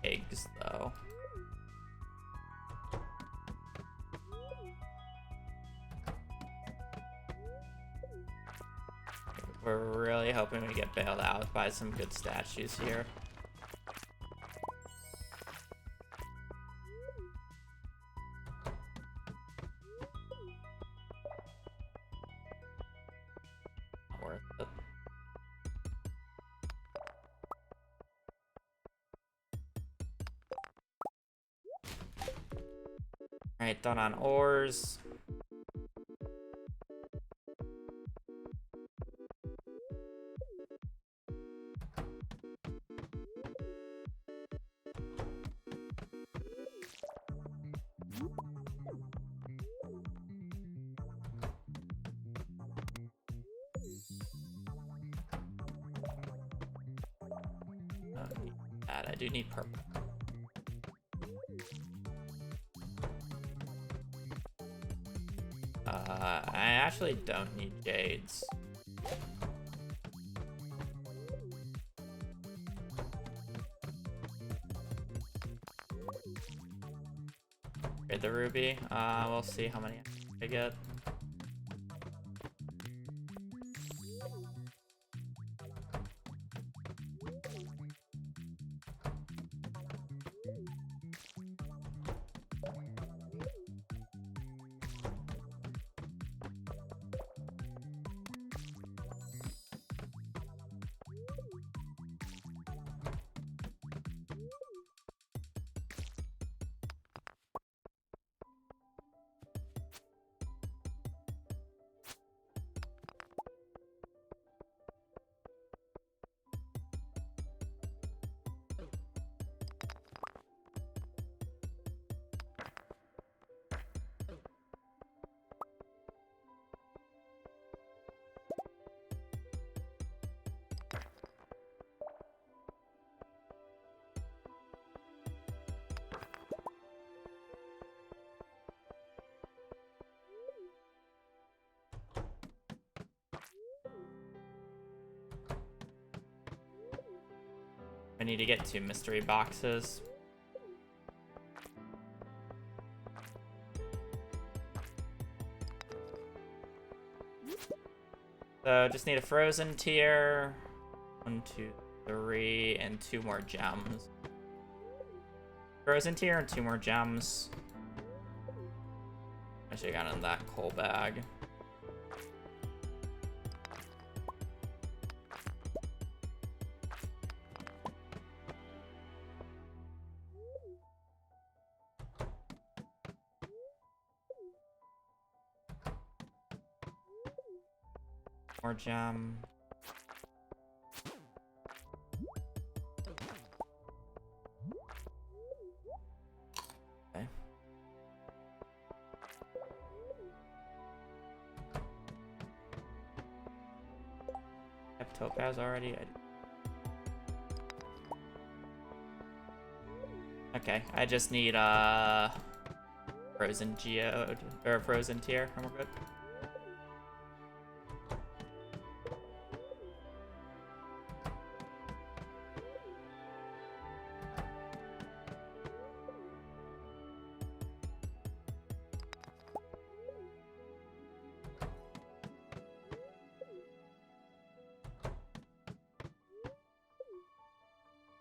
Eggs, though. We're really hoping we get bailed out by some good statues here. Not worth it. Alright, done on ores. Don't need that. I do need purple. I actually don't need jades. Trade the ruby. We'll see how many I get. I need to get 2 mystery boxes. So just need a frozen tier. 1, 2, 3, and 2 more gems. Frozen tier and 2 more gems. I should have gotten that coal bag. More gem. Okay. I have topaz already. Okay, I just need frozen geode or frozen tier, and we're good.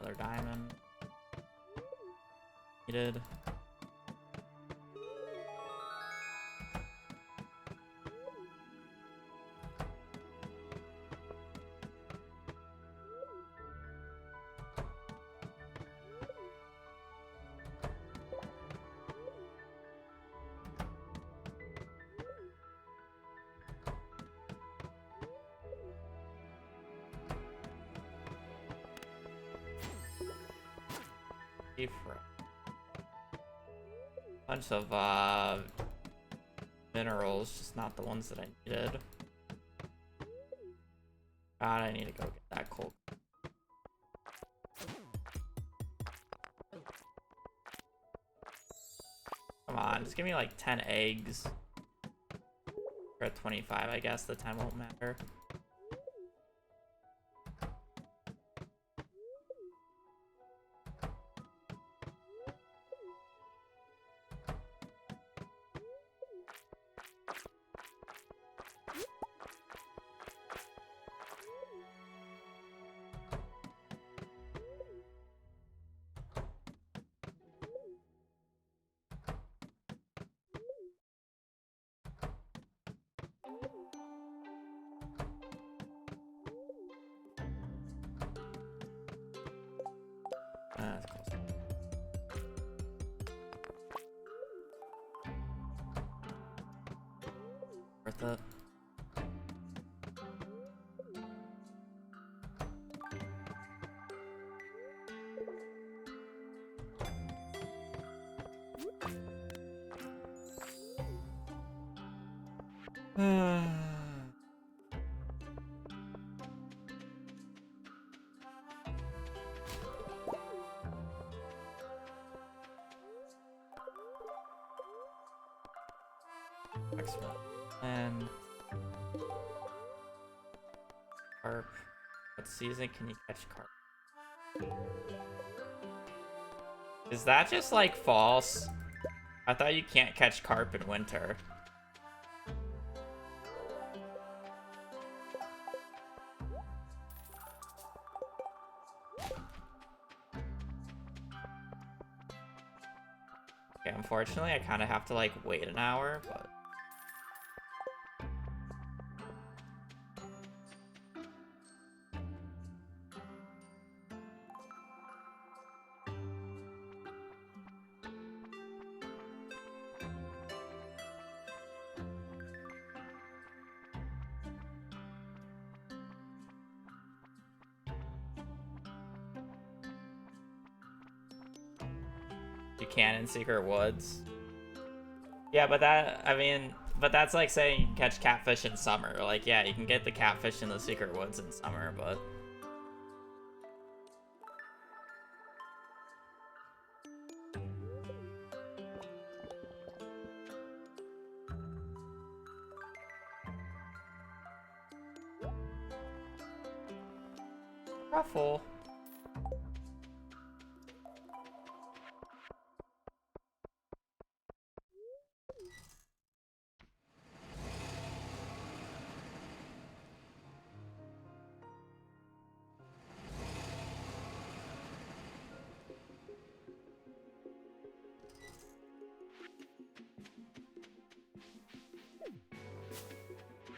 Another diamond. Needed. Bunch of minerals, just not the ones that I needed. God, I need to go get that coal. Come on, just give me like 10 eggs. We're at 25, I guess the 10 won't matter. That's close. Worth it. Excellent. And carp. What season can you catch carp? Is that just like false? I thought you can't catch carp in winter. Okay, unfortunately, I kind of have to like wait an hour, but. You can in Secret Woods. Yeah, but that, I mean, but that's like saying you can catch catfish in summer. Like, yeah, you can get the catfish in the Secret Woods in summer, but... Ruffle.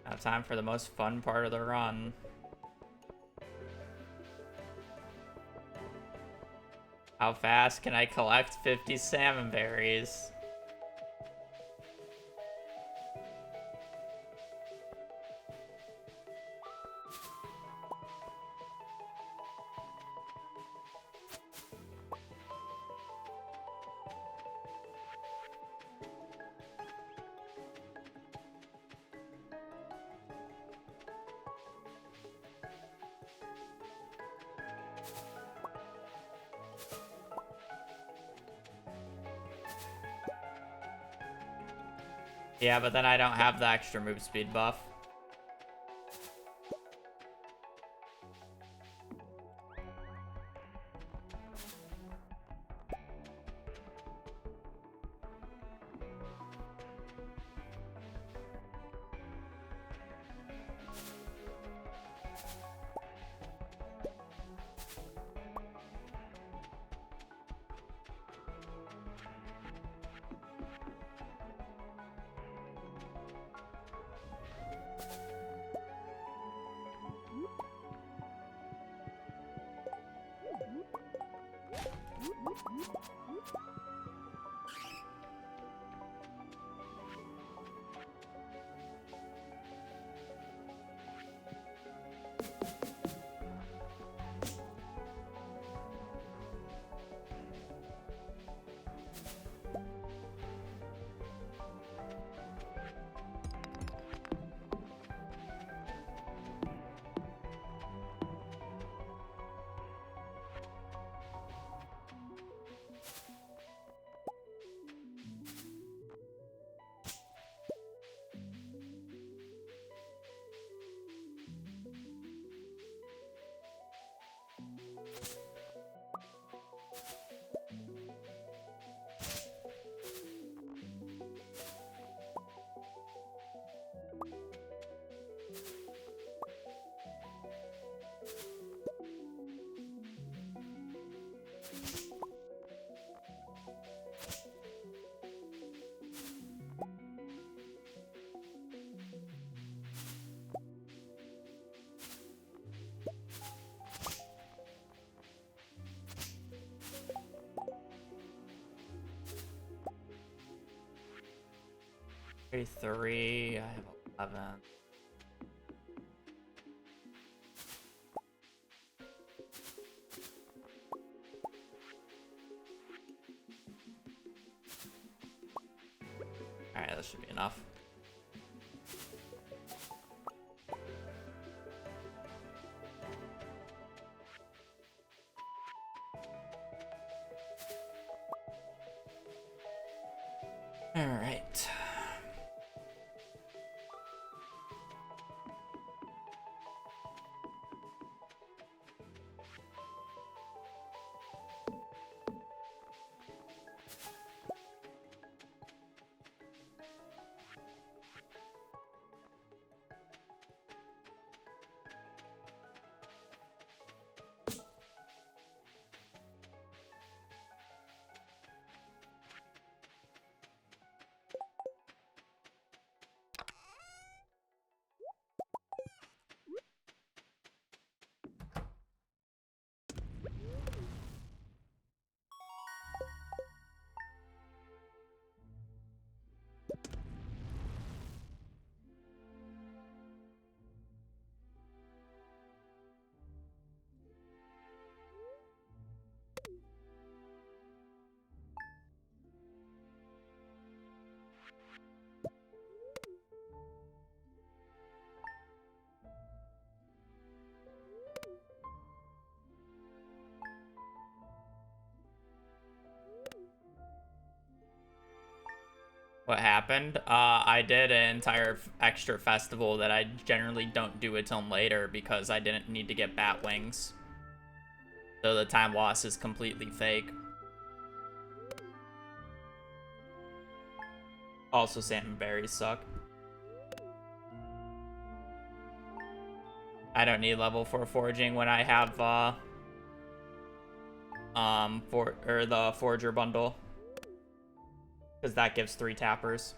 Now time for the most fun part of the run. How fast can I collect 50 salmon berries? Yeah, but then I don't have the extra move speed buff. 33, I have 11. Alright, that should be enough. Alright. What happened? I did an entire extra festival that I generally don't do until later because I didn't need to get bat wings. So the time loss is completely fake. Also, salmon berries suck. I don't need level 4 foraging when I have the forager bundle. Because that gives 3 tappers.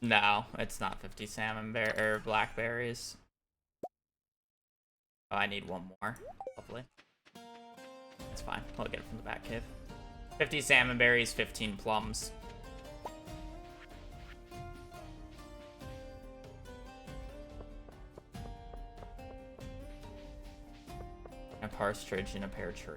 No, it's not 50 salmon or blackberries. Oh, I need one more, hopefully. It's fine. I'll get it from the back cave. 50 salmon berries, 15 plums. A partridge in a pear tree.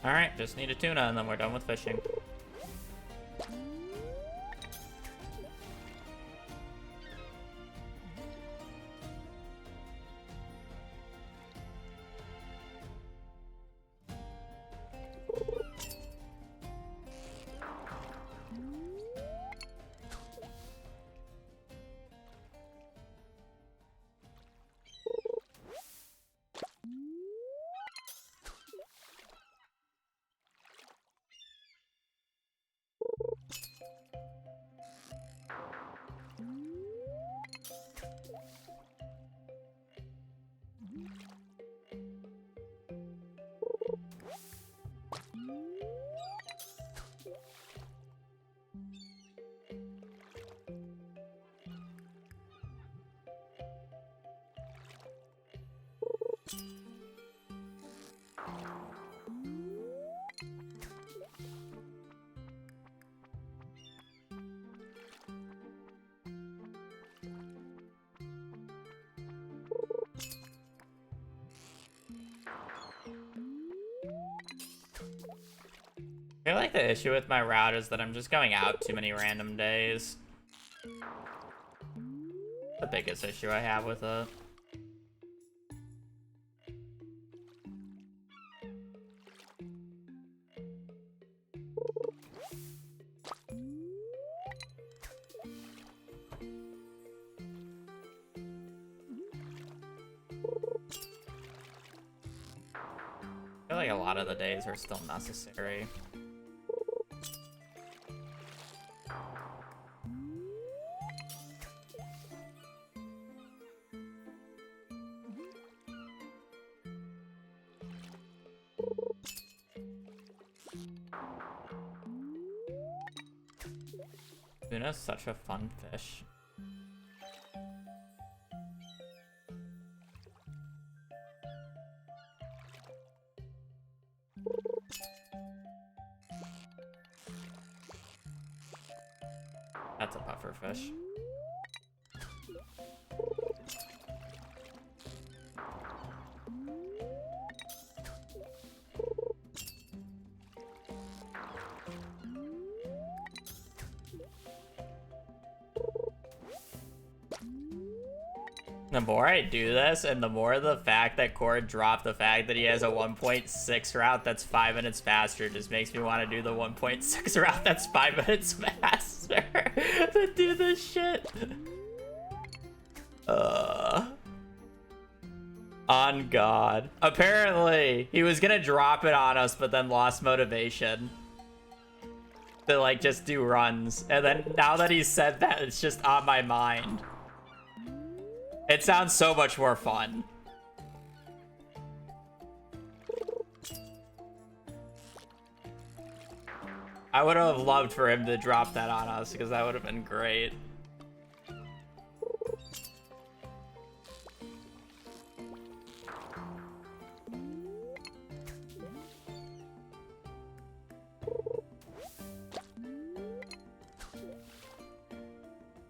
Alright, just need a tuna and then we're done with fishing. I feel like the issue with my route is that I'm just going out too many random days. The biggest issue I have with it. I feel like a lot of the days are still necessary. Tuna's such a fun fish. That's a puffer fish. The more I do this, and the more the fact that Cord dropped the fact that he has a 1.6 route that's 5 minutes faster just makes me want to do the 1.6 route that's 5 minutes faster to do this shit. On God. Apparently, he was gonna drop it on us, but then lost motivation to, like, just do runs. And then now that he said that, it's just on my mind. It sounds so much more fun. I would have loved for him to drop that on us because that would have been great.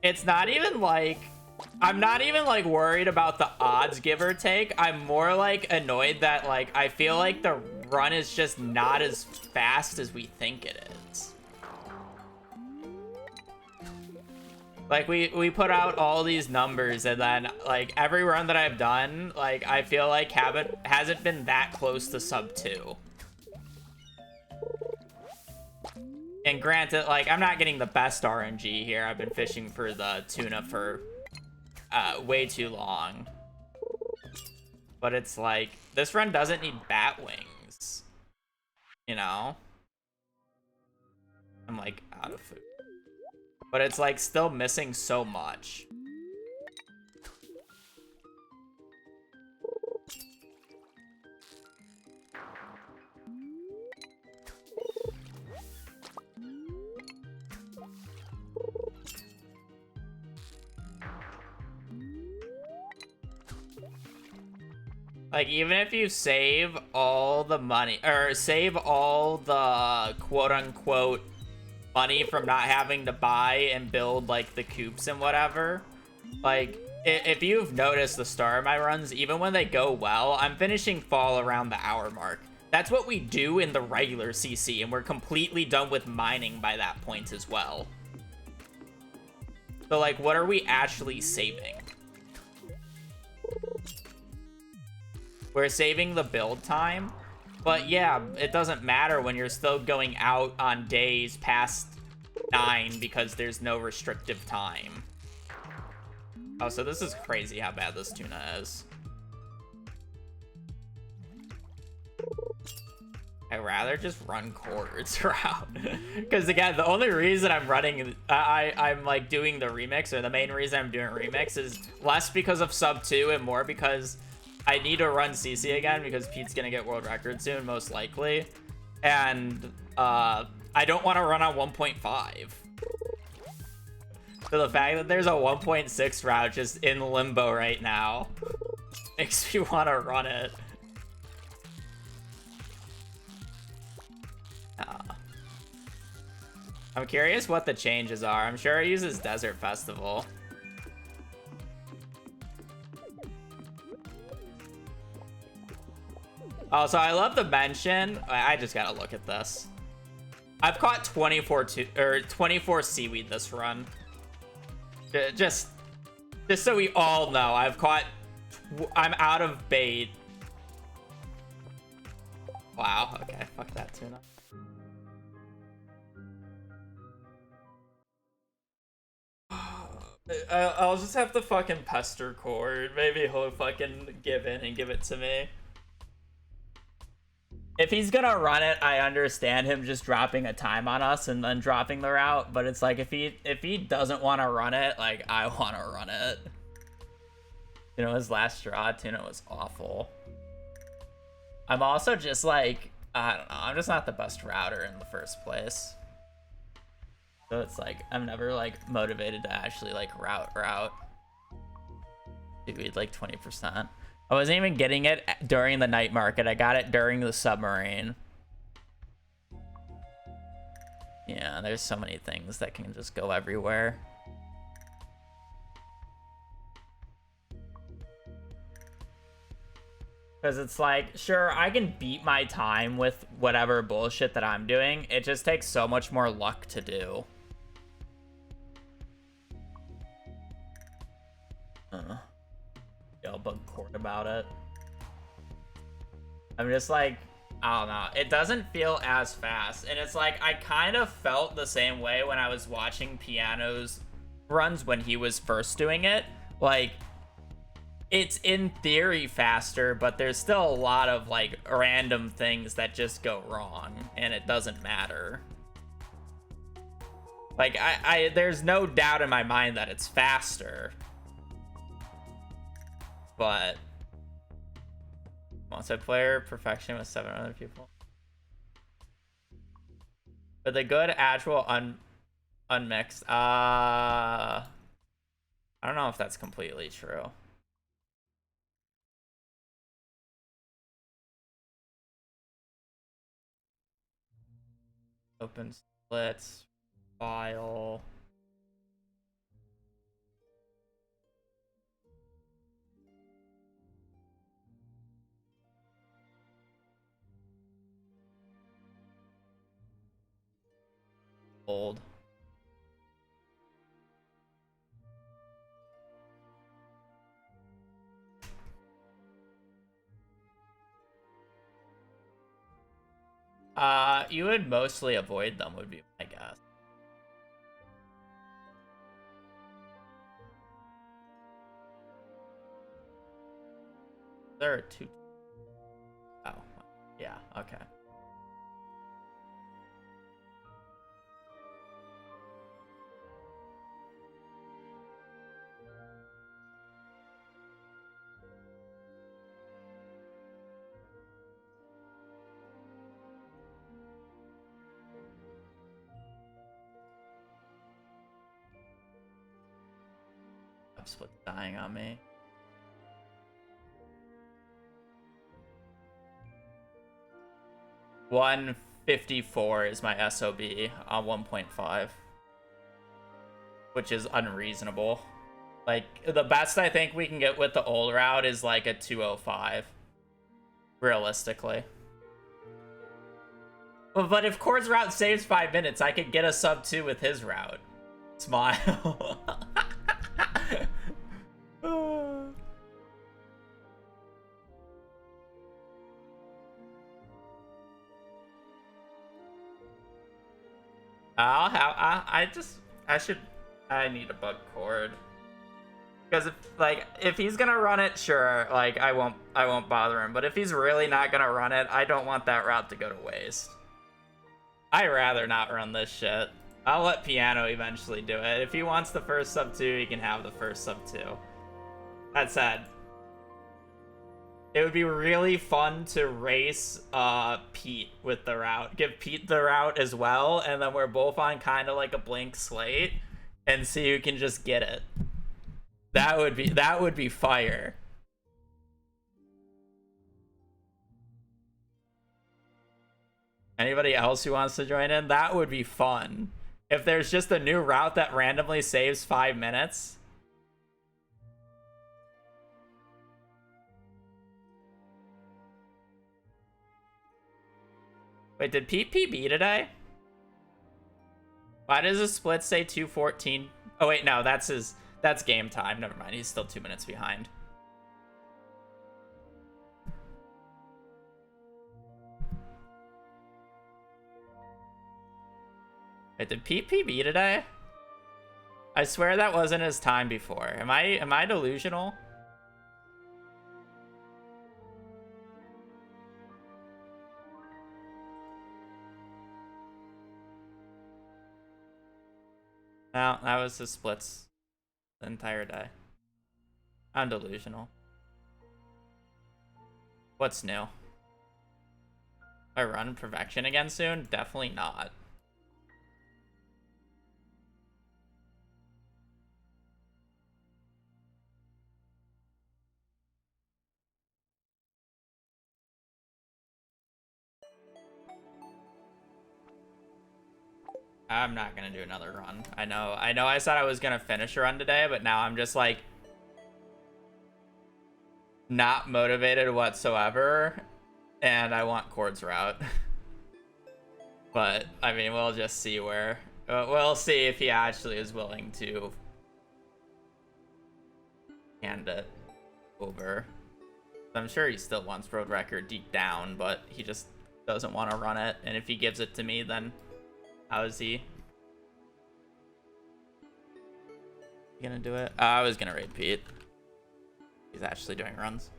It's not even like... I'm not even, like, worried about the odds, give or take. I'm more, like, annoyed that, like, I feel like the run is just not as fast as we think it is. Like, we put out all these numbers, and then, like, every run that I've done, like, I feel like hasn't been that close to sub 2. And granted, like, I'm not getting the best RNG here. I've been fishing for the tuna for... way too long. But it's like, this run doesn't need bat wings. You know? I'm like out of food. But it's like still missing so much. Like, even if you save all the money, or save all the quote-unquote money from not having to buy and build, like, the coops and whatever, like, if you've noticed the start of my runs, even when they go well, I'm finishing fall around the hour mark. That's what we do in the regular CC, and we're completely done with mining by that point as well. So, like, what are we actually saving? We're saving the build time, but yeah, it doesn't matter when you're still going out on days past 9 because there's no restrictive time. Oh, so this is crazy how bad this tuna is. I'd rather just run chords route. Because again, the only reason I'm running, I'm like doing the remix, or the main reason I'm doing remix is less because of sub 2 and more because I need to run CC again because Pete's gonna get world record soon, most likely. And I don't want to run on 1.5. So the fact that there's a 1.6 route just in limbo right now makes me want to run it. I'm curious what the changes are. I'm sure it uses Desert Festival. Oh, so I love the mention. I just gotta look at this. I've caught 24 seaweed this run. Just so we all know, I'm out of bait. Wow. Okay. Fuck that tuna. I'll just have to fucking pester Cord. Maybe he'll fucking give in and give it to me. If he's gonna run it, I understand him just dropping a time on us and then dropping the route. But it's like if he doesn't want to run it, like I want to run it. You know, his last draw tuna was awful. I'm also just like, I don't know. I'm just not the best router in the first place. So it's like, I'm never like motivated to actually like route. Dude, like 20%. I wasn't even getting it during the night market. I got it during the submarine. Yeah, there's so many things that can just go everywhere. Because it's like, sure, I can beat my time with whatever bullshit that I'm doing. It just takes so much more luck to do. I'll bug Court about it. I'm just like, I don't know. It doesn't feel as fast. And it's like, I kind of felt the same way when I was watching Piano's runs when he was first doing it. Like, it's in theory faster, but there's still a lot of like random things that just go wrong and it doesn't matter. Like, there's no doubt in my mind that it's faster. But multiplayer perfection with 7 other people. But the good actual unmixed. I don't know if that's completely true. Open splits, file. Old. You would mostly avoid them, would be my guess. There are 2. Oh, yeah, okay. Split's dying on me. $154 is my SOB on 1.5, which is unreasonable. Like, the best I think we can get with the old route is like a 205, realistically. Well, but if Cord's route saves 5 minutes, I could get a sub 2 with his route. Smile. I need a bug Cord. Because if he's gonna run it, sure, like I won't bother him. But if he's really not gonna run it, I don't want that route to go to waste. I'd rather not run this shit. I'll let Piano eventually do it. If he wants the first sub 2, he can have the first sub 2. That said, it would be really fun to race Pete with the route. Give Pete the route as well, and then we're both on kind of like a blank slate, and see who can just get it. That would be fire. Anybody else who wants to join in? That would be fun. If there's just a new route that randomly saves 5 minutes. Wait, did Pete PB today? Why does his split say 2:14? Oh wait, no, that's game time. Never mind, he's still 2 minutes behind. Wait, did Pete PB today? I swear that wasn't his time before. Am I delusional? No, that was his splits the entire day. I'm delusional. What's new? I run Perfection again soon? Definitely not. I'm not gonna do another run. I know I said I was gonna finish a run today, but now I'm just like not motivated whatsoever, and I want Cord's route. But I mean, we'll just see where we'll see if he actually is willing to hand it over. I'm sure he still wants road record deep down, but he just doesn't want to run it, and if he gives it to me, then how is he gonna do it? I was gonna raid Pete. He's actually doing runs.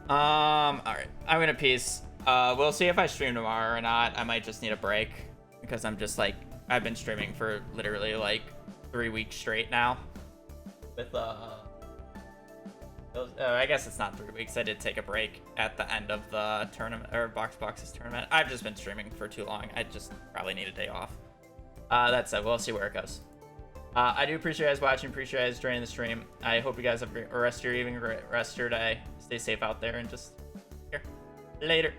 Alright. I'm gonna peace. We'll see if I stream tomorrow or not. I might just need a break because I'm just like, I've been streaming for literally like 3 weeks straight now. With I guess it's not 3 weeks. I did take a break at the end of the tournament, or Box's tournament. I've just been streaming for too long. I just probably need a day off. That said, we'll see where it goes. I do appreciate you guys watching. Appreciate you guys joining the stream. I hope you guys have a rest of your evening, rest of your day. Stay safe out there, and just here. Later.